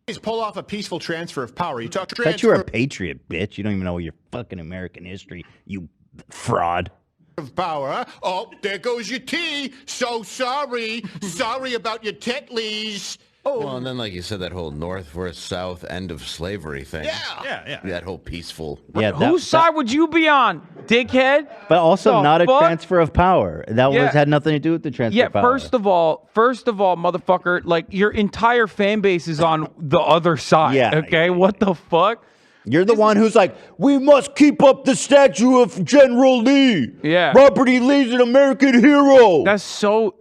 Please pull off a peaceful transfer of power. You talk Bet you're a patriot, bitch. You don't even know your fucking American history, you fraud. of power, huh? Oh, there goes your tea. So sorry. Sorry about your tetleys. Well, and then, like you said, that whole North versus South end of slavery thing. Yeah. That whole peaceful. Yeah, Whose side would you be on, dickhead? But also The not a fuck? transfer of power. That Yeah. had nothing to do with the transfer Yeah, of power. first of all, motherfucker, like your entire fan base is on the other side. Yeah. Okay, what the fuck? You're the one who's like, we must keep up the statue of General Lee. Yeah. Robert E. Lee's an American hero. That's so.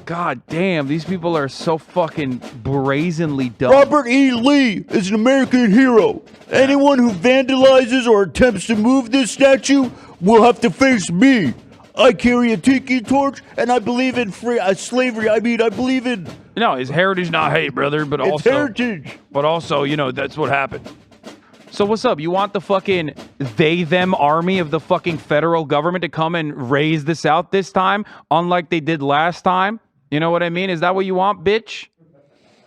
God damn, these people are so fucking brazenly dumb. Robert E. Lee is an American hero. Anyone who vandalizes or attempts to move this statue will have to face me. I carry a tiki torch, and I believe in slavery. I mean, I believe in... No, his heritage, not hate, brother, but It's also... heritage. But also, that's what happened. So what's up? You want the fucking they-them army of the fucking federal government to come and raise the South this time, unlike they did last time? You know what I mean? Is that what you want, bitch?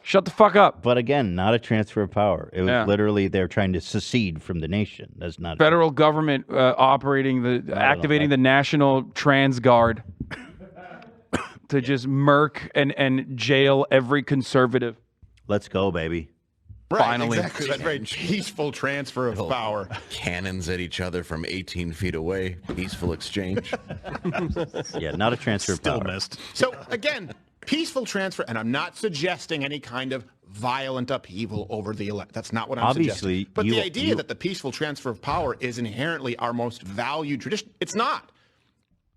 Shut the fuck up. But again, not a transfer of power. It was literally they're trying to secede from the nation. That's not... Federal government activating the National Trans Guard to just murk and jail every conservative. Let's go, baby. Right, Finally. exactly. That very peaceful transfer of power. Cannons at each other from 18 feet away. Peaceful exchange. Yeah, not a transfer of power. So again, peaceful transfer, and I'm not suggesting any kind of violent upheaval over the elect. That's not what I'm Obviously, suggesting. But the idea that the peaceful transfer of power is inherently our most valued tradition, it's not.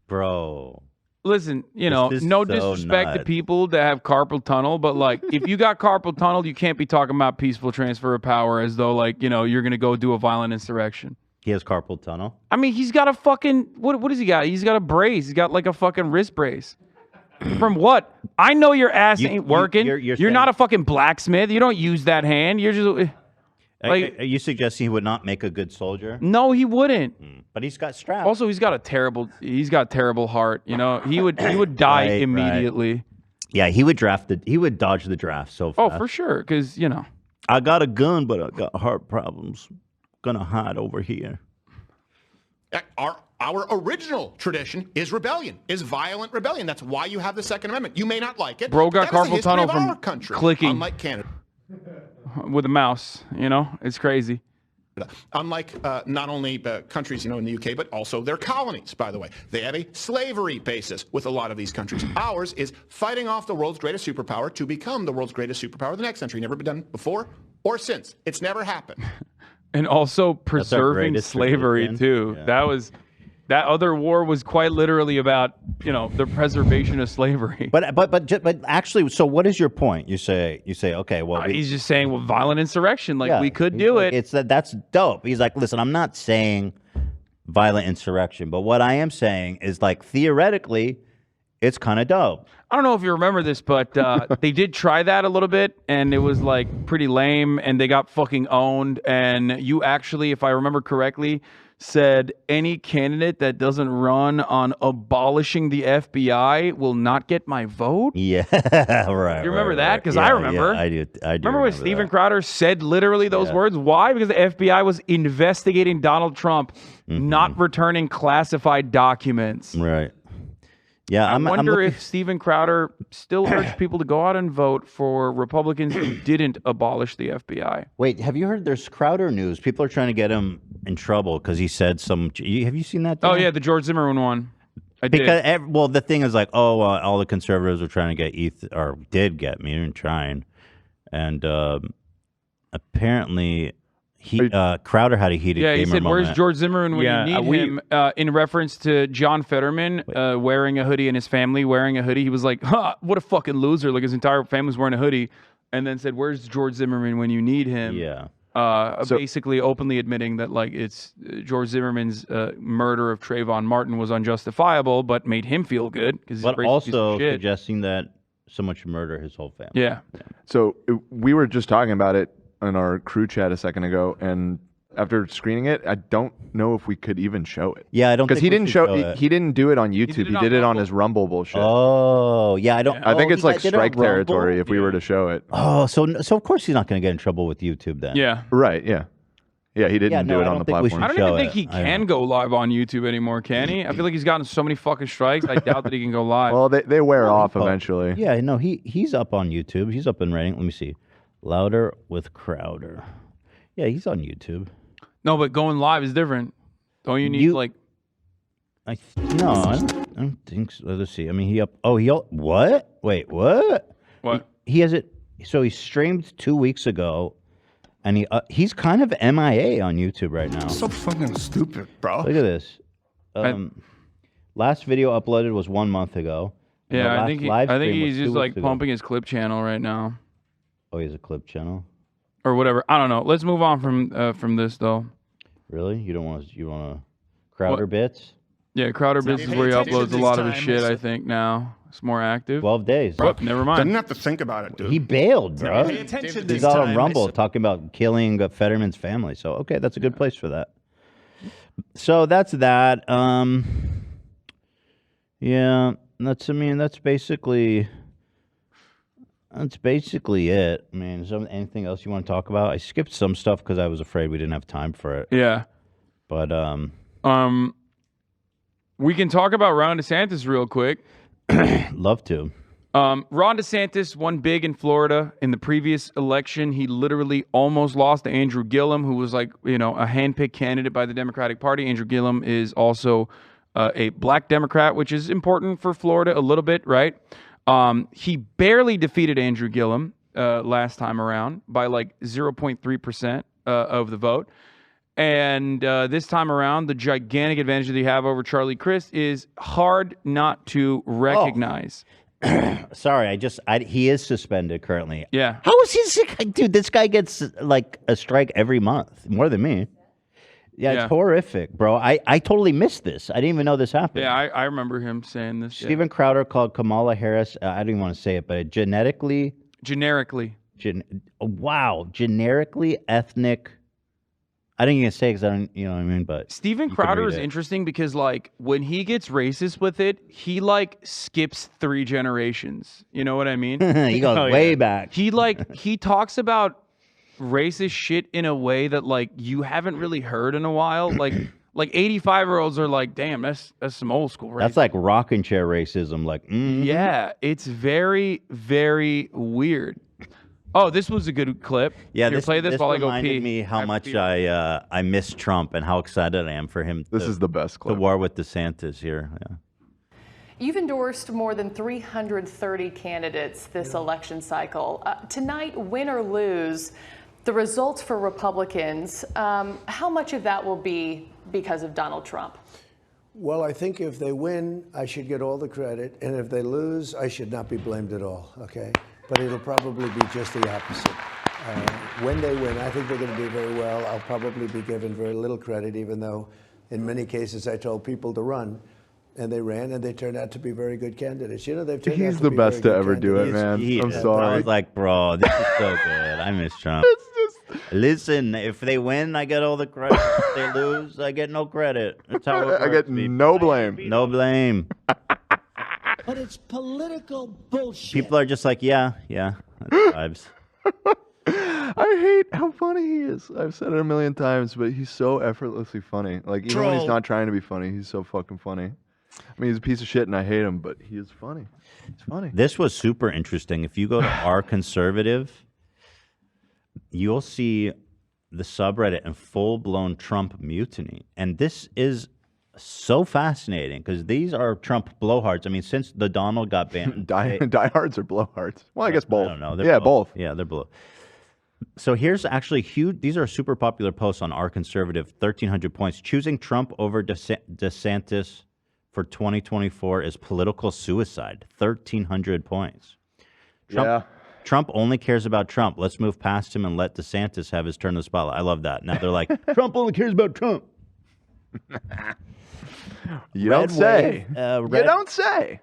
Bro. Listen, This is no so disrespect to nuts. people that have carpal tunnel, but like, if you got carpal tunnel, you can't be talking about peaceful transfer of power as though like, you're going to go do a violent insurrection. He has carpal tunnel. I mean, he's got a fucking, what does he got? He's got a brace. He's got like a fucking wrist brace. From what? I know your ass ain't working. You're not a fucking blacksmith. You don't use that hand. You're just like. Are you suggesting he would not make a good soldier? No, he wouldn't. But he's got straps. Also, he's got terrible heart. He would die Right, immediately. right. Yeah, he would dodge the draft so Oh, fast. for sure, because I got a gun, but I got heart problems. Gonna hide over here. Our original tradition is rebellion, is violent rebellion. That's why you have the Second Amendment. You may not like it. Bro but got that is the carpal history tunnel of from our country, clicking. unlike Canada. with a mouse. It's crazy. Unlike not only countries, in the UK, but also their colonies, by the way. They have a slavery basis with a lot of these countries. Ours is fighting off the world's greatest superpower to become the world's greatest superpower the next century. Never been done before or since. It's never happened. And also preserving greatest slavery tradition. too. Yeah. That other war was quite literally about the preservation of slavery. But actually, so what is your point? You say okay, well, He's just saying, well, violent insurrection, like yeah, we could he's do like, it. That's dope. He's like, listen, I'm not saying violent insurrection, but what I am saying is like theoretically, It's kind of dope. I don't know if you remember this, but they did try that a little bit, and it was like pretty lame, and they got fucking owned. And you actually, if I remember correctly, said any candidate that doesn't run on abolishing the FBI will not get my vote. Yeah, right. You remember right, that? right. Because Yeah, I remember. Yeah, I do. Remember when Steven Crowder said literally those words? Why? Because the FBI was investigating Donald Trump, not returning classified documents. Right. Yeah, I I'm wonder looking- if Steven Crowder still urged people to go out and vote for Republicans who didn't abolish the FBI. Wait, have you heard there's Crowder news? People are trying to get him in trouble because he said some. Have you seen that? Oh, Dan? yeah, the George Zimmerman one. I Because did. well, the thing is like, all the conservatives were trying to get or did get me and trying, and apparently Crowder had a heated. Yeah, he gamer said, "Where's moment. George Zimmerman when you need him?" In reference to John Fetterman wearing a hoodie and his family wearing a hoodie. He was like, "Huh, what a fucking loser!" Like his entire family's wearing a hoodie, and then said, "Where's George Zimmerman when you need him?" Yeah. Basically openly admitting that like it's George Zimmerman's murder of Trayvon Martin was unjustifiable, but made him feel good because he's a But racist piece of also shit. suggesting that someone should murder his whole family. Yeah. So we were just talking about it in our crew chat a second ago, and after screening it, I don't know if we could even show it. Yeah, I don't because think he we didn't should show. show He, it. he didn't do it on YouTube. He did it on his Rumble bullshit. Oh, yeah, I don't. I think oh, it's he like did it on strike Rumble? territory if we were to show it. Oh, so of course he's not going to get in trouble with YouTube then. Yeah. Right. Yeah. Yeah. He didn't no, do I it on don't the think we platform. I don't even think he can go live on YouTube anymore, can he? I feel like he's gotten so many fucking strikes. I doubt that he can go live. Well, they wear off eventually. Yeah, no, he's up on YouTube. He's up and rating. Let me see. Louder with Crowder. Yeah, he's on YouTube. No, but going live is different. Don't you need like? No, I don't think so. Let's see. I mean, what? Wait, what? What? He has it. So he streamed 2 weeks ago, and he's kind of MIA on YouTube right now. So fucking stupid, bro. Look at this. Last video uploaded was 1 month ago. And the Yeah, I last think live stream he's was 2 just like weeks ago. pumping his clip channel right now, Oh, he has a clip channel. or whatever. I don't know. Let's move on from this though. Really? You don't want to? You want to Crowder What? bits? Yeah, Crowder Bits is where he uploads a lot of his shit. I think now it's more active. 12 days. Whoop, never mind. Didn't have to think about it, dude. He bailed, bro. Pay attention He's this out on time. Rumble talking about killing Fetterman's family. So okay, that's a good place for that. So that's that. Yeah, that's basically it. I mean, is there anything else you want to talk about? I skipped some stuff because I was afraid we didn't have time for it. Yeah. But we can talk about Ron DeSantis real quick. love to. Ron DeSantis won big in Florida in the previous election. He literally almost lost to Andrew Gillum, who was like, a handpicked candidate by the Democratic Party. Andrew Gillum is also a black Democrat, which is important for Florida a little bit, right? He barely defeated Andrew Gillum last time around by like 0.3% of the vote. And this time around, the gigantic advantage that he have over Charlie Crist is hard not to recognize. Sorry, he is suspended currently. Yeah. How is he sick? Dude, this guy gets like a strike every month, more than me. Yeah, Yeah. it's horrific, bro. I totally missed this. I didn't even know this happened. Yeah, I remember him saying this. yeah. Steven Crowder called Kamala Harris, I don't even want to say it, but generically, Generically ethnic. I didn't even say because I don't, you know what I mean? But Steven you can Crowder read is it. interesting because, like, when he gets racist with it, he, like, skips 3 generations. You know what I mean? He goes way back. He talks about racist shit in a way that, like, you haven't really heard in a while. Like 85-year-olds are like, damn, that's some old school racism. That's like rocking chair racism. Like, Yeah, it's very, very weird. Oh, this was a good clip. Yeah, Here, this play this while I go reminded pee. me how much I miss Trump and how excited I am for him. This is the best clip. The war with DeSantis here. Yeah. You've endorsed more than 330 candidates this election cycle. Tonight, win or lose, the results for Republicans, how much of that will be because of Donald Trump? Well, I think if they win, I should get all the credit. And if they lose, I should not be blamed at all, okay? But it'll probably be just the opposite. When they win, I think they're going to do very well. I'll probably be given very little credit, even though in many cases I told people to run. and they ran, and they turned out to be very good candidates. You know, they've turned out He's to the be best to very good ever do it, candidates. man. I'm I sorry. was like, bro, this is so good. I miss Trump. Listen, if they win, I get all the credit. If they lose, I get no credit. That's how it works. I get no blame. No blame. But it's political bullshit. People are just like, yeah, that's vibes. I hate how funny he is. I've said it a million times, but he's so effortlessly funny. Like, even when he's not trying to be funny, he's so fucking funny. I mean, he's a piece of shit and I hate him, but he is funny. He's funny. This was super interesting. If you go to Our Conservative, you'll see the subreddit in full-blown Trump mutiny. And this is so fascinating because these are Trump blowhards. I mean, since the Donald got banned. Diehards or blowhards? Well, I guess both. I don't know. Yeah, both. Yeah, they're both. So here's actually huge. These are super popular posts on Our Conservative, 1,300 points. Choosing Trump over DeSantis for 2024 is political suicide. 1,300 points. Trump only cares about Trump. Let's move past him and let DeSantis have his turn of the spotlight. I love that. Now they're like, Trump only cares about Trump. You don't say. You don't say.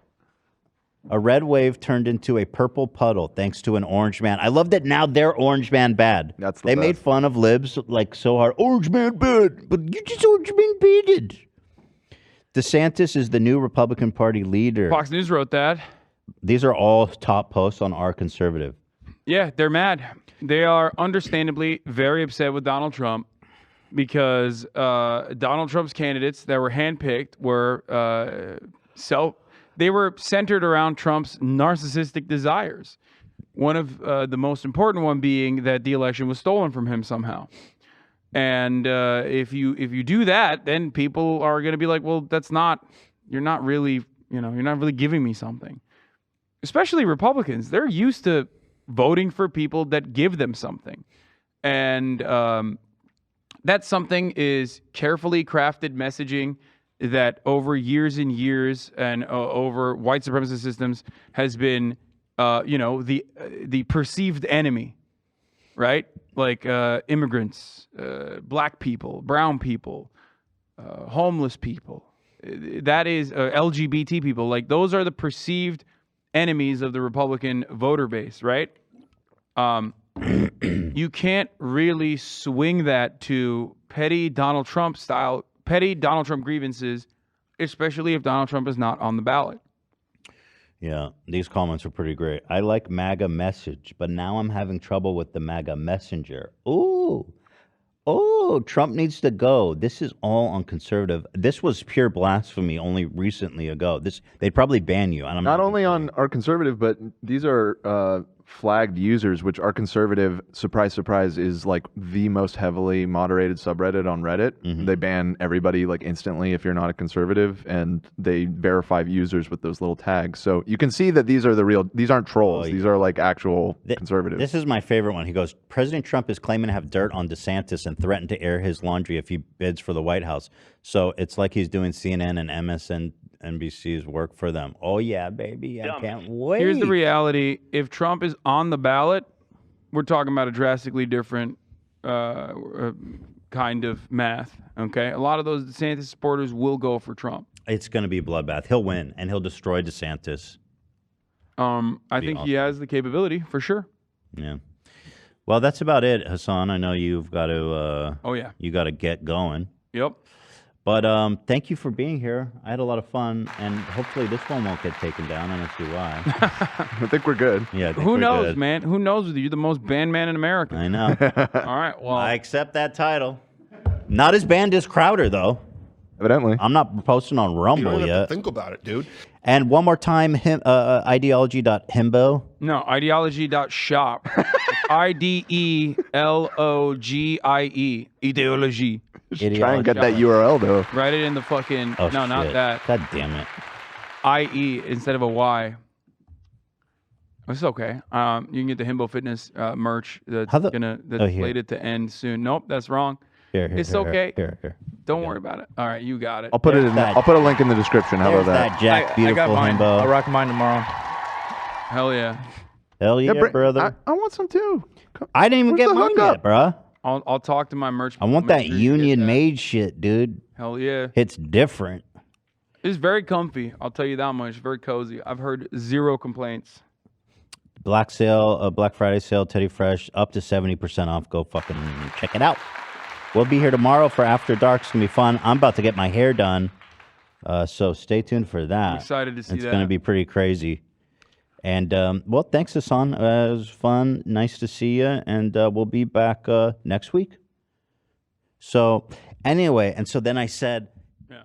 A red wave turned into a purple puddle thanks to an orange man. I love that now they're orange man bad. They made fun of libs like so hard. Orange man bad, but you just orange man baited. DeSantis is the new Republican Party leader. Fox News wrote that. These are all top posts on Our Conservative. Yeah, they're mad. They are understandably very upset with Donald Trump because Donald Trump's candidates that were handpicked were they were centered around Trump's narcissistic desires. One of the most important one being that the election was stolen from him somehow. And if you do that, then people are going to be like, well, you're not really giving me something. Especially Republicans, they're used to voting for people that give them something. And that something is carefully crafted messaging that over years and years and over white supremacist systems has been, the perceived enemy, right? Like immigrants, black people, brown people, homeless people. That is LGBT people. Like those are the perceived enemies of the Republican voter base, right? You can't really swing that to petty Donald Trump grievances, especially if Donald Trump is not on the ballot. Yeah, these comments are pretty great. I like MAGA message, but now I'm having trouble with the MAGA messenger. Oh, Trump needs to go. This is all on conservative. This was pure blasphemy only recently ago. They'd probably ban you. Not only on Our Conservative, but these are flagged users, which Our Conservative, surprise, surprise, is like the most heavily moderated subreddit on Reddit. Mm-hmm. They ban everybody like instantly if you're not a conservative, and they verify users with those little tags. So you can see that these are these aren't trolls. These are like actual conservatives. This is my favorite one. He goes, President Trump is claiming to have dirt on DeSantis and threatened to air his laundry if he bids for the White House. So it's like he's doing CNN and MSNBC's work for them. Oh, yeah, baby. I can't wait. Here's the reality. If Trump is on the ballot, we're talking about a drastically different kind of math, okay? A lot of those DeSantis supporters will go for Trump. It's going to be a bloodbath. He'll win, and he'll destroy DeSantis. I think he has the capability, for sure. Yeah. Well, that's about it, Hassan. I know you've got to... you got to get going. Yep. But thank you for being here. I had a lot of fun, and hopefully this one won't get taken down. I don't see why. I think we're good. Yeah. Who knows, man? Who knows with you? You're the most banned man in America. I know. All right, well. I accept that title. Not as banned as Crowder, though. Evidently. I'm not posting on Rumble You don't have yet. to think about it, dude. And one more time, ideology.himbo. No, ideology.shop. IDELOGIE. Ideology. Try and get that URL, though. Write it in the fucking... Oh, no, not shit. that. God damn it. IE instead of a Y. It's okay. You can get the Himbo Fitness merch that's slated to end soon. Nope, that's wrong. It's okay. Here. Don't worry about it. All right, you got it. I'll put I'll put a link in the description. How about that? Jack, beautiful I got mine. Himbo. I'll rock mine tomorrow. Hell yeah. Hell yeah, brother. I want some too. I didn't even get mine yet, bruh. I'll talk to my merch. I want that union made shit, dude. Hell yeah. It's different. It's very comfy. I'll tell you that much. Very cozy. I've heard 0 complaints. Black Friday sale, Teddy Fresh, up to 70% off. Go fucking check it out. We'll be here tomorrow for After Dark. It's going to be fun. I'm about to get my hair done. So stay tuned for that. I'm excited to see it's that. It's going to be pretty crazy. And, well, thanks, Hassan. It was fun. Nice to see you. And we'll be back next week. So, anyway, and so then I said... Yeah.